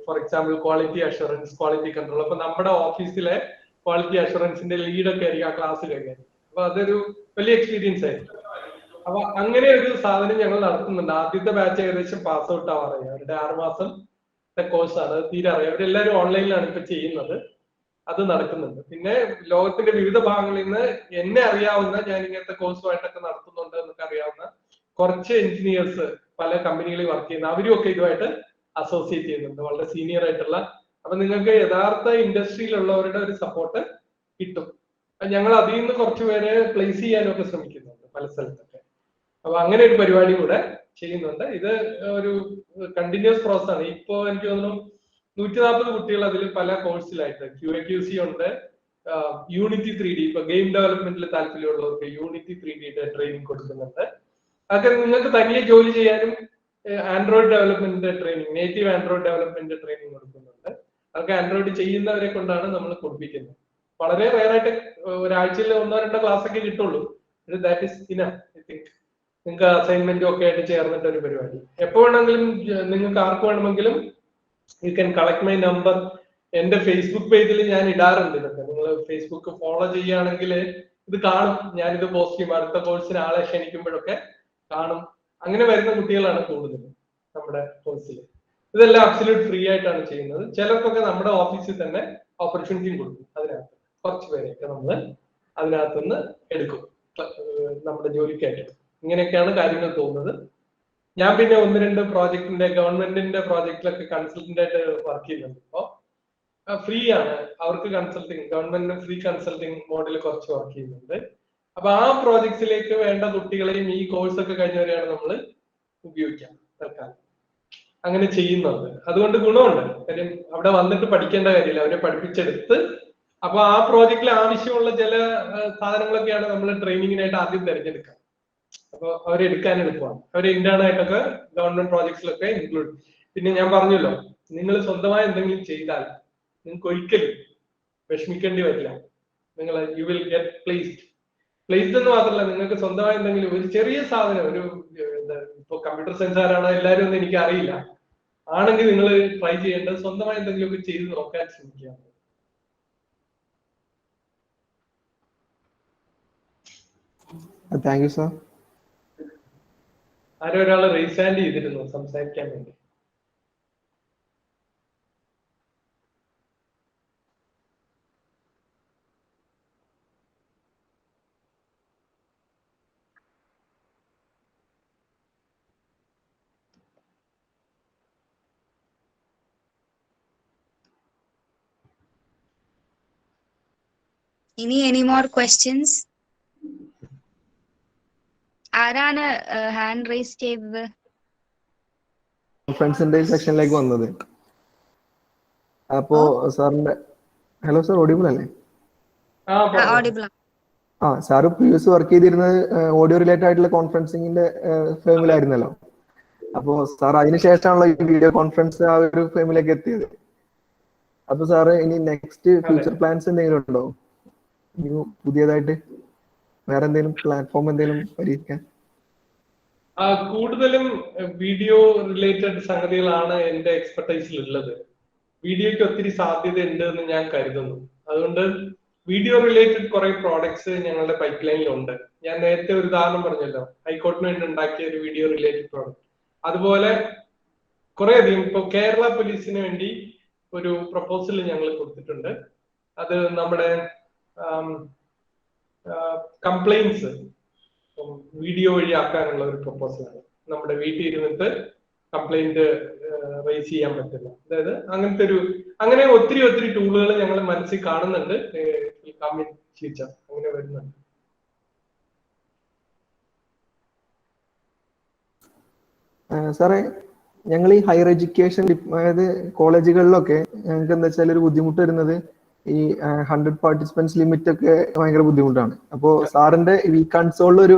For example quality assurance, quality control. അപ്പൊ നമ്മുടെ ഓഫീസിലെ ക്വാളിറ്റി അഷുറൻസിന്റെ ലീഡൊക്കെ ആയിരിക്കും ആ ക്ലാസ് കഴിഞ്ഞാൽ. അപ്പൊ അതൊരു വലിയ എക്സ്പീരിയൻസ് ആയിരിക്കും. അപ്പൊ അങ്ങനെ ഒരു സാധനം ഞങ്ങൾ നടത്തുന്നുണ്ട്. ആദ്യത്തെ ബാച്ച് ഏകദേശം പാസ് ഔട്ട് ആവാറായി. അവരുടെ 6 മാസത്തെ കോഴ്സാണ്, അത് തീരെ അറിയാം. അവരെല്ലാവരും ഓൺലൈനിലാണ് ഇപ്പൊ ചെയ്യുന്നത്. അത് നടക്കുന്നുണ്ട്. പിന്നെ ലോകത്തിന്റെ വിവിധ ഭാഗങ്ങളിൽ നിന്ന് എന്നെ അറിയാവുന്ന, ഞാൻ ഇങ്ങനത്തെ കോഴ്സുമായിട്ടൊക്കെ നടത്തുന്നുണ്ട് എന്നൊക്കെ അറിയാവുന്ന കുറച്ച് എഞ്ചിനീയേഴ്സ് പല കമ്പനികളിൽ വർക്ക് ചെയ്യുന്ന അവരും ഒക്കെ ഇതുമായിട്ട് അസോസിയേറ്റ് ചെയ്യുന്നുണ്ട്, വളരെ സീനിയർ ആയിട്ടുള്ള. അപ്പൊ നിങ്ങൾക്ക് യഥാർത്ഥ ഇൻഡസ്ട്രിയിലുള്ളവരുടെ ഒരു സപ്പോർട്ട് കിട്ടും. ഞങ്ങൾ അതിൽ നിന്ന് കുറച്ചുപേരെ പ്ലേസ് ചെയ്യാനൊക്കെ ശ്രമിക്കുന്നുണ്ട് പല സ്ഥലത്തൊക്കെ. അപ്പൊ അങ്ങനെ ഒരു പരിപാടി കൂടെ ചെയ്യുന്നുണ്ട്. ഇത് ഒരു കണ്ടിന്യൂസ് പ്രോസസ് ആണ്. ഇപ്പോ എനിക്ക് തോന്നുന്നു 140 കുട്ടികൾ അതിൽ പല കോഴ്സിലായിട്ട് QA/QC ഉണ്ട്, യൂണിറ്റി 3D, ഇപ്പൊ ഗെയിം ഡെവലപ്മെന്റിൽ താല്പര്യമുള്ളവർക്ക് യൂണിറ്റി 3D ട്രെയിനിങ് കൊടുക്കുന്നുണ്ട്. അതൊക്കെ നിങ്ങൾക്ക് തനിയെ ജോലി ചെയ്യാനും Android development training, native Android development training കൊടുക്കുന്നുണ്ട്. അതൊക്കെ ആൻഡ്രോയിഡ് ചെയ്യുന്നവരെ കൊണ്ടാണ് നമ്മൾ കൊടുപ്പിക്കുന്നത്. വളരെ റെയറായിട്ട് ഒരാഴ്ചയിൽ 1-2 ക്ലാസ് ഒക്കെ കിട്ടുള്ളൂ. That is enough, I think. നിങ്ങൾക്ക് അസൈൻമെന്റും ഒക്കെ ആയിട്ട് ചേർന്നിട്ട് ഒരു പരിപാടി. എപ്പോ വേണമെങ്കിലും നിങ്ങൾക്ക് ആർക്ക് വേണമെങ്കിലും you can collect my number. എന്റെ ഫേസ്ബുക്ക് പേജിൽ ഞാൻ ഇടാറുണ്ട് ഇതൊക്കെ. നിങ്ങൾ ഫേസ്ബുക്ക് ഫോളോ ചെയ്യുകയാണെങ്കിൽ ഇത് കാണും. ഞാനിത് പോസ്റ്റ് ചെയ്യും. അടുത്ത കോഴ്സിന് ആളെ ക്ഷണിക്കുമ്പോഴൊക്കെ കാണും. അങ്ങനെ വരുന്ന കുട്ടികളാണ് കൂടുതലും നമ്മുടെ കോഴ്സിൽ. ഇതെല്ലാം അബ്സല്യൂട്ട് ഫ്രീ ആയിട്ടാണ് ചെയ്യുന്നത്. ചിലർക്കൊക്കെ നമ്മുടെ ഓഫീസിൽ തന്നെ ഓപ്പർച്യൂണിറ്റിയും കൊടുക്കും. അതിനകത്ത് കുറച്ച് പേരെയൊക്കെ നമ്മൾ അതിനകത്തുനിന്ന് എടുക്കും നമ്മുടെ ജോലിക്കായിട്ട്. ഇങ്ങനെയൊക്കെയാണ് കാര്യങ്ങൾ തോന്നുന്നത്. ഞാൻ പിന്നെ 1-2 പ്രോജക്റ്റിന്റെ, ഗവൺമെന്റിന്റെ പ്രോജക്റ്റിലൊക്കെ കൺസൾട്ടന്റ് ആയിട്ട് വർക്ക് ചെയ്യുന്നുണ്ട്. ഇപ്പോ ഫ്രീ ആണ് അവർക്ക് കൺസൾട്ടിങ്, ഗവൺമെന്റിന് ഫ്രീ കൺസൾട്ടിങ് മോഡൽ കുറച്ച് വർക്ക് ചെയ്യുന്നുണ്ട്. അപ്പൊ ആ പ്രോജക്ട്സിലേക്ക് വേണ്ട കുട്ടികളെയും ഈ കോഴ്സ് ഒക്കെ കഴിഞ്ഞവരെയാണ് നമ്മൾ ഉപയോഗിക്കാം തൽക്കാലം. അങ്ങനെ ചെയ്യുന്നുണ്ട്. അതുകൊണ്ട് ഗുണമുണ്ട്. കാര്യം അവിടെ വന്നിട്ട് പഠിക്കേണ്ട കാര്യമില്ല, അവരെ പഠിപ്പിച്ചെടുത്ത്. അപ്പൊ ആ പ്രോജക്റ്റിൽ ആവശ്യമുള്ള ചില സാധനങ്ങളൊക്കെയാണ് നമ്മൾ ട്രെയിനിങ്ങിനായിട്ട് ആദ്യം തിരഞ്ഞെടുക്കുക. അപ്പൊ അവരെടുക്കാൻ എളുപ്പമാണ്. അവർ ഇന്റേൺ ആയിട്ടൊക്കെ ഗവൺമെന്റ് പ്രോജക്ട്സിലൊക്കെ ഇൻക്ലൂഡ്. പിന്നെ ഞാൻ പറഞ്ഞല്ലോ, നിങ്ങൾ സ്വന്തമായി എന്തെങ്കിലും ചെയ്താൽ നിങ്ങൾക്ക് ഒരിക്കലും വിഷമിക്കേണ്ടി വരില്ല. നിങ്ങൾ യു വിൽ ഗെറ്റ് പ്ലേസ്ഡ് എന്ന് മാത്രമല്ല, നിങ്ങൾക്ക് സ്വന്തമായി എന്തെങ്കിലും ഒരു ചെറിയ സാധനം, ഒരു ഇപ്പൊ കമ്പ്യൂട്ടർ സയൻസ് ആരാണോ എല്ലാവരും ഒന്നും എനിക്ക് അറിയില്ല, ആണെങ്കിൽ നിങ്ങൾ ട്രൈ ചെയ്യേണ്ടത് സ്വന്തമായി എന്തെങ്കിലുമൊക്കെ ചെയ്ത് നോക്കാൻ ശ്രമിക്കുക. Thank you sir. ആരോ ഒരാൾ റേസ് ഹാൻഡ് ചെയ്തിരുന്നു സംസാരിക്കാൻ വേണ്ടി. Any more questions? ആരാണ് ഹാൻഡ് റൈസ് ചെയ്തത്? കോൺഫറൻസിന്റെ സെക്ഷനിലേക്ക് വന്നത്. അപ്പോ സാറിന്റെ, ഹലോ സാർ, ഓഡിബിൾ അല്ലേ? ഓഡിബിൾ. സാറ് പ്രീവിയസ് വർക്ക് ചെയ്തിരുന്നത് ഓഡിയോ റിലേറ്റഡ് ആയിട്ടുള്ള കോൺഫറൻസിങ്ങിന്റെ ഫേമിലായിരുന്നല്ലോ. അപ്പോ സാർ അതിനുശേഷമാണല്ലോ ഈ വീഡിയോ കോൺഫറൻസ് ആ ഒരു ഫേമിലേക്ക് എത്തിയത്. അപ്പൊ സാറ് ഇനി നെക്സ്റ്റ് ഫ്യൂച്ചർ പ്ലാൻസ് എന്തെങ്കിലും ഉണ്ടോ? പുതിയതായിട്ട് വേറെ എന്തെങ്കിലും പ്ലാറ്റ്ഫോം എന്തെങ്കിലും പരീക്ഷിക്കാൻ? കൂടുതലും വീഡിയോ റിലേറ്റഡ് സംഗതികളാണ് എന്റെ എക്സ്പെർട്ടൈസിൽ ഉള്ളത്. വീഡിയോയ്ക്ക് ഒത്തിരി സാധ്യത ഉണ്ട് എന്ന് ഞാൻ കരുതുന്നു. അതുകൊണ്ട് വീഡിയോ റിലേറ്റഡ് കുറെ പ്രോഡക്ട്സ് ഞങ്ങളുടെ പൈപ്പ് ലൈനിലുണ്ട്. ഞാൻ നേരത്തെ ഒരു ഉദാഹരണം പറഞ്ഞല്ലോ, ഹൈക്കോർട്ടിന് വേണ്ടി ഉണ്ടാക്കിയ ഒരു വീഡിയോ റിലേറ്റഡ് പ്രോഡക്റ്റ്. അതുപോലെ കുറെ അധികം ഇപ്പൊ കേരള പോലീസിന് വേണ്ടി ഒരു പ്രപ്പോസൽ ഞങ്ങൾ കൊടുത്തിട്ടുണ്ട്. അത് നമ്മുടെ കംപ്ലൈൻസ് വീഡിയോ വഴി ആക്കാനുള്ള ഒരു പ്രപ്പോസലാണ്. നമ്മുടെ വീട്ടിൽ ഇരുന്നിട്ട് കംപ്ലൈന്റ് റൈസ് ചെയ്യാൻ പറ്റില്ല. അതായത് അങ്ങനെ ഒത്തിരി ടൂളുകൾ ഞങ്ങൾ മനസ്സിൽ കാണുന്നുണ്ട്. ഫ്യൂച്ചർ അങ്ങനെ വരുന്നുണ്ട്. സാറേ, ഞങ്ങൾ ഈ ഹയർ എഡ്യൂക്കേഷൻ, അതായത് കോളേജുകളിലൊക്കെ ഞങ്ങൾക്ക് എന്താ വെച്ചാൽ ഒരു ബുദ്ധിമുട്ട് വരുന്നത് ഈ 100 പാർട്ടിസിപ്പൻസ് ലിമിറ്റ് ഒക്കെ ഭയങ്കര ബുദ്ധിമുട്ടാണ്. അപ്പോ സാറിന്റെ ഈ കൺസോളിൽ ഒരു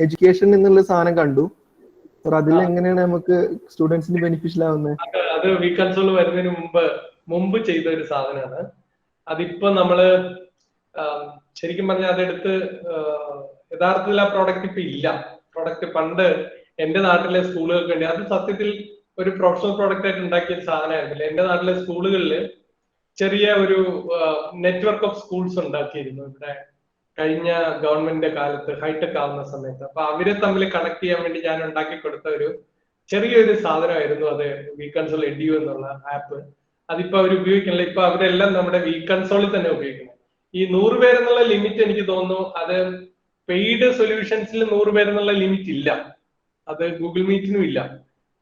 എഡ്യൂക്കേഷൻ എന്നുള്ള സാധനം കണ്ടു സാർ. അതിൽ എങ്ങനെയാണ് നമുക്ക് സ്റ്റുഡൻസിന് ബെനിഫിഷ്യൽ ആവുന്നത്? അത് വി കൺസോൾ വരുന്നതിന് മുമ്പ് ചെയ്ത ഒരു സാധനമാണ്. അതിപ്പോ നമ്മള് ശരിക്കും പറഞ്ഞാൽ അതെടുത്ത് യഥാർത്ഥത്തിൽ ആ പ്രോഡക്റ്റ് ഇപ്പൊ ഇല്ല. പ്രോഡക്റ്റ് പണ്ട് എന്റെ നാട്ടിലെ സ്കൂളുകൾക്ക് വേണ്ടി, അത് സത്യത്തിൽ ഒരു പ്രൊഫഷണൽ പ്രോഡക്റ്റ് ആയിട്ട് ഉണ്ടാക്കിയ സാധനമായിരുന്നില്ല. എന്റെ നാട്ടിലെ സ്കൂളുകളിൽ ചെറിയ ഒരു നെറ്റ്വർക്ക് ഓഫ് സ്കൂൾസ് ഉണ്ടാക്കിയിരുന്നു. ഇവിടെ കഴിഞ്ഞ ഗവൺമെന്റിന്റെ കാലത്ത് ഹൈടെക് ആവുന്ന സമയത്ത്. അപ്പൊ അവരെ തമ്മിൽ കണക്ട് ചെയ്യാൻ വേണ്ടി ഞാൻ ഉണ്ടാക്കി കൊടുത്ത ഒരു ചെറിയൊരു സാധനമായിരുന്നു അത്, വി കൺസോൾ എഡ്യു എന്നുള്ള ആപ്പ്. അതിപ്പോ അവർ ഉപയോഗിക്കണില്ല. ഇപ്പൊ അവരെല്ലാം നമ്മുടെ വി കൺസോളിൽ തന്നെ ഉപയോഗിക്കുന്നത്. ഈ 100 പേരെന്നുള്ള ലിമിറ്റ് എനിക്ക് തോന്നുന്നു അത് പെയ്ഡ് സൊല്യൂഷൻസിൽ 100 പേരെന്നുള്ള ലിമിറ്റ് ഇല്ല. അത് ഗൂഗിൾ മീറ്റിനും ഇല്ല.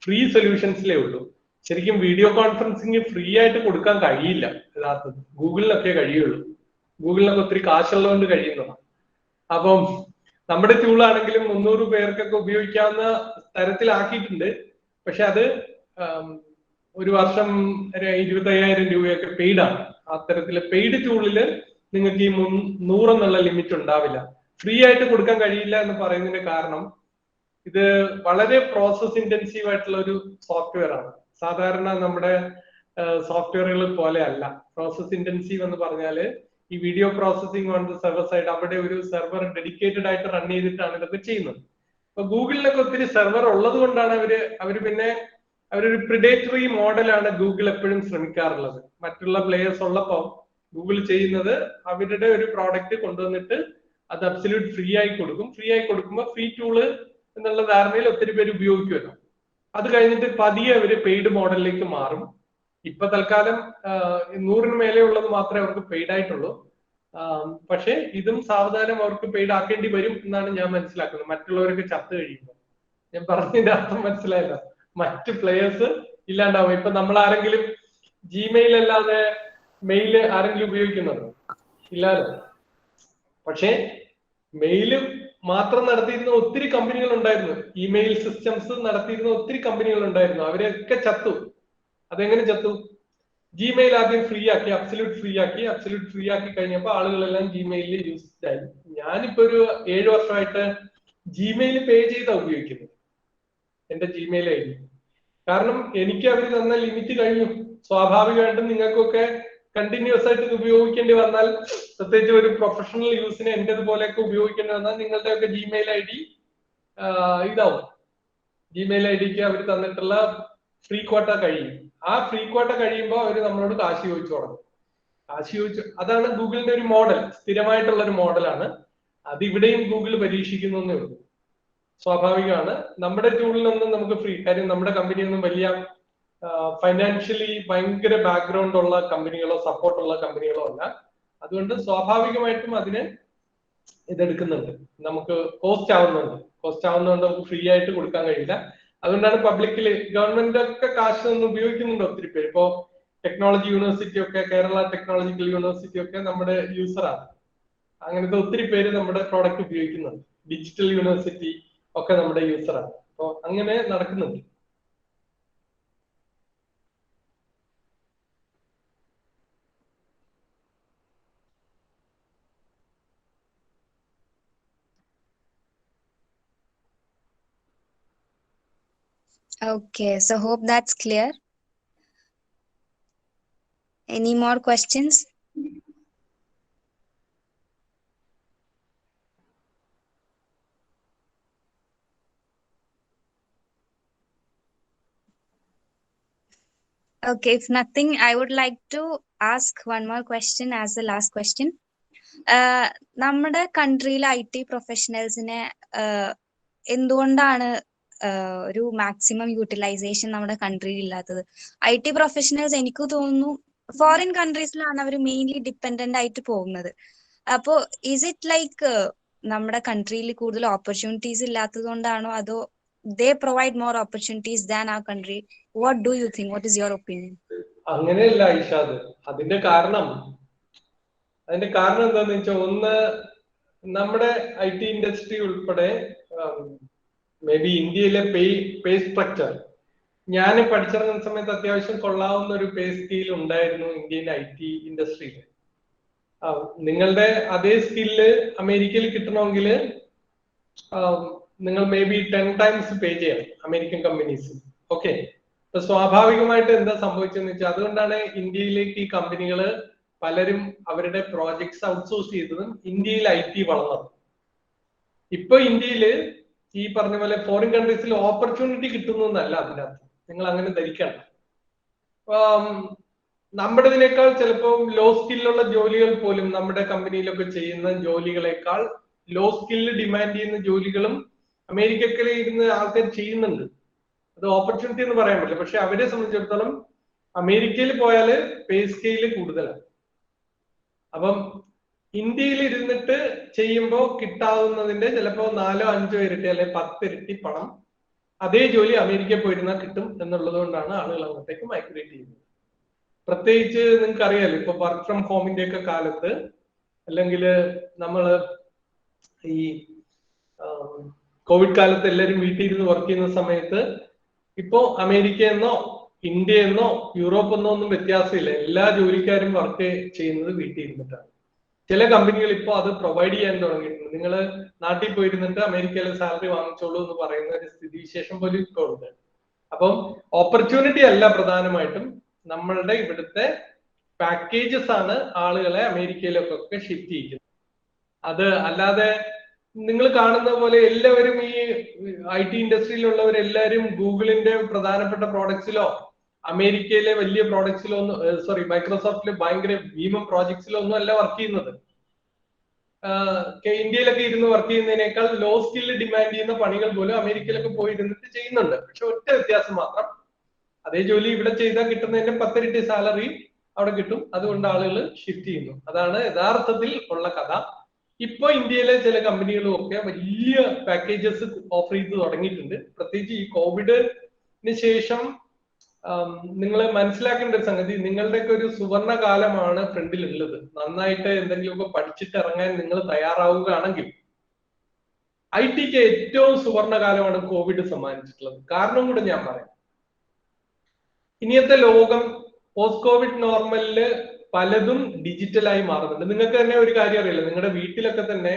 ഫ്രീ സൊല്യൂഷൻസിലേ ഉള്ളൂ. ശരിക്കും വീഡിയോ കോൺഫറൻസിങ് ഫ്രീ ആയിട്ട് കൊടുക്കാൻ കഴിയില്ല യഥാർത്ഥത്തിൽ. ഗൂഗിളിനൊക്കെ കഴിയുള്ളൂ. ഗൂഗിളിനൊക്കെ ഒത്തിരി കാശുള്ളതുകൊണ്ട് കഴിയുന്നതാണ്. അപ്പം നമ്മുടെ ടൂളാണെങ്കിലും 300 പേർക്കൊക്കെ ഉപയോഗിക്കാവുന്ന തരത്തിലാക്കിയിട്ടുണ്ട്. പക്ഷെ അത് ഒരു വർഷം 25,000 രൂപയൊക്കെ പെയ്ഡാണ്. അത്തരത്തില് പെയ്ഡ് ടൂളില് നിങ്ങൾക്ക് ഈ 100 എന്നുള്ള ലിമിറ്റ് ഉണ്ടാവില്ല. ഫ്രീ ആയിട്ട് കൊടുക്കാൻ കഴിയില്ല എന്ന് പറയുന്നതിന്റെ കാരണം ഇത് വളരെ പ്രോസസ് ഇന്റൻസീവ് ആയിട്ടുള്ള ഒരു സോഫ്റ്റ്വെയർ ആണ്. സാധാരണ നമ്മുടെ സോഫ്റ്റ്വെയറുകൾ പോലെ അല്ല. പ്രോസസ് ഇന്റൻസീവ് എന്ന് പറഞ്ഞാല് ഈ video processing on the server side അവിടെ ഒരു സെർവർ ഡെഡിക്കേറ്റഡ് ആയിട്ട് റൺ ചെയ്തിട്ടാണ് ഇതൊക്കെ ചെയ്യുന്നത്. അപ്പൊ ഗൂഗിളിലൊക്കെ ഒത്തിരി സെർവർ ഉള്ളത് കൊണ്ടാണ് അവര് പിന്നെ അവരൊരു പ്രിഡേറ്ററി മോഡലാണ് ഗൂഗിൾ എപ്പോഴും ശ്രമിക്കാറുള്ളത്. മറ്റുള്ള പ്ലേയേഴ്സ് ഉള്ളപ്പോൾ ഗൂഗിൾ ചെയ്യുന്നത് അവരുടെ ഒരു പ്രോഡക്റ്റ് കൊണ്ടുവന്നിട്ട് അത് അബ്സല്യൂട്ട് ഫ്രീ ആയി കൊടുക്കും. ഫ്രീ ആയി കൊടുക്കുമ്പോൾ ഫ്രീ ടൂള് എന്നുള്ള ധാരണയിൽ ഒത്തിരി പേര് ഉപയോഗിക്കുമല്ലോ. അത് കഴിഞ്ഞിട്ട് പതിയെ അവര് പെയ്ഡ് മോഡലിലേക്ക് മാറും. ഇപ്പൊ തൽക്കാലം 100-ന് മേലെ ഉള്ളത് മാത്രമേ അവർക്ക് പെയ്ഡ് ആയിട്ടുള്ളൂ. പക്ഷെ ഇതും സാവധാനം അവർക്ക് പെയ്ഡ് ആക്കേണ്ടി വരും എന്നാണ് ഞാൻ മനസ്സിലാക്കുന്നത്. മറ്റുള്ളവരൊക്കെ ചത്തു കഴിയുമ്പോൾ. ഞാൻ പറഞ്ഞതിന്റെ അർത്ഥം മനസ്സിലായല്ലോ. മറ്റ് പ്ലേയേഴ്സ് ഇല്ലാണ്ടാവും. ഇപ്പൊ നമ്മൾ ആരെങ്കിലും ജിമെയിൽ അല്ലാതെ മെയില് ആരെങ്കിലും ഉപയോഗിക്കുന്നുണ്ടോ? ഇല്ലാലോ. പക്ഷെ മെയില് മാത്രം നടത്തിയിരുന്ന ഒത്തിരി കമ്പനികൾ ഉണ്ടായിരുന്നു. ഇമെയിൽ സിസ്റ്റംസ് നടത്തിയിരുന്ന ഒത്തിരി കമ്പനികൾ ഉണ്ടായിരുന്നു. അവരൊക്കെ ചത്തു. അതെങ്ങനെ ചത്തു? ജിമെയിൽ ആദ്യം ഫ്രീ ആക്കി, അബ്സല്യൂട്ട് ഫ്രീ ആക്കി കഴിഞ്ഞപ്പോൾ ആളുകളെല്ലാം ജിമെയിലിൽ യൂസ്ഡ് ആയി. ഞാനിപ്പോ ഒരു 7 വർഷമായിട്ട് ജിമെയിൽ പേ ചെയ്താ ഉപയോഗിക്കുന്നത്, എന്റെ ജിമെയിൽ ഐ ഡി. കാരണം എനിക്ക് അവർ തന്ന ലിമിറ്റ് കഴിഞ്ഞു. സ്വാഭാവികമായിട്ടും നിങ്ങൾക്കൊക്കെ കണ്ടിന്യൂസ് ആയിട്ട് ഇത് ഉപയോഗിക്കേണ്ടി വന്നാൽ, പ്രത്യേകിച്ച് ഒരു പ്രൊഫഷണൽ യൂസിന് എന്റേതുപോലെയൊക്കെ ഉപയോഗിക്കേണ്ടി വന്നാൽ നിങ്ങളുടെയൊക്കെ ജിമെയിൽ ഐ ഡി ഇതാവും. ജിമെയിൽ ഐ ഡിക്ക് അവർ തന്നിട്ടുള്ള ഫ്രീ ക്വാട്ട കഴിയും. ആ ഫ്രീ ക്വാട്ട കഴിയുമ്പോൾ അവർ നമ്മളോട് കാശ് ചോദിച്ചു തുടങ്ങും. അതാണ് ഗൂഗിളിന്റെ ഒരു മോഡൽ, സ്ഥിരമായിട്ടുള്ള ഒരു മോഡലാണ്. അത് ഇവിടെയും ഗൂഗിൾ പരീക്ഷിക്കുന്നേ ഉള്ളൂ. സ്വാഭാവികമാണ്. നമ്മുടെ ടൂളിലൊന്നും നമുക്ക് ഫ്രീ, കാര്യം നമ്മുടെ കമ്പനിയൊന്നും വലിയ ഫൈനാൻഷ്യലി ഭയങ്കര ബാക്ക്ഗ്രൗണ്ട് ഉള്ള കമ്പനികളോ സപ്പോർട്ടുള്ള കമ്പനികളോ അല്ല. അതുകൊണ്ട് സ്വാഭാവികമായിട്ടും അതിന് ഇതെടുക്കുന്നുണ്ട്. നമുക്ക് കോസ്റ്റ് ആവുന്നതുകൊണ്ട് നമുക്ക് ഫ്രീ ആയിട്ട് കൊടുക്കാൻ കഴിയില്ല. അതുകൊണ്ടാണ് പബ്ലിക്കില് ഗവൺമെന്റ് ഒക്കെ കാശ് ഒന്നും ഉപയോഗിക്കുന്നുണ്ട് ഒത്തിരി പേര്. ഇപ്പോ ടെക്നോളജി യൂണിവേഴ്സിറ്റി ഒക്കെ, കേരള ടെക്നോളജിക്കൽ യൂണിവേഴ്സിറ്റി ഒക്കെ നമ്മുടെ യൂസറാണ്. അങ്ങനത്തെ ഒത്തിരി പേര് നമ്മുടെ പ്രോഡക്റ്റ് ഉപയോഗിക്കുന്നുണ്ട്. ഡിജിറ്റൽ യൂണിവേഴ്സിറ്റി ഒക്കെ നമ്മുടെ യൂസറാണ്. അപ്പൊ അങ്ങനെ നടക്കുന്നുണ്ട്. Okay, so hope that's clear. Any more questions? Okay, if nothing, I would like to ask one more question as the last question. നമ്മുടെ കൺട്രിയിലെ IT പ്രൊഫഷണൽസിനെ എന്തുകൊണ്ടാണ് ഒരു മാക്സിമം യൂട്ടിലൈസേഷൻ നമ്മുടെ കൺട്രിയിൽ ഇല്ലാത്തത്? IT പ്രൊഫഷണൽസ് എനിക്ക് തോന്നുന്നു ഫോറിൻ കൺട്രീസിലാണ് അവർ മെയിൻലി ഡിപ്പെൻഡന്റ് ആയിട്ട് പോകുന്നത്. അപ്പോ ഈസ് ഇറ്റ് ലൈക്ക് നമ്മുടെ കൺട്രിയിൽ കൂടുതൽ ഓപ്പർച്യൂണിറ്റീസ് ഇല്ലാത്തത് കൊണ്ടാണോ, അതോ they provide more opportunities than our country? What do you think? What is your opinion? അങ്ങനെയല്ല ഇഷാദ്. അതിന്റെ കാരണം എന്താന്ന് വെച്ചാൽ, ഒന്ന് നമ്മുടെ IT ഇൻഡസ്ട്രി ഉൾപ്പെടെ മേ ബി ഇന്ത്യയിലെ പേ സ്ട്രക്ചർ, ഞാൻ പഠിച്ചിറങ്ങുന്ന സമയത്ത് അത്യാവശ്യം കൊള്ളാവുന്ന ഒരു പേ സ്കെയിൽ ഉണ്ടായിരുന്നു ഇന്ത്യൻ IT ഇൻഡസ്ട്രിയിൽ. നിങ്ങളുടെ അതേ സ്കില്ല് അമേരിക്കയിൽ കിട്ടണമെങ്കിൽ നിങ്ങൾ മേ ബി 10 times പേ ചെയ്യണം അമേരിക്കൻ കമ്പനീസ്. ഓക്കെ, അപ്പൊ സ്വാഭാവികമായിട്ട് എന്താ സംഭവിച്ചെന്ന് വെച്ചാൽ, അതുകൊണ്ടാണ് ഇന്ത്യയിലേക്ക് ഈ കമ്പനികള് പലരും അവരുടെ പ്രോജക്ട്സ് ഔട്ട്സോഴ്സ് ചെയ്തതും ഇന്ത്യയിൽ IT വളർന്നത്. ഇപ്പൊ ഇന്ത്യയില് ഈ പറഞ്ഞ പോലെ ഫോറിൻ കൺട്രീസിൽ ഓപ്പർച്യൂണിറ്റി കിട്ടുന്നു എന്നല്ല അതിനകത്ത്, നിങ്ങൾ അങ്ങനെ ധരിക്കണ്ട. നമ്മുടേതിനേക്കാൾ ചിലപ്പോൾ ലോ സ്കില്ലുള്ള ജോലികൾ പോലും നമ്മുടെ കമ്പനിയിലൊക്കെ ചെയ്യുന്ന ജോലികളെക്കാൾ ലോ സ്കില്ല് ഡിമാൻഡ് ചെയ്യുന്ന ജോലികളും അമേരിക്കയിൽ ഇരുന്ന് ആൾക്കാർ ചെയ്യുന്നുണ്ട്. അത് ഓപ്പർച്യൂണിറ്റി എന്ന് പറയാൻ പറ്റില്ല. പക്ഷെ അവരെ സംബന്ധിച്ചിടത്തോളം അമേരിക്കയിൽ പോയാല് പേ സ്കെയില് കൂടുതലാണ്. അപ്പം ഇന്ത്യയിൽ ഇരുന്നിട്ട് ചെയ്യുമ്പോൾ കിട്ടാവുന്നതിന്റെ ചിലപ്പോൾ 4-5 ഇരട്ടി അല്ലെങ്കിൽ 10 ഇരട്ടി പണം അതേ ജോലി അമേരിക്കയിൽ പോയിരുന്നാൽ കിട്ടും എന്നുള്ളത് കൊണ്ടാണ് ആളുകൾ അങ്ങോട്ടേക്ക് മൈഗ്രേറ്റ് ചെയ്യുന്നത്. പ്രത്യേകിച്ച് നിങ്ങൾക്ക് അറിയാലോ, ഇപ്പൊ വർക്ക് ഫ്രം ഹോമിന്റെ ഒക്കെ കാലത്ത്, അല്ലെങ്കിൽ നമ്മള് ഈ കോവിഡ് കാലത്ത് എല്ലാവരും വീട്ടിൽ ഇരുന്ന് വർക്ക് ചെയ്യുന്ന സമയത്ത് ഇപ്പോ അമേരിക്കയെന്നോ ഇന്ത്യയെന്നോ യൂറോപ്പെന്നോ ഒന്നും വ്യത്യാസമില്ല. എല്ലാ ജോലിക്കാരും വർക്ക് ചെയ്യുന്നത് വീട്ടിൽ ഇരുന്നിട്ടാണ്. ചില കമ്പനികൾ ഇപ്പോൾ അത് പ്രൊവൈഡ് ചെയ്യാൻ തുടങ്ങിയിട്ടുണ്ട്. നിങ്ങൾ നാട്ടിൽ പോയിരുന്നിട്ട് അമേരിക്കയിലെ സാലറി വാങ്ങിച്ചോളൂ എന്ന് പറയുന്ന ഒരു സ്ഥിതിവിശേഷം പോലും ഇപ്പോൾ ഉണ്ട്. അപ്പം ഓപ്പർച്യൂണിറ്റി അല്ല പ്രധാനമായിട്ടും, നമ്മളുടെ ഇവിടുത്തെ പാക്കേജസ് ആണ് ആളുകളെ അമേരിക്കയിലേക്കൊക്കെ ഷിഫ്റ്റ് ചെയ്യിക്കുന്നത്. അത് അല്ലാതെ നിങ്ങൾ കാണുന്ന പോലെ എല്ലാവരും ഈ IT ഇൻഡസ്ട്രിയിലുള്ളവരെല്ലാവരും ഗൂഗിളിന്റെ പ്രധാനപ്പെട്ട പ്രോഡക്ട്സിലോ അമേരിക്കയിലെ വലിയ പ്രോഡക്ട്സിലോ ഒന്നും, സോറി, മൈക്രോസോഫ്റ്റിലെ ഭയങ്കര ഭീമൻ പ്രോജക്ട്സിലോ ഒന്നും അല്ല വർക്ക് ചെയ്യുന്നത്. ഇന്ത്യയിലൊക്കെ ഇരുന്ന് വർക്ക് ചെയ്യുന്നതിനേക്കാൾ ലോ സ്കില്ല് ഡിമാൻഡ് ചെയ്യുന്ന പണികൾ പോലും അമേരിക്കയിലൊക്കെ പോയിരുന്നിട്ട് ചെയ്യുന്നുണ്ട്. പക്ഷെ ഒറ്റ വ്യത്യാസം മാത്രം, അതേ ജോലി ഇവിടെ ചെയ്താൽ കിട്ടുന്നതിന്റെ 10 ഇരട്ടി സാലറി അവിടെ കിട്ടും. അതുകൊണ്ട് ആളുകൾ ഷിഫ്റ്റ് ചെയ്യുന്നു. അതാണ് യഥാർത്ഥത്തിൽ ഉള്ള കഥ. ഇപ്പൊ ഇന്ത്യയിലെ ചില കമ്പനികളും ഒക്കെ വലിയ പാക്കേജസ് ഓഫർ ചെയ്ത് തുടങ്ങിയിട്ടുണ്ട്. പ്രത്യേകിച്ച് ഈ കോവിഡിന് ശേഷം നിങ്ങൾ മനസ്സിലാക്കേണ്ട ഒരു സംഗതി, നിങ്ങളുടെയൊക്കെ ഒരു സുവർണ കാലമാണ് ഫ്രണ്ടിലുള്ളത്. നന്നായിട്ട് എന്തെങ്കിലുമൊക്കെ പഠിച്ചിട്ട് ഇറങ്ങാൻ നിങ്ങൾ തയ്യാറാവുകയാണെങ്കിൽ IT-ക്ക് ഏറ്റവും സുവർണ കാലമാണ് കോവിഡ് സമ്മാനിച്ചിട്ടുള്ളത്. കാരണം കൂടെ ഞാൻ പറയാം. ഇനിയത്തെ ലോകം പോസ്റ്റ് കോവിഡ് നോർമലില് പലതും ഡിജിറ്റലായി മാറുന്നുണ്ട്. നിങ്ങൾക്ക് തന്നെ ഒരു കാര്യം അറിയില്ല, നിങ്ങളുടെ വീട്ടിലൊക്കെ തന്നെ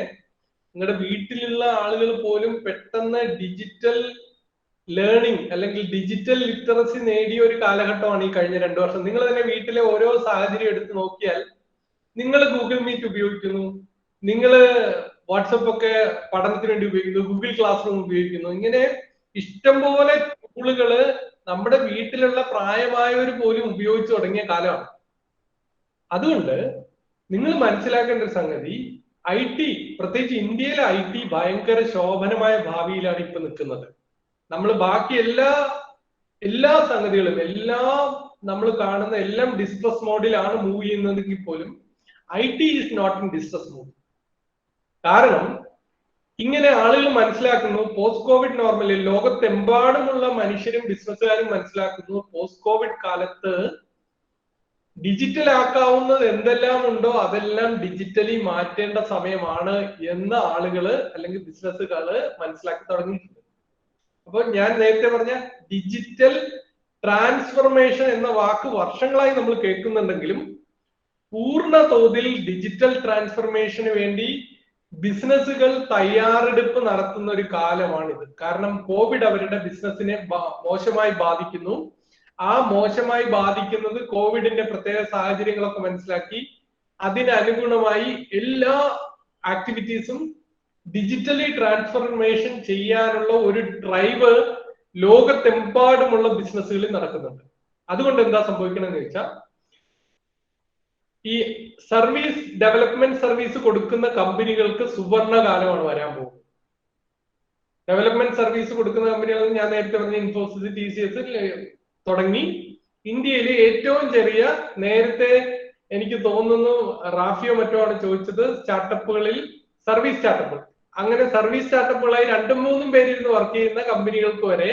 നിങ്ങളുടെ വീട്ടിലുള്ള ആളുകൾ പോലും പെട്ടെന്ന് ഡിജിറ്റൽ ലേണിംഗ് അല്ലെങ്കിൽ ഡിജിറ്റൽ ലിറ്ററസി നേടിയ ഒരു കാലഘട്ടമാണ് ഈ കഴിഞ്ഞ 2 വർഷം. നിങ്ങൾ തന്നെ വീട്ടിലെ ഓരോ സാഹചര്യം എടുത്ത് നോക്കിയാൽ, നിങ്ങൾ ഗൂഗിൾ മീറ്റ് ഉപയോഗിക്കുന്നു, നിങ്ങൾ വാട്സപ്പ് ഒക്കെ പഠനത്തിന് വേണ്ടി ഉപയോഗിക്കുന്നു, ഗൂഗിൾ ക്ലാസ് റൂം ഉപയോഗിക്കുന്നു. ഇങ്ങനെ ഇഷ്ടംപോലെ ടൂളുകള് നമ്മുടെ വീട്ടിലുള്ള പ്രായമായവർ പോലും ഉപയോഗിച്ചു തുടങ്ങിയ കാലമാണ്. അതുകൊണ്ട് നിങ്ങൾ മനസ്സിലാക്കേണ്ട ഒരു സംഗതി, IT, പ്രത്യേകിച്ച് ഇന്ത്യയിലെ IT ഭയങ്കര ശോഭനമായ ഭാവിയിലാണ് ഇപ്പൊ നിൽക്കുന്നത്. നമ്മൾ ബാക്കി എല്ലാ സംഗതികളും നമ്മൾ കാണുന്ന എല്ലാം ഡിസ്ട്രസ് മോഡിലാണ് മൂവ് ചെയ്യുന്നതെങ്കിൽ പോലും IT is not in distress mode. കാരണം ഇങ്ങനെ ആളുകൾ മനസ്സിലാക്കുന്നു, പോസ്റ്റ് കോവിഡ് നോർമലിൽ ലോകത്തെമ്പാടുമുള്ള മനുഷ്യരും ബിസിനസ്സുകാരും മനസ്സിലാക്കുന്നു, പോസ്റ്റ് കോവിഡ് കാലത്ത് ഡിജിറ്റൽ ആക്കാവുന്നത് എന്തെല്ലാം ഉണ്ടോ അതെല്ലാം ഡിജിറ്റലി മാറ്റേണ്ട സമയമാണ് എന്ന് ആളുകള് അല്ലെങ്കിൽ ബിസിനസ്സുകള് മനസ്സിലാക്കി തുടങ്ങിയിട്ടുണ്ട്. അപ്പൊ ഞാൻ നേരത്തെ പറഞ്ഞ ഡിജിറ്റൽ ട്രാൻസ്ഫർമേഷൻ എന്ന വാക്ക് വർഷങ്ങളായി നമ്മൾ കേൾക്കുന്നുണ്ടെങ്കിലും പൂർണ്ണ തോതിൽ ഡിജിറ്റൽ ട്രാൻസ്ഫർമേഷന് വേണ്ടി ബിസിനസ്സുകൾ തയ്യാറെടുപ്പ് നടത്തുന്ന ഒരു കാലമാണിത്. കാരണം കോവിഡ് അവരുടെ ബിസിനസ്സിനെ മോശമായി ബാധിക്കുന്നു. ആ മോശമായി ബാധിക്കുന്നത് കോവിഡിന്റെ പ്രത്യേക സാഹചര്യങ്ങളൊക്കെ മനസ്സിലാക്കി അതിനനുഗുണമായി എല്ലാ ആക്ടിവിറ്റീസും ഡിജിറ്റലി ട്രാൻസ്ഫർമേഷൻ ചെയ്യാനുള്ള ഒരു ഡ്രൈവ് ലോകത്തെമ്പാടുമുള്ള ബിസിനസ്സുകളിൽ നടക്കുന്നുണ്ട്. അതുകൊണ്ട് എന്താ സംഭവിക്കണമെന്ന് വെച്ചാൽ, ഈ സർവീസ് ഡെവലപ്മെന്റ് സർവീസ് കൊടുക്കുന്ന കമ്പനികൾക്ക് സുവർണ കാലമാണ് വരാൻ പോകുന്നത്. ഡെവലപ്മെന്റ് സർവീസ് കൊടുക്കുന്ന കമ്പനികൾ ഞാൻ നേരത്തെ പറഞ്ഞ ഇൻഫോസിസ്, TCS തുടങ്ങി ഇന്ത്യയിലെ ഏറ്റവും ചെറിയ, നേരത്തെ എനിക്ക് തോന്നുന്നു റാഫിയോ മറ്റോ ആണ് ചോദിച്ചത്, സ്റ്റാർട്ടപ്പുകളിൽ സർവീസ് സ്റ്റാർട്ടപ്പ്, അങ്ങനെ സർവീസ് സ്റ്റാർട്ടപ്പുകളായി 2-3 പേരിരുന്ന് വർക്ക് ചെയ്യുന്ന കമ്പനികൾക്ക് വരെ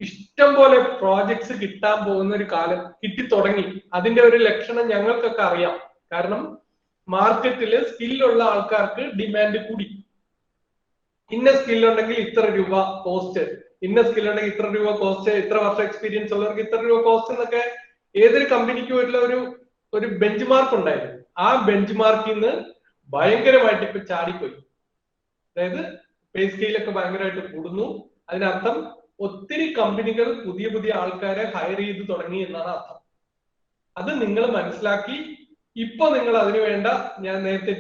ഇഷ്ടം പോലെ പ്രോജക്ട്സ് കിട്ടാൻ പോകുന്ന ഒരു കാലം കിട്ടിത്തുടങ്ങി. അതിന്റെ ഒരു ലക്ഷണം ഞങ്ങൾക്കൊക്കെ അറിയാം. കാരണം മാർക്കറ്റില് സ്കില്ലുള്ള ആൾക്കാർക്ക് ഡിമാൻഡ് കൂടി. ഇന്ന സ്കില്ലുണ്ടെങ്കിൽ ഇത്ര രൂപ കോസ്റ്റ്, ഇന്ന സ്കില്ലുണ്ടെങ്കിൽ ഇത്ര രൂപ കോസ്റ്റ്, ഇത്ര വർഷം എക്സ്പീരിയൻസ് ഉള്ളവർക്ക് ഇത്ര രൂപ കോസ്റ്റ് എന്നൊക്കെ ഏതൊരു കമ്പനിക്കും ഒരു ബെഞ്ച് മാർക്ക് ഉണ്ടായിരുന്നു. ആ ബെഞ്ച് മാർക്കിൽ നിന്ന് ഭയങ്കരമായിട്ട് ഇപ്പൊ ചാടിപ്പോയി. അതായത് പേ സ്കെയിലൊക്കെ ഭയങ്കരമായിട്ട് കൂടുന്നു. അതിനർത്ഥം ഒത്തിരി കമ്പനികൾ പുതിയ ആൾക്കാരെ ഹയർ ചെയ്ത് തുടങ്ങി എന്നാണ് അർത്ഥം. അത് നിങ്ങൾ മനസ്സിലാക്കി ഇപ്പൊ നിങ്ങൾ അതിനു വേണ്ട, ഞാൻ നേരത്തെ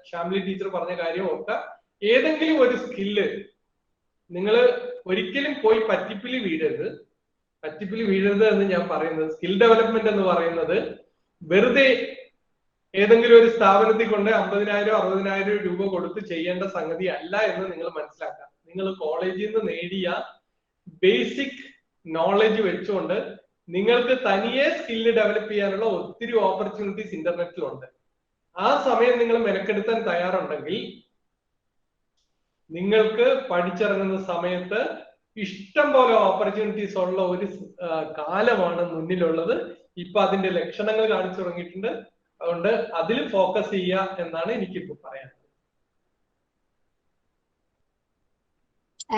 ഷാമിലി ടീച്ചർ പറഞ്ഞ കാര്യം ഓർക്കുക, ഏതെങ്കിലും ഒരു സ്കില്ല് നിങ്ങൾ ഒരിക്കലും പോയി പറ്റിപ്പിലി വീഴരുത്. പറ്റിപ്പിൽ വീഴരുത് എന്ന് ഞാൻ പറയുന്നത്. സ്കിൽ ഡെവലപ്മെന്റ് എന്ന് പറയുന്നത് വെറുതെ ഏതെങ്കിലും ഒരു സ്ഥാപനത്തിൽ കൊണ്ട് 50,000-60,000 രൂപ കൊടുത്ത് ചെയ്യേണ്ട സംഗതി അല്ല എന്ന് നിങ്ങൾ മനസ്സിലാക്കാം. നിങ്ങൾ കോളേജിൽ നിന്ന് നേടിയ ബേസിക് നോളജ് വെച്ചുകൊണ്ട് നിങ്ങൾക്ക് തനിയെ സ്കില്ല് ഡെവലപ്പ് ചെയ്യാനുള്ള ഒത്തിരി ഓപ്പർച്യൂണിറ്റീസ് ഇന്റർനെറ്റിലുണ്ട്. ആ സമയം നിങ്ങൾ മെനക്കെടുത്താൻ തയ്യാറുണ്ടെങ്കിൽ നിങ്ങൾക്ക് പഠിച്ചിറങ്ങുന്ന സമയത്ത് ഇഷ്ടം പോലെ ഓപ്പർച്യൂണിറ്റീസ് ഉള്ള ഒരു കാലമാണ് മുന്നിലുള്ളത്. ഇപ്പൊ അതിന്റെ ലക്ഷണങ്ങൾ കാണിച്ചു തുടങ്ങിയിട്ടുണ്ട്. അതുകൊണ്ട് അതിൽ ഫോക്കസ് ചെയ്യുക എന്നാണ് എനിക്കിപ്പോ പറയാനുള്ളത്.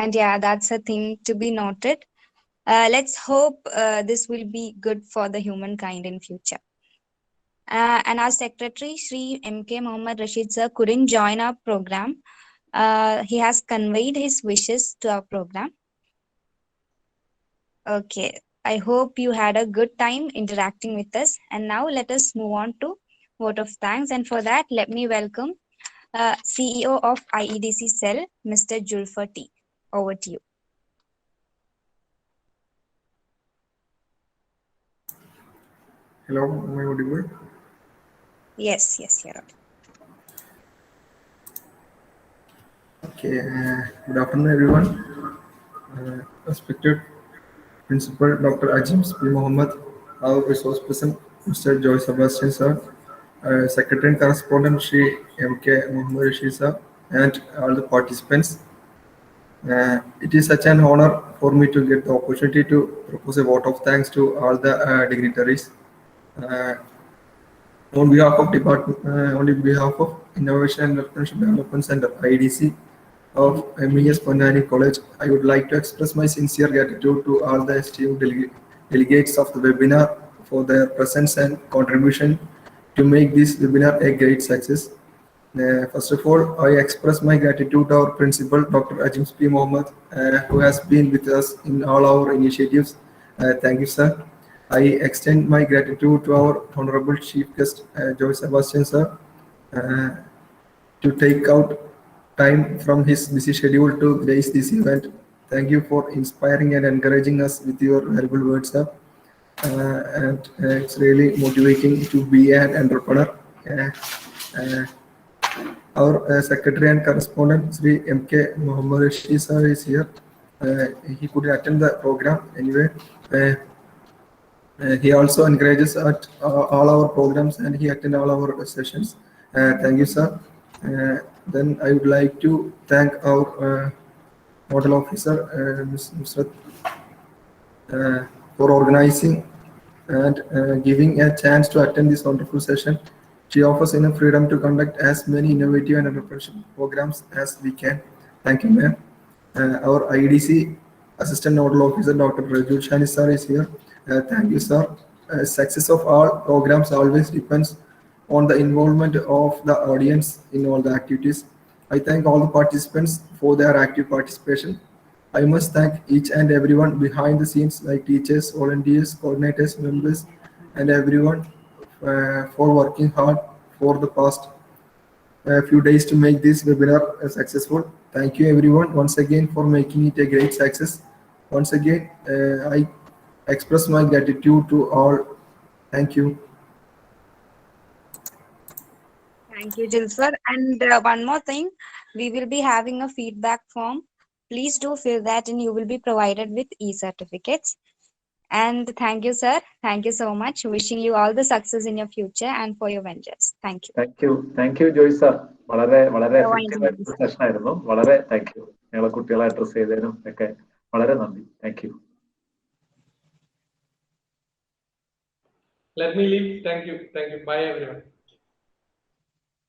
And yeah, that's a thing to be noted. Let's hope this will be good for the humankind in future. And our secretary, Shri M.K. Mohammed Rashid sir, couldn't join our program. He has conveyed his wishes to our program. Okay, I hope you had a good time interacting with us. And now let us move on to vote of thanks. And for that, let me welcome CEO of IEDC Cell, Mr. Julfer T. Over to you. Hello, am I audible? Yes, you're right. Okay, good afternoon, everyone. Respected Principal Dr. Ajims P. Mohammed, our resource person, Mr. Joy Sebastian sir, Secretary and Correspondent Shri M.K. Mohammed Rashid sir, and all the participants. It is such an honor for me to get the opportunity to propose a vote of thanks to all the dignitaries. On behalf of Innovation and Entrepreneurship Development Center (IDC) of MES Ponnani College, I would like to express my sincere gratitude to all the esteemed delegates of the webinar for their presence and contribution to make this webinar a great success. First of all, I express my gratitude to our principal, Dr. Ajims P. Mohammed, who has been with us in all our initiatives. Thank you, sir. I extend my gratitude to our Honorable Chief Guest, Joy Sebastian, sir, to take out time from his busy schedule to grace this event. Thank you for inspiring and encouraging us with your valuable words, sir. And it's really motivating to be an entrepreneur. Our Secretary and Correspondent, Sri M.K. Mohammed Rashid sir, is here. He couldn't attend the program anyway. He also encourages at all our programs and he attends all our sessions. Thank you, sir. Then I would like to thank our Model Officer, Ms. Nusrat, for organizing and giving a chance to attend this wonderful session. She offers enough freedom to conduct as many innovative and entrepreneurship programs as we can. Thank you, ma'am. Our IDC Assistant Nodal Officer, Dr. Raju Shani sir, is here. Thank you, sir. Success of all programs always depends on the involvement of the audience in all the activities. I thank all the participants for their active participation. I must thank each and everyone behind the scenes like teachers, volunteers, coordinators, members, and everyone for working hard for the past few days to make this webinar successful. Thank you everyone once again for making it a great success. Once again, I express my gratitude to all. Thank you. Thank you, Julfer. And one more thing, we will be having a feedback form. Please do fill that and you will be provided with e-certificates. And thank you, sir. Thank you so much. Wishing you all the success in your future and for your ventures. Thank you. Thank you, Joy sir. വളരെ effective ആയിട്ടുള്ള session ആയിരുന്നു. വളരെ thank you. ഞങ്ങളെ കുട്ടികളെ address ചെയ്തതിനും ഒക്കെ വളരെ നന്ദി. Thank you. Let me leave. Thank you. Bye, everyone.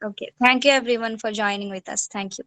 Okay. Thank you, everyone, for joining with us. Thank you.